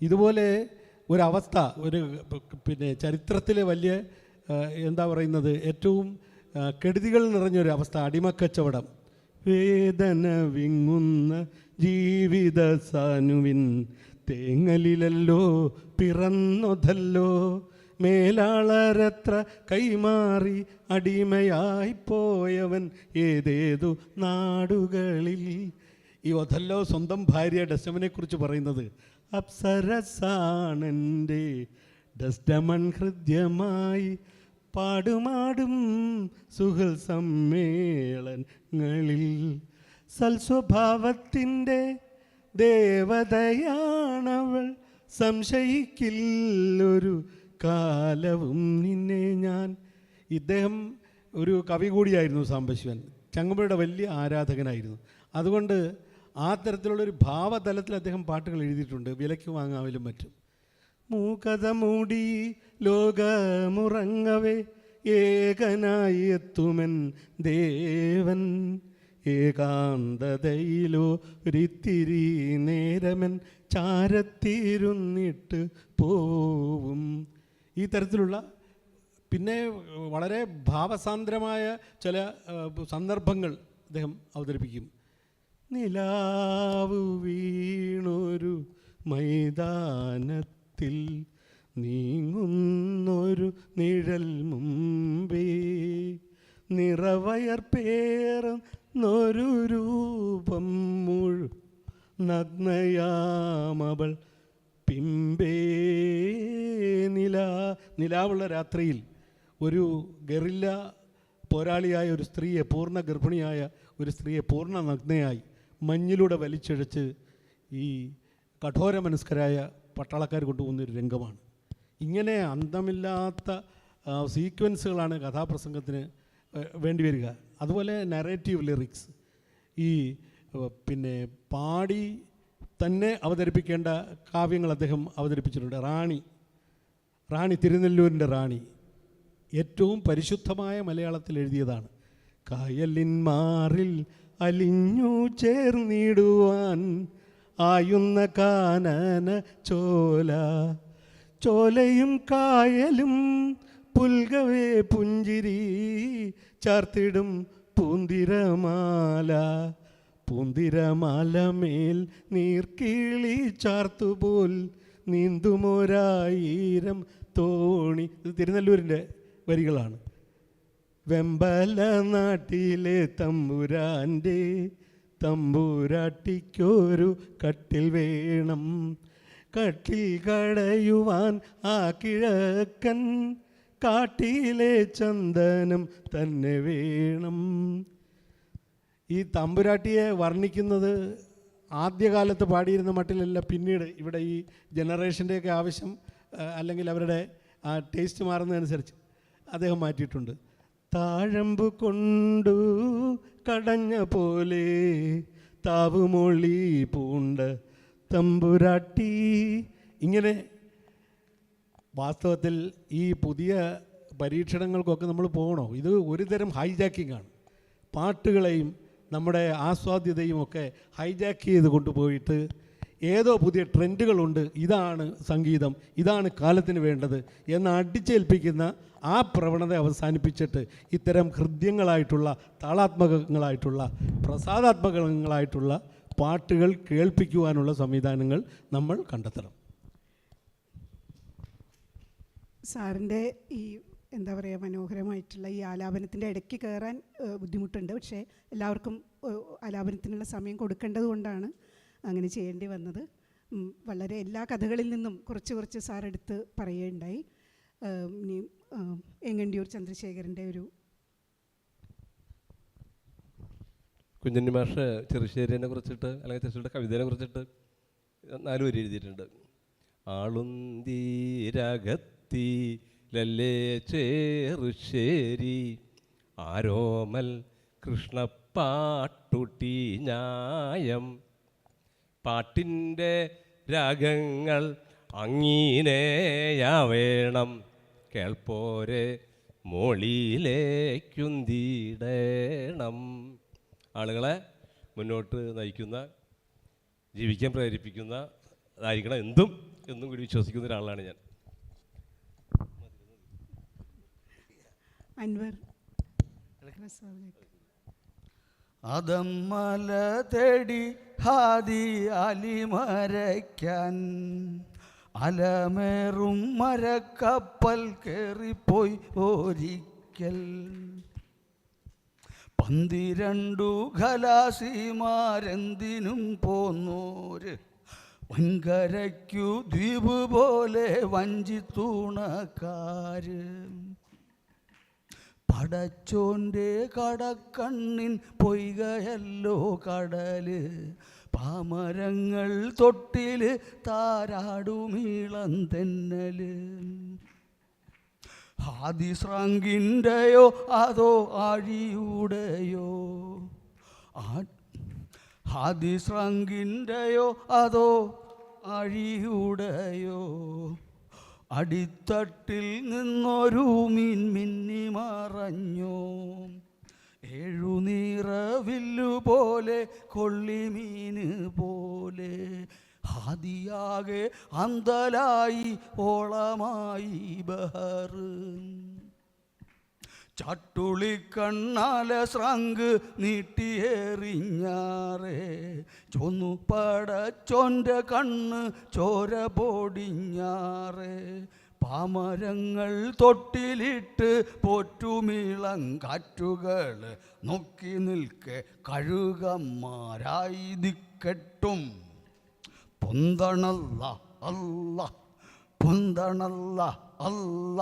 ഇതുപോലെ ഒരവസ്ഥ, പിന്നെ ചരിത്രത്തിലെ വലിയ എന്താ പറയുന്നത്, ഏറ്റവും കെടുതികൾ നിറഞ്ഞൊരു അവസ്ഥ, അടിമക്കച്ചവടം. വേദന വിങ്ങുന്ന ജീവിത സാനുവിൻ തേങ്ങലിലല്ലോ പിറന്നതല്ലോ, മേലാളരത്ര കൈമാറി അടിമയായി പോയവൻ ഏതേതു നാടുകളിൽ. ഈ ഒഥല്ലോ സ്വന്തം ഭാര്യ ഡെസ്റ്റമനെക്കുറിച്ച് പറയുന്നത്, അപ്സരസാണെൻ്റെ ഡെസ്റ്റമൺ ഹൃദ്യമായി പാടുമാടും സുഹൃൽ സമ്മേളനങ്ങളിൽ, സൽസ്വഭാവത്തിൻ്റെ ദേവതയാണവൾ, സംശയിക്കില്ലൊരു കാലവും നിന്നെ ഞാൻ. ഇദ്ദേഹം ഒരു കവി കൂടിയായിരുന്നു സാംബശിവൻ. ചങ്ങമ്പുഴയുടെ വലിയ ആരാധകനായിരുന്നു. അതുകൊണ്ട് ആ തരത്തിലുള്ളൊരു ഭാവതലത്തിൽ അദ്ദേഹം പാട്ടുകൾ എഴുതിയിട്ടുണ്ട്, വിലയ്ക്ക് വാങ്ങാവിലും മറ്റും. മൂകത മൂടി ലോകമുറങ്ങവേ ഏകനായി എത്തുമെൻ ദേവൻ, ഏകാന്തതയിലോ ഒരിത്തിരി നേരമൻ ചാരത്തിരുന്നിട്ട് പോവും. ഈ തരത്തിലുള്ള പിന്നെ വളരെ ഭാവസാന്ദ്രമായ ചില സന്ദർഭങ്ങൾ അദ്ദേഹം അവതരിപ്പിക്കും. നിലാവ് വീണൊരു മൈതാനത്തിൽ നീങ്ങുന്നൊരു നിഴൽ മുമ്പേ, നിറവയർപ്പേറുന്നൊരു രൂപം മുഴു നഗ്നയാമവൾ പിമ്പേ. നിലാവുള്ള രാത്രിയിൽ ഒരു ഗറില്ല പോരാളിയായ ഒരു സ്ത്രീയെ, പൂർണ്ണ ഗർഭിണിയായ ഒരു സ്ത്രീയെ പൂർണ്ണ നഗ്നയായി മഞ്ഞിലൂടെ വലിച്ചിഴച്ച് ഈ കഠോരമനസ്കരായ പട്ടാളക്കാർ കൊണ്ടുപോകുന്നൊരു രംഗമാണ്. ഇങ്ങനെ അന്തമില്ലാത്ത സീക്വൻസുകളാണ് കഥാപ്രസംഗത്തിന് വേണ്ടി വരിക. അതുപോലെ നറേറ്റീവ് ലിറിക്സ്, ഈ പിന്നെ പാടി തന്നെ അവതരിപ്പിക്കേണ്ട കാവ്യങ്ങൾ അദ്ദേഹം അവതരിപ്പിച്ചിട്ടുണ്ട്. റാണി തിരുനെല്ലൂരിൻ്റെ റാണി ഏറ്റവും പരിശുദ്ധമായ മലയാളത്തിൽ എഴുതിയതാണ്. കായലിന്മാറിൽ അലിഞ്ഞു ചേർന്നിടുവാൻ ആയുന്ന കാനന ചോലയും കായലും പുൽകവേ പുഞ്ചിരി ചാർത്തിടും പൂന്തിരമാലമേൽ നീർക്കിളി ചാർത്തുപോൽ നീന്തുമൊരായിരം തോണി. ഇത് തിരുനെല്ലൂരിൻ്റെ വരികളാണ്. വെമ്പല നാട്ടിലെ തമ്പുരാൻ്റെ തമ്പുരാട്ടിക്കൊരു കട്ടിൽ വേണം, കട്ടിൽ കടയുവാൻ ആ കിഴക്കൻ കാട്ടിലെ ചന്ദനം തന്നെ വേണം. ഈ തമ്പുരാട്ടിയെ വർണ്ണിക്കുന്നത് ആദ്യകാലത്ത് പാടിയിരുന്ന മട്ടിലല്ല, പിന്നീട് ഇവിടെ ഈ ജനറേഷൻ്റെയൊക്കെ ആവശ്യം അല്ലെങ്കിൽ അവരുടെ ആ ടേസ്റ്റ് മാറുന്നതനുസരിച്ച് അദ്ദേഹം മാറ്റിയിട്ടുണ്ട്. താഴമ്പു കൊണ്ടു കടഞ്ഞ പോലെ താവുമൊളി പൂണ്ട തമ്പുരാട്ടി. ഇങ്ങനെ വാസ്തവത്തിൽ ഈ പുതിയ പരീക്ഷണങ്ങൾക്കൊക്കെ നമ്മൾ പോകണോ? ഇത് ഒരുതരം ഹൈജാക്കിംഗ് ആണ്. പാട്ടുകളെയും നമ്മുടെ ആസ്വാദ്യതയും ഒക്കെ ഹൈജാക്ക് ചെയ്ത് കൊണ്ടുപോയിട്ട് ഏതോ പുതിയ ട്രെൻഡുകളുണ്ട്, ഇതാണ് സംഗീതം, ഇതാണ് കാലത്തിന് വേണ്ടത് എന്ന് അടിച്ചേൽപ്പിക്കുന്ന ആ പ്രവണത അവസാനിപ്പിച്ചിട്ട് ഇത്തരം ഹൃദ്യങ്ങളായിട്ടുള്ള താളാത്മകങ്ങളായിട്ടുള്ള പ്രസാദാത്മകങ്ങളായിട്ടുള്ള പാട്ടുകൾ കേൾപ്പിക്കുവാനുള്ള സംവിധാനങ്ങൾ നമ്മൾ കണ്ടെത്തണം. സാറിൻ്റെ ഈ എന്താ പറയുക മനോഹരമായിട്ടുള്ള ഈ ആലാപനത്തിൻ്റെ ഇടയ്ക്ക് കയറാൻ ബുദ്ധിമുട്ടുണ്ട്. പക്ഷേ എല്ലാവർക്കും ആലാപനത്തിനുള്ള സമയം കൊടുക്കേണ്ടത് കൊണ്ടാണ് അങ്ങനെ ചെയ്യേണ്ടി വന്നത്. വളരെ എല്ലാ കഥകളിൽ നിന്നും കുറച്ച് സാർ എടുത്ത് പറയുകയുണ്ടായി. ഇനി എങ്ങണ്ടിയൂർ ചന്ദ്രശേഖരൻ്റെ ഒരു കുഞ്ഞുണ്ണി മാഷ് ചെറുശ്ശേരിനെ കുറിച്ചിട്ട് അല്ലെങ്കിൽ ചെറുശ്ശേരിയുടെ കവിതയെ കുറിച്ചിട്ട് 4 വരി എഴുതിയിട്ടുണ്ട്. ആളുന്തീരകത്തി ലല്ലേ ചേറുശ്ശേരി ആരോമൽ കൃഷ്ണപ്പാട്ടുട്ടി ന്യായം, പാട്ടിൻ്റെ രാഗങ്ങൾ അങ്ങീനേയാവേണം, കേൾപ്പോരെ മോളിയിലേക്കുന്തിടേണം. ആളുകളെ മുന്നോട്ട് നയിക്കുന്ന, ജീവിക്കാൻ പ്രേരിപ്പിക്കുന്ന ആയിരിക്കണം എന്നും കൂടി വിശ്വസിക്കുന്ന ഒരാളാണ് ഞാൻ. അൻവർ അതമ്മല തേടി ഹാദി അലിമരയ്ക്കാൻ അലമേറും മരക്കപ്പൽ കയറിപ്പോയി ഒരിക്കൽ. 12 ഖലാസിമാരെന്തിനും പോന്നോര് വൻകരയ്ക്കു ദ്വീപ് പോലെ വഞ്ചിത്തൂണക്കാര്. പടച്ചോൻ്റെ കടക്കണ്ണിൻ പൊയ്കയല്ലോ കടല്, പാമരങ്ങൾ തൊട്ടില് താരാടുമീളം തെന്നല്. ഹാദിസ്രാങ്കിൻ്റെയോ അതോ ആഴിയുടെയോ ഹാദിശ്രങ്കിൻ്റെയോ അതോ അഴിയുടെയോ? അടിത്തട്ടിൽ നിന്നൊരു മീൻ മിന്നി മറഞ്ഞോ? ഏഴുനിറവില്ലു പോലെ കൊള്ളിമീന് പോലെ ഹാദിയാകെ അന്തലായി ഓളമായി ബഹർ. ചട്ടുളിക്കണ്ണാലെ സ്രങ്ക് നീട്ടിയേറിഞ്ഞാറേ ചൊന്നു പടച്ചോൻ്റെ കണ്ണ് ചോര പൊടിഞ്ഞാറേ. പാമരങ്ങൾ തൊട്ടിലിട്ട് പോറ്റുമിളങ്കാറ്റുകൾ നോക്കി നിൽക്കെ കഴുകന്മാരായി ദിക്കെട്ടും. പൊന്തണല്ല അല്ല പൊന്തണല്ല അല്ല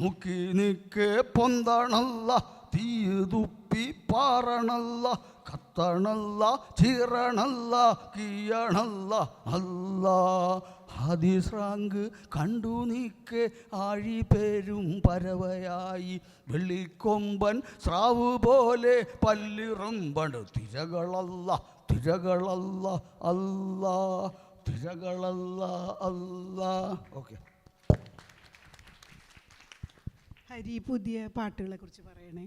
നോക്കി നിൽക്കെ പൊന്തണല്ല. തീതുപ്പി പാറണല്ല കത്തണല്ല ചീറണല്ല കീയണല്ല അല്ല. ഹാദിശ്രാങ്ക് കണ്ടു നിൽക്കെ ആഴിപേരും പരവയായി വെള്ളിക്കൊമ്പൻ സ്രാവ് പോലെ പല്ലിറമ്പണ്. തിരകളല്ല തിരകളല്ല അല്ല തിരകളല്ല അല്ല. ഓക്കെ. ഹരി, പുതിയ പാട്ടുകളെ കുറിച്ച് പറയണേ.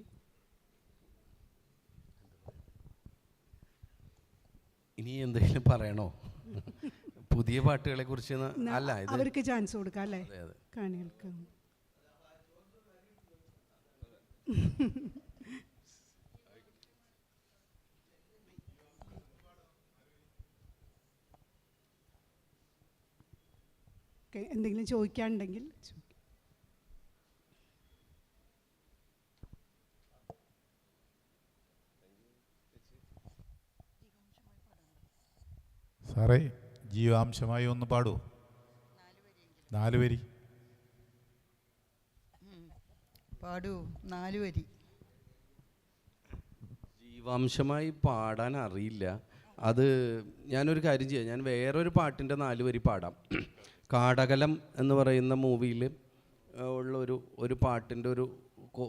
ഇനി എന്തെങ്കിലും പറയണോ? പുതിയ പാട്ടുകളെ കുറിച്ച് അല്ല, അവർക്ക് ചാൻസ് കൊടുക്കാം അല്ലേ കാണികൾക്ക്. എന്തെങ്കിലും ചോദിക്കാനുണ്ടെങ്കിൽ സാറേ, ജീവാംശമായി ഒന്ന് പാടൂ. 4 വരി പാടൂ. 4 വരി. ജീവാംശമായി പാടാൻ അറിയില്ല. അത് ഞാനൊരു കാര്യം ചെയ്യാം, ഞാൻ വേറൊരു പാട്ടിൻ്റെ 4 വരി പാടാം. കാടകലം എന്ന് പറയുന്ന മൂവിയിൽ ഉള്ള ഒരു പാട്ടിൻ്റെ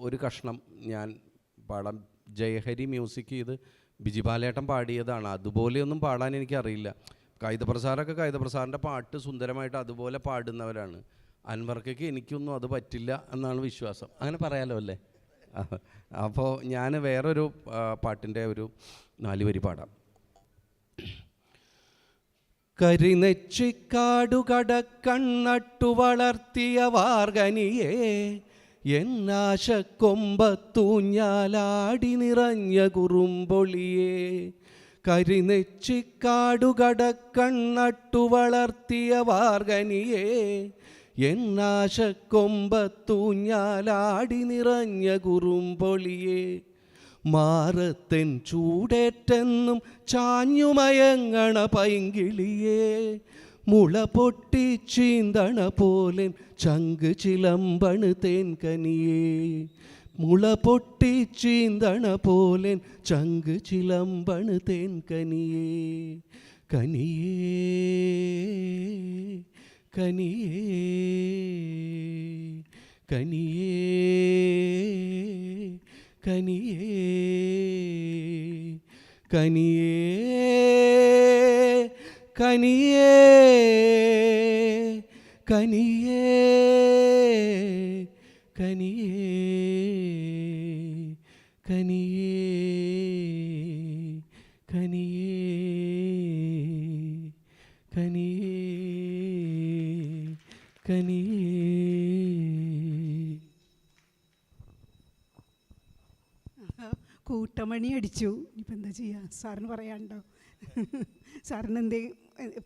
ഒരു കഷ്ണം ഞാൻ പാടാം. ജയഹരി മ്യൂസിക് ചെയ്ത് ബിജിബാലേട്ടൻ പാടിയതാണ്. അതുപോലെയൊന്നും പാടാൻ എനിക്കറിയില്ല. കൈതപ്രസാറിൻ്റെ പാട്ട് സുന്ദരമായിട്ട് അതുപോലെ പാടുന്നവരാണ്. അൻവർക്കൊക്കെ എനിക്കൊന്നും അത് പറ്റില്ല എന്നാണ് വിശ്വാസം. അങ്ങനെ പറയാലോ അല്ലേ? അപ്പോൾ ഞാൻ വേറൊരു പാട്ടിൻ്റെ ഒരു 4 വരി പാടാം. കരിനെച്ചിക്കാടുകടക്കണ്ണട്ടു വളർത്തിയ വാർഗനിയേ എന്നാശക്കൊമ്പത്തൂഞ്ഞാലാടി നിറഞ്ഞ കുറുമ്പൊളിയേ. കരിനെച്ചിക്കാടുകടക്കണ്ണട്ടു വളർത്തിയ വാർഗനിയേ എന്നാശക്കൊമ്പത്തൂഞ്ഞാലാടി നിറഞ്ഞ കുറുമ്പൊളിയേ. മാറത്തെൻ ചൂടേറ്റെന്നും ചാഞ്ഞുമയങ്ങണ പൈങ്കിളിയേ. മുള പൊട്ടി ചീന്തണ പോലെൻ ചങ്ക് ചിലമ്പണ് തേൻകനിയേ. മുള പൊട്ടി ചീന്തണ പോലെൻ ചങ്ക് ചിലമ്പണ് തേൻകനിയേ. കനിയേ കനിയേ കനിയേ കനിയേ കനിയേ കനിയേ കനിയേ കനിയേ കനിയേ കനിയേ കനിയേ കനിയേ. കൂട്ടമണി അടിച്ചു. ഇനിയിപ്പോൾ എന്താ ചെയ്യുക? സാറിന് പറയാനുണ്ടോ? സാറിന് എന്തേ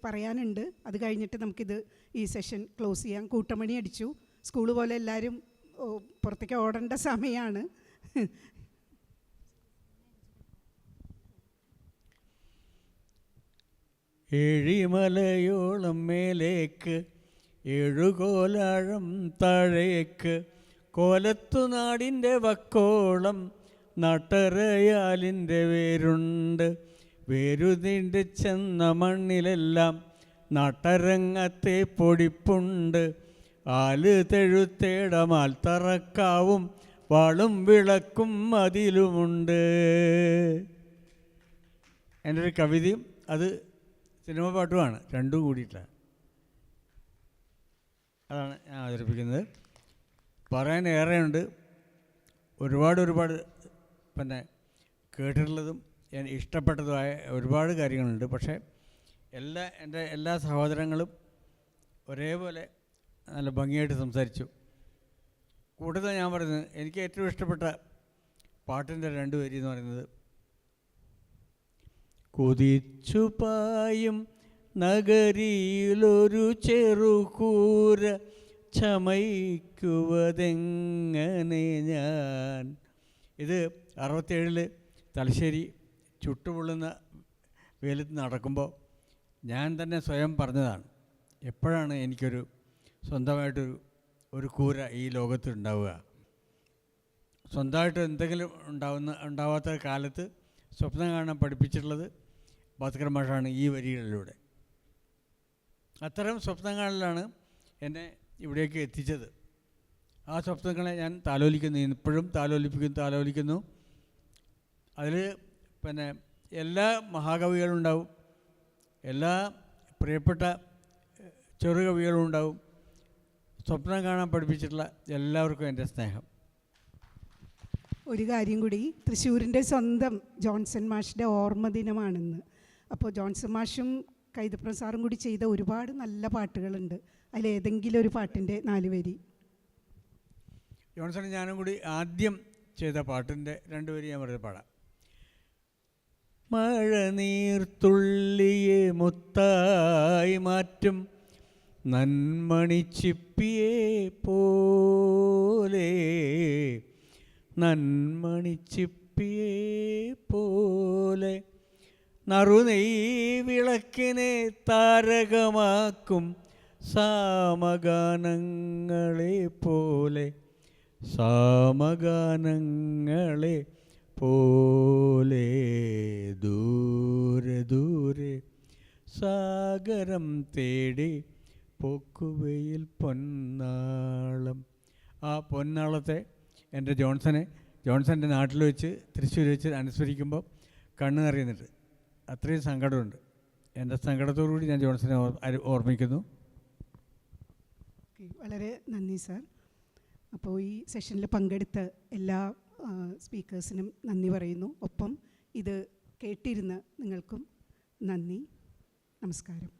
പറയാനുണ്ട്? അത് കഴിഞ്ഞിട്ട് നമുക്കിത് ഈ സെഷൻ ക്ലോസ് ചെയ്യാം. കൂട്ടമണി അടിച്ചു. സ്കൂൾ പോലെ എല്ലാവരും പുറത്തേക്ക് ഓടേണ്ട സമയമാണ്. ഏഴിമലയോളം മേലേക്ക് 7 കോലാഴം താഴേക്ക് കോലത്തുനാടിൻ്റെ വക്കോളം നട്ടരയാലിൻ്റെ വേരുണ്ട്. വേരുനീണ്ട് ചെന്ന മണ്ണിലെല്ലാം നട്ടരങ്ങത്തെ പൊടിപ്പുണ്ട്. ആല് തെഴുത്തേടമാൽ തറക്കാവും വാളും വിളക്കും അതിലുമുണ്ട്. എൻ്റെ ഒരു കവിതയും അത് സിനിമ പാട്ടുമാണ്, രണ്ടും കൂടിയിട്ടാണ്. അതാണ് ഞാൻ അവതരിപ്പിക്കുന്നത്. പറയാൻ ഏറെയുണ്ട്, ഒരുപാട് പിന്നെ കേട്ടിട്ടുള്ളതും ഇഷ്ടപ്പെട്ടതുമായ ഒരുപാട് കാര്യങ്ങളുണ്ട്. പക്ഷേ എൻ്റെ എല്ലാ സഹോദരങ്ങളും ഒരേപോലെ നല്ല ഭംഗിയായിട്ട് സംസാരിച്ചു. കൂടുതൽ ഞാൻ പറയുന്നത്, എനിക്ക് ഏറ്റവും ഇഷ്ടപ്പെട്ട പാട്ടിൻ്റെ 2 വരി എന്ന് പറയുന്നത്, കുതിച്ചു പായും നഗരിയിലൊരു ചെറുകൂര ചമയ്ക്കുവതെങ്ങനെ ഞാൻ. ഇത് 67 തലശ്ശേരി ചുട്ടുപൊള്ളുന്ന വെയിലത്ത് നടക്കുമ്പോൾ ഞാൻ തന്നെ സ്വയം പറഞ്ഞതാണ്, എപ്പോഴാണ് എനിക്കൊരു സ്വന്തമായിട്ടൊരു കൂര ഈ ലോകത്ത് ഉണ്ടാവുക. സ്വന്തമായിട്ട് എന്തെങ്കിലും ഉണ്ടാവാത്ത കാലത്ത് സ്വപ്നം കാണാൻ പഠിപ്പിച്ചിട്ടുള്ളത് ഭാസ്കരൻ മാഷാണ് ഈ വരികളിലൂടെ. അത്തരം സ്വപ്നങ്ങളിലാണ് എന്നെ ഇവിടേക്ക് എത്തിച്ചത്. ആ സ്വപ്നങ്ങളെ ഞാൻ താലോലിക്കുന്നു, ഇപ്പോഴും താലോലിക്കുന്നു. അതിൽ പിന്നെ എല്ലാ മഹാകവികളും ഉണ്ടാവും, എല്ലാ പ്രിയപ്പെട്ട ചെറുകവികളും ഉണ്ടാവും. സ്വപ്നം കാണാൻ പഠിപ്പിച്ചിട്ടുള്ള എല്ലാവർക്കും എൻ്റെ സ്നേഹം. ഒരു കാര്യം കൂടി, തൃശ്ശൂരിൻ്റെ സ്വന്തം ജോൺസൺ മാഷിൻ്റെ ഓർമ്മ ദിനമാണെന്ന്. അപ്പോൾ ജോൺസൺ മാഷും കൈതപ്രം സാറും കൂടി ചെയ്ത ഒരുപാട് നല്ല പാട്ടുകളുണ്ട്. അതിലേതെങ്കിലും ഒരു പാട്ടിൻ്റെ 4 വരി. ജോൺസൺ ഞാനും കൂടി ആദ്യം ചെയ്ത പാട്ടിൻ്റെ 2 വരി ഞാൻ വെറുതെ പാടാം. മഴ നീർത്തുള്ളിയെ മുത്തായി മാറ്റും നന്മണിച്ചിപ്പിയെ പോലെ, നന്മണിച്ചിപ്പിയെ പോലെ, നറുനെയ് വിളക്കിനെ താരകമാക്കും സാമഗാനങ്ങളെ പോലെ, സാമഗാനങ്ങളെ പോലെ, ദൂരെ ദൂരെ സാഗരം തേടി പൊക്കുവയിൽ പൊന്നാളം. ആ പൊന്നാളത്തെ എൻ്റെ ജോൺസൻ്റെ നാട്ടിൽ വെച്ച് തൃശ്ശൂർ വെച്ച് അനുസ്മരിക്കുമ്പോൾ കണ്ണ് നിറയുന്നുണ്ട്. അത്രയും സങ്കടമുണ്ട്. എൻ്റെ സങ്കടത്തോടു കൂടി ഞാൻ ജോൺസനെ ഓർമ്മിക്കുന്നു. വളരെ നന്ദി സാർ. അപ്പോൾ ഈ സെഷനിൽ പങ്കെടുത്ത എല്ലാ സ്പീക്കേഴ്സിനും നന്ദി പറയുന്നു. ഒപ്പം ഇത് കേട്ടിരുന്ന നിങ്ങൾക്കും നന്ദി. നമസ്കാരം.